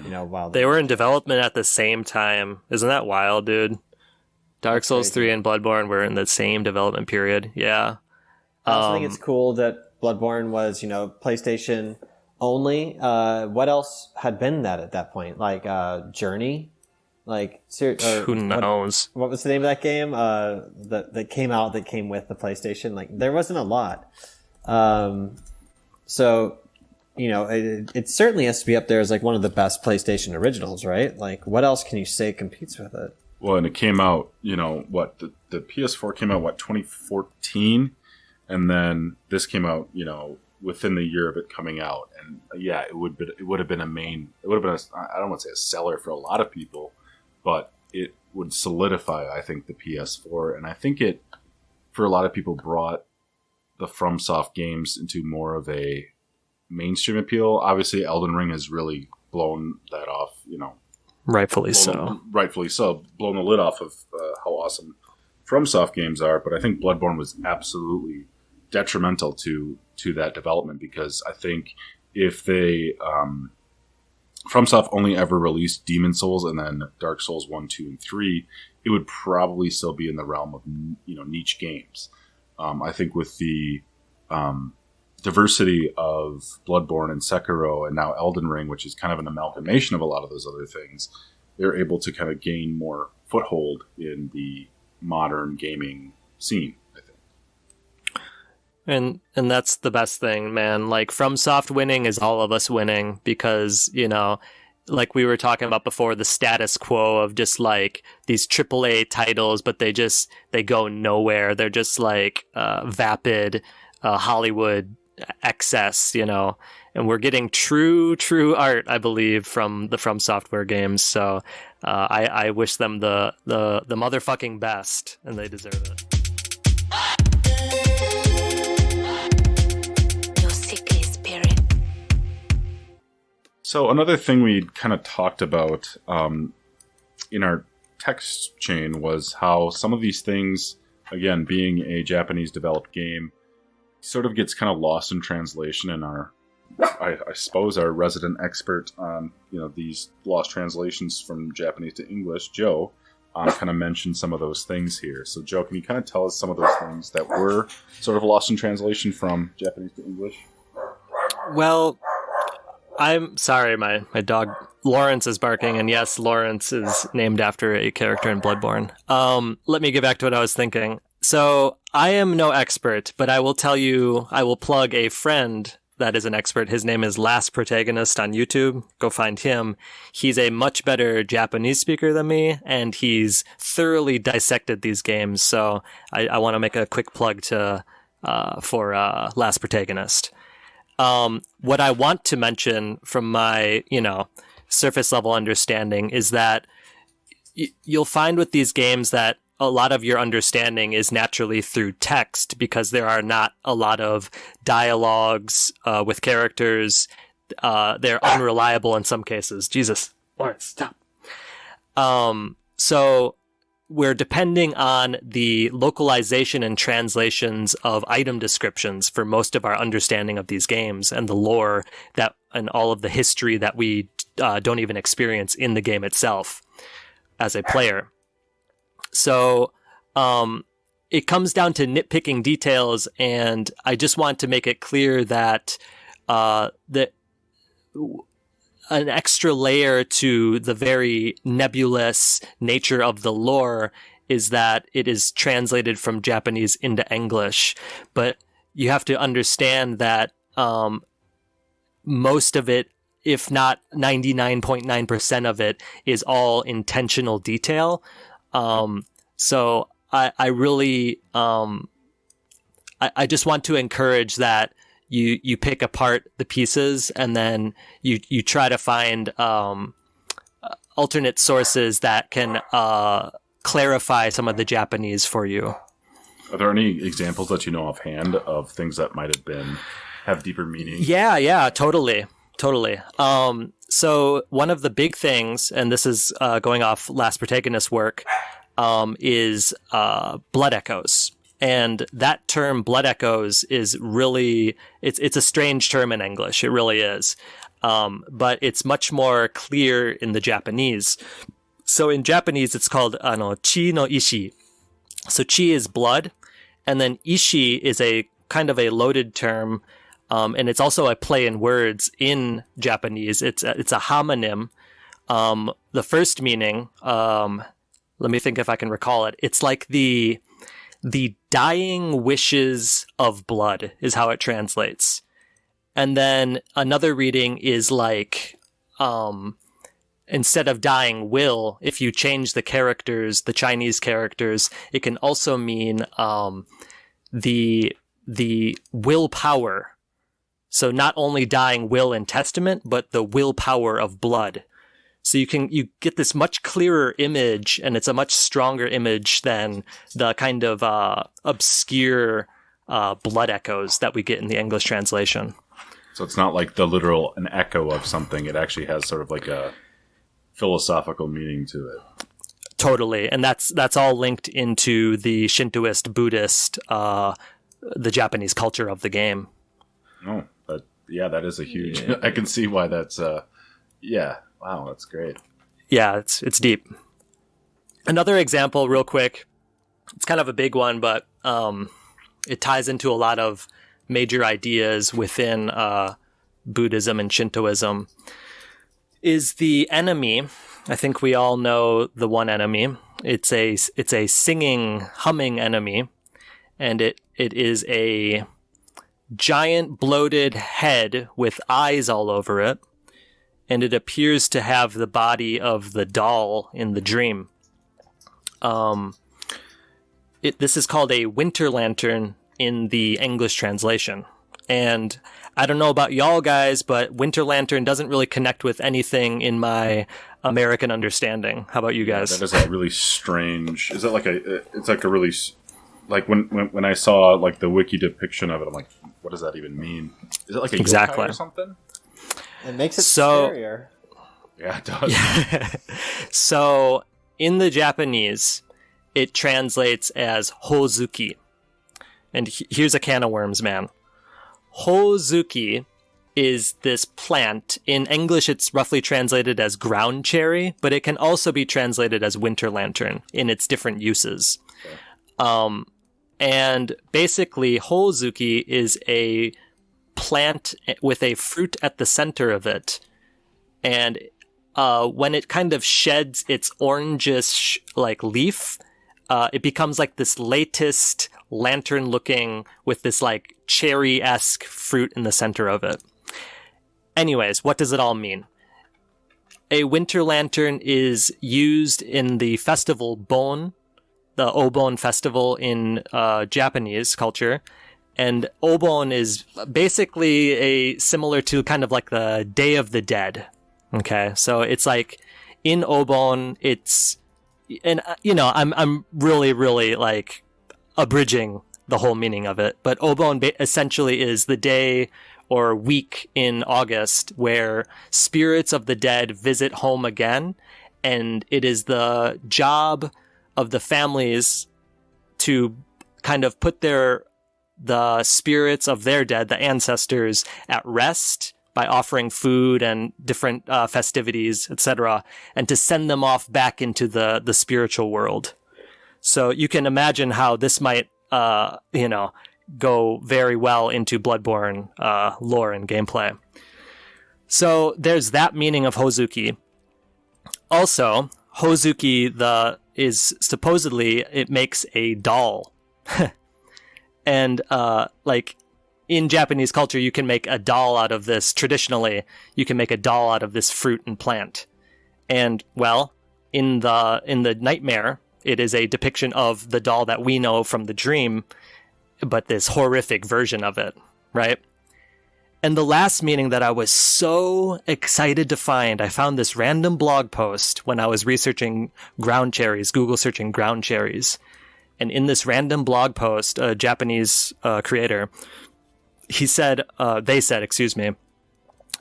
Speaker 4: while
Speaker 2: they were in development at the same time. Isn't that wild, dude? Dark Souls 3 and Bloodborne were in the same development period. Yeah.
Speaker 4: I also think it's cool that Bloodborne was, PlayStation only. What else had been that at that point? Like, Journey? Like,
Speaker 2: who knows?
Speaker 4: What was the name of that game that came out that came with the PlayStation? Like, there wasn't a lot. So, it certainly has to be up there as like one of the best PlayStation originals, right? Like, what else can you say competes with it?
Speaker 1: Well, and it came out, the PS4 came out, 2014? And then this came out, within the year of it coming out. And yeah, it would have been I don't want to say a seller for a lot of people, but it would solidify, I think, the PS4. And I think it, for a lot of people, brought the FromSoft games into more of a mainstream appeal. Obviously, Elden Ring has really blown that off,
Speaker 2: Rightfully so.
Speaker 1: Blown the lid off of how awesome FromSoft games are. But I think Bloodborne was absolutely detrimental to that development, because I think if they FromSoft only ever released Demon Souls and then Dark Souls 1, 2, and 3, it would probably still be in the realm of niche games. I think with the diversity of Bloodborne and Sekiro and now Elden Ring, which is kind of an amalgamation of a lot of those other things, they're able to kind of gain more foothold in the modern gaming scene, I think.
Speaker 2: And that's the best thing, man. Like, FromSoft winning is all of us winning, because, like we were talking about before, the status quo of just like these AAA titles, but they go nowhere. They're just like vapid Hollywood excess, and we're getting true art, I believe, from the FromSoftware games. So I wish them the motherfucking best, and they deserve it.
Speaker 1: So another thing we kind of talked about in our text chain was how some of these things, again, being a Japanese developed game, sort of gets kind of lost in translation. And I suppose our resident expert on these lost translations from Japanese to English, Joe, kind of mentioned some of those things here. So Joe, can you kind of tell us some of those things that were sort of lost in translation from Japanese to English?
Speaker 2: Well, I'm sorry, my dog Lawrence is barking, and yes, Lawrence is named after a character in Bloodborne. Let me get back to what I was thinking. So I am no expert, but I will tell you, I will plug a friend that is an expert. His name is Last Protagonist on YouTube. Go find him. He's a much better Japanese speaker than me, and he's thoroughly dissected these games. So I want to make a quick plug for Last Protagonist. What I want to mention from my, surface level understanding is that you'll find with these games that a lot of your understanding is naturally through text, because there are not a lot of dialogues with characters. They're unreliable in some cases. Jesus, Lawrence, stop. So we're depending on the localization and translations of item descriptions for most of our understanding of these games, and the lore and all of the history that we don't even experience in the game itself as a player. So it comes down to nitpicking details, and I just want to make it clear that an extra layer to the very nebulous nature of the lore is that it is translated from Japanese into English. But you have to understand that most of it, if not 99.9% of it, is all intentional detail. So I really, I just want to encourage that you pick apart the pieces, and then you try to find alternate sources that can clarify some of the Japanese for you.
Speaker 1: Are there any examples that you know offhand of things that might have deeper meaning?
Speaker 2: Yeah, totally. So one of the big things, and this is going off Last Protagonist's work, is blood echoes. And that term, blood echoes, is really, it's a strange term in English. It really is. But it's much more clear in the Japanese. So in Japanese, it's called chi no ishi. So chi is blood, and then ishi is a kind of a loaded term, and it's also a play in words in Japanese. It's a homonym. The first meaning, let me think if I can recall it. It's like the dying wishes of blood is how it translates. And then another reading is like, instead of dying will, if you change the characters, the Chinese characters, it can also mean the willpower. So not only dying will in Testament, but the willpower of blood. So you get this much clearer image, and it's a much stronger image than the kind of obscure blood echoes that we get in the English translation.
Speaker 1: So it's not like an echo of something. It actually has sort of like a philosophical meaning to it.
Speaker 2: Totally, and that's all linked into the Shintoist Buddhist the Japanese culture of the game.
Speaker 1: Oh, but yeah, that is a huge. I can see why that's. Yeah, wow, that's great.
Speaker 2: Yeah, it's deep. Another example, real quick. It's kind of a big one, but it ties into a lot of major ideas within Buddhism and Shintoism. Is the enemy? I think we all know the one enemy. It's a singing, humming enemy, and it is a giant bloated head with eyes all over it, and it appears to have the body of the doll in the dream. This is called a winter lantern in the English translation. And I don't know about y'all guys, but winter lantern doesn't really connect with anything in my American understanding. How about you guys?
Speaker 1: That is a really strange. Is it like it's like a really like when I saw like the wiki depiction of it, I'm like, what does that even mean? Is it like a yokai or something?
Speaker 4: It makes it scarier.
Speaker 1: Yeah, it does.
Speaker 2: Yeah. So in the Japanese, it translates as hozuki. And here's a can of worms, man. Hozuki is this plant. In English, it's roughly translated as ground cherry, but it can also be translated as winter lantern in its different uses. Okay. And basically, hozuki is a plant with a fruit at the center of it. And when it kind of sheds its orangish like leaf, it becomes like this latticed lantern looking with this like cherry-esque fruit in the center of it. Anyways, what does it all mean? A winter lantern is used in the festival Bon, the Obon festival in Japanese culture. And Obon is basically similar to kind of like the Day of the Dead. Okay, so it's like in Obon, and I'm really like abridging the whole meaning of it, but Obon essentially is the day or week in August where spirits of the dead visit home again, and it is the job of the families to kind of put the spirits of their dead, the ancestors, at rest by offering food and different festivities, etc., and to send them off back into the spiritual world. So you can imagine how this might, go very well into Bloodborne lore and gameplay. So there's that meaning of Hozuki. Also, Hozuki is supposedly it makes a doll, and like in Japanese culture, you can make a doll out of this. Traditionally, you can make a doll out of this fruit and plant, and well, in the nightmare, it is a depiction of the doll that we know from the dream, but this horrific version of it, right? And the last meaning that I was so excited to find, I found this random blog post when I was researching ground cherries, Google searching ground cherries. And in this random blog post, a Japanese creator, they said,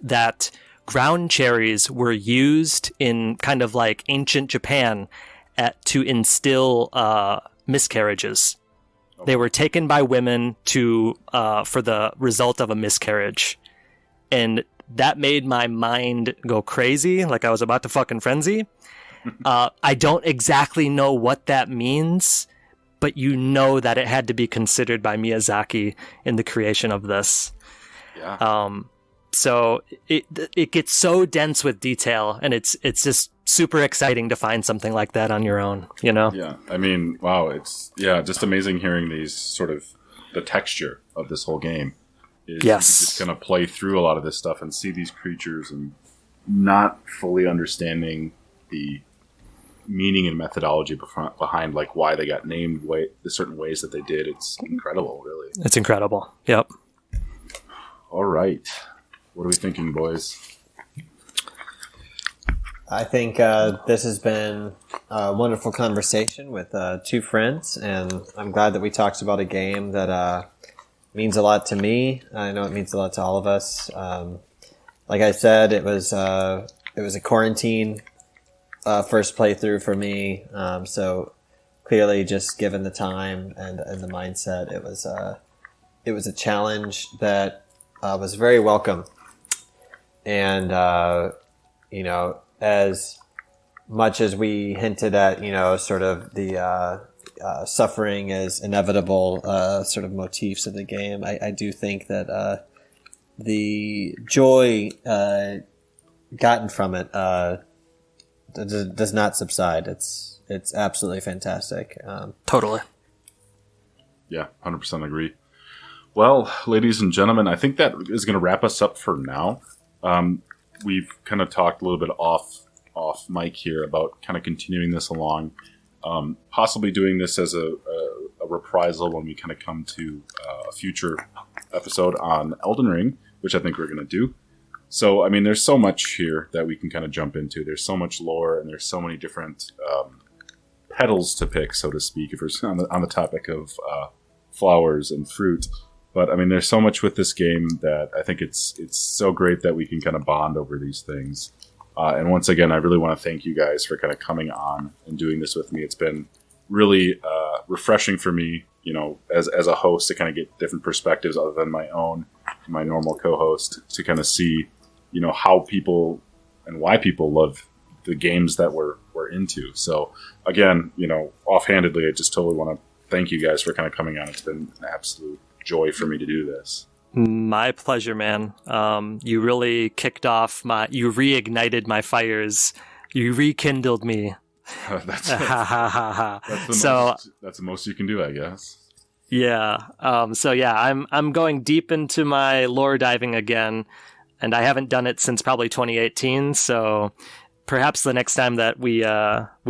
Speaker 2: that ground cherries were used in kind of like ancient Japan to instill miscarriages. They were taken by women for the result of a miscarriage. And that made my mind go crazy, like I was about to fucking frenzy. I don't exactly know what that means, but you know that it had to be considered by Miyazaki in the creation of this. Yeah. So it gets so dense with detail, and it's just super exciting to find something like that on your own, you know?
Speaker 1: Yeah. I mean, wow, it's just amazing hearing these sort of the texture of this whole game. Yes. You're just going to play through a lot of this stuff and see these creatures and not fully understanding the meaning and methodology behind like why they got named the certain ways that they did. It's incredible, really.
Speaker 2: It's incredible. Yep.
Speaker 1: All right. What are we thinking, boys?
Speaker 4: I think this has been a wonderful conversation with two friends, and I'm glad that we talked about a game that means a lot to me. I know it means a lot to all of us. Like I said, it was a quarantine first playthrough for me, so clearly, just given the time and the mindset, it was it was a challenge that was very welcome. And, as much as we hinted at, sort of the suffering as inevitable sort of motifs of the game, I do think that the joy gotten from it does not subside. It's absolutely fantastic.
Speaker 2: Totally.
Speaker 1: Yeah, 100% agree. Well, ladies and gentlemen, I think that is going to wrap us up for now. We've kind of talked a little bit off mic here about kind of continuing this along, possibly doing this as a reprisal when we kind of come to a future episode on Elden Ring, which I think we're going to do. So, I mean, there's so much here that we can kind of jump into. There's so much lore, and there's so many different petals to pick, so to speak, if we're on the topic of flowers and fruit. But I mean, there's so much with this game that I think it's so great that we can kind of bond over these things. And once again, I really want to thank you guys for kind of coming on and doing this with me. It's been really refreshing for me, as a host, to kind of get different perspectives other than my own, my normal co-host, to kind of see, how people and why people love the games that we're into. So again, offhandedly, I just totally want to thank you guys for kind of coming on. It's been an absolute joy for me to do this.
Speaker 2: My pleasure, man. You really you reignited my fires. You rekindled me.
Speaker 1: That's the most you can do, I guess.
Speaker 2: Yeah. I'm going deep into my lore diving again, and I haven't done it since probably 2018. So perhaps the next time that we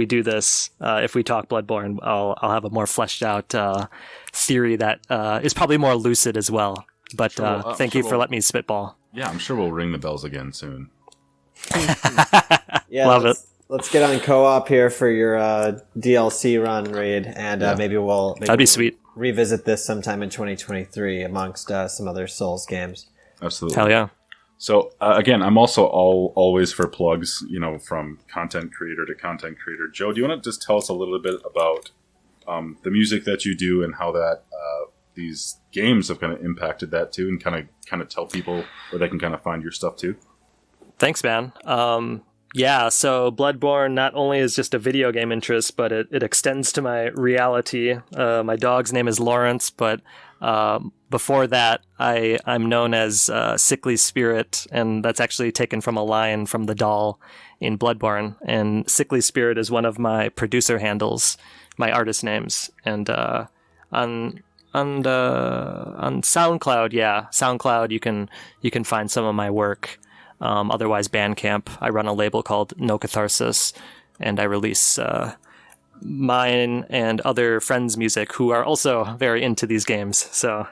Speaker 2: do this, if we talk Bloodborne, I'll have a more fleshed out theory that is probably more lucid as well. But thank you for letting me spitball.
Speaker 1: Yeah, I'm sure we'll ring the bells again soon.
Speaker 4: Yeah,
Speaker 2: love it.
Speaker 4: Let's get on co-op here for your DLC run, Reid, and maybe
Speaker 2: that'd be sweet.
Speaker 4: Revisit this sometime in 2023 amongst some other Souls games.
Speaker 1: Absolutely.
Speaker 2: Hell yeah.
Speaker 1: So again, I'm also always for plugs, from content creator to content creator. Joe, do you want to just tell us a little bit about the music that you do and how that these games have kind of impacted that too, and kind of tell people where they can kind of find your stuff too?
Speaker 2: Thanks, man. So Bloodborne not only is just a video game interest, but it extends to my reality. My dog's name is Lawrence, but before that, I'm known as Sickly Spirit, and that's actually taken from a line from the doll in Bloodborne. And Sickly Spirit is one of my producer handles, my artist names. And on SoundCloud, you can find some of my work. Otherwise, Bandcamp. I run a label called No Catharsis, and I release mine and other friends' music who are also very into these games. So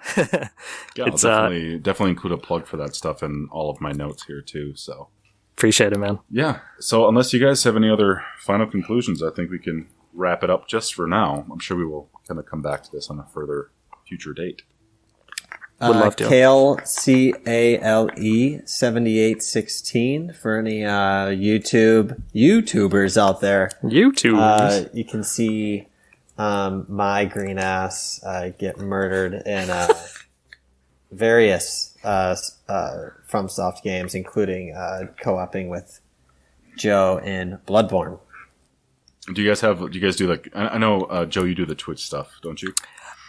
Speaker 1: it's definitely include a plug for that stuff in all of my notes here too. So
Speaker 2: appreciate it, man.
Speaker 1: Yeah. So unless you guys have any other final conclusions, I think we can wrap it up just for now. I'm sure we will kind of come back to this on a further future date.
Speaker 2: Would love to.
Speaker 4: Cale, CALE 7816 for any YouTubers out there.
Speaker 2: YouTubers.
Speaker 4: You can see my green ass get murdered in various FromSoft games, including co-oping with Joe in Bloodborne.
Speaker 1: Do you guys do like, I know, Joe, you do the Twitch stuff, don't you?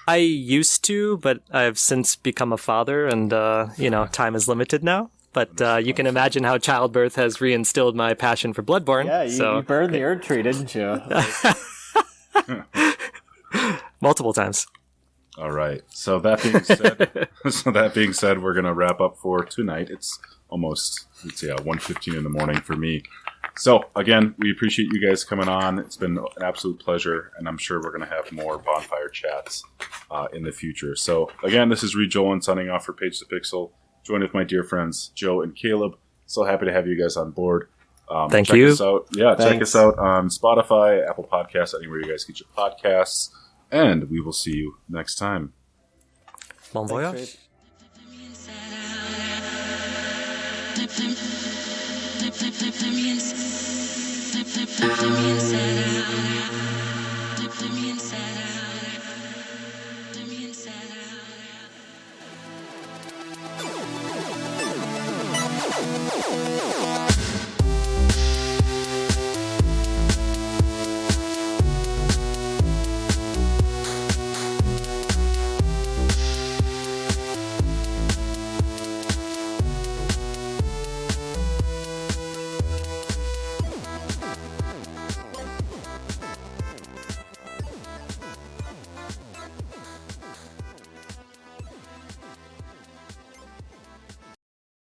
Speaker 2: I used to, but I've since become a father, and time is limited now. But you can imagine how childbirth has reinstilled my passion for Bloodborne.
Speaker 4: Yeah, you burned the Erd Tree, didn't you?
Speaker 2: Multiple times.
Speaker 1: All right. So that being said, we're gonna wrap up for tonight. It's almost 1:15 in the morning for me. So, again, we appreciate you guys coming on. It's been an absolute pleasure, and I'm sure we're going to have more bonfire chats in the future. So, again, this is Reid Jolan signing off for Page to Pixel, joined with my dear friends Joe and Caleb. So happy to have you guys on board.
Speaker 2: Thank you.
Speaker 1: Us out. Yeah, Thanks. Check us out on Spotify, Apple Podcasts, anywhere you guys get your podcasts, and we will see you next time.
Speaker 2: Bon voyage. Flip me inside out.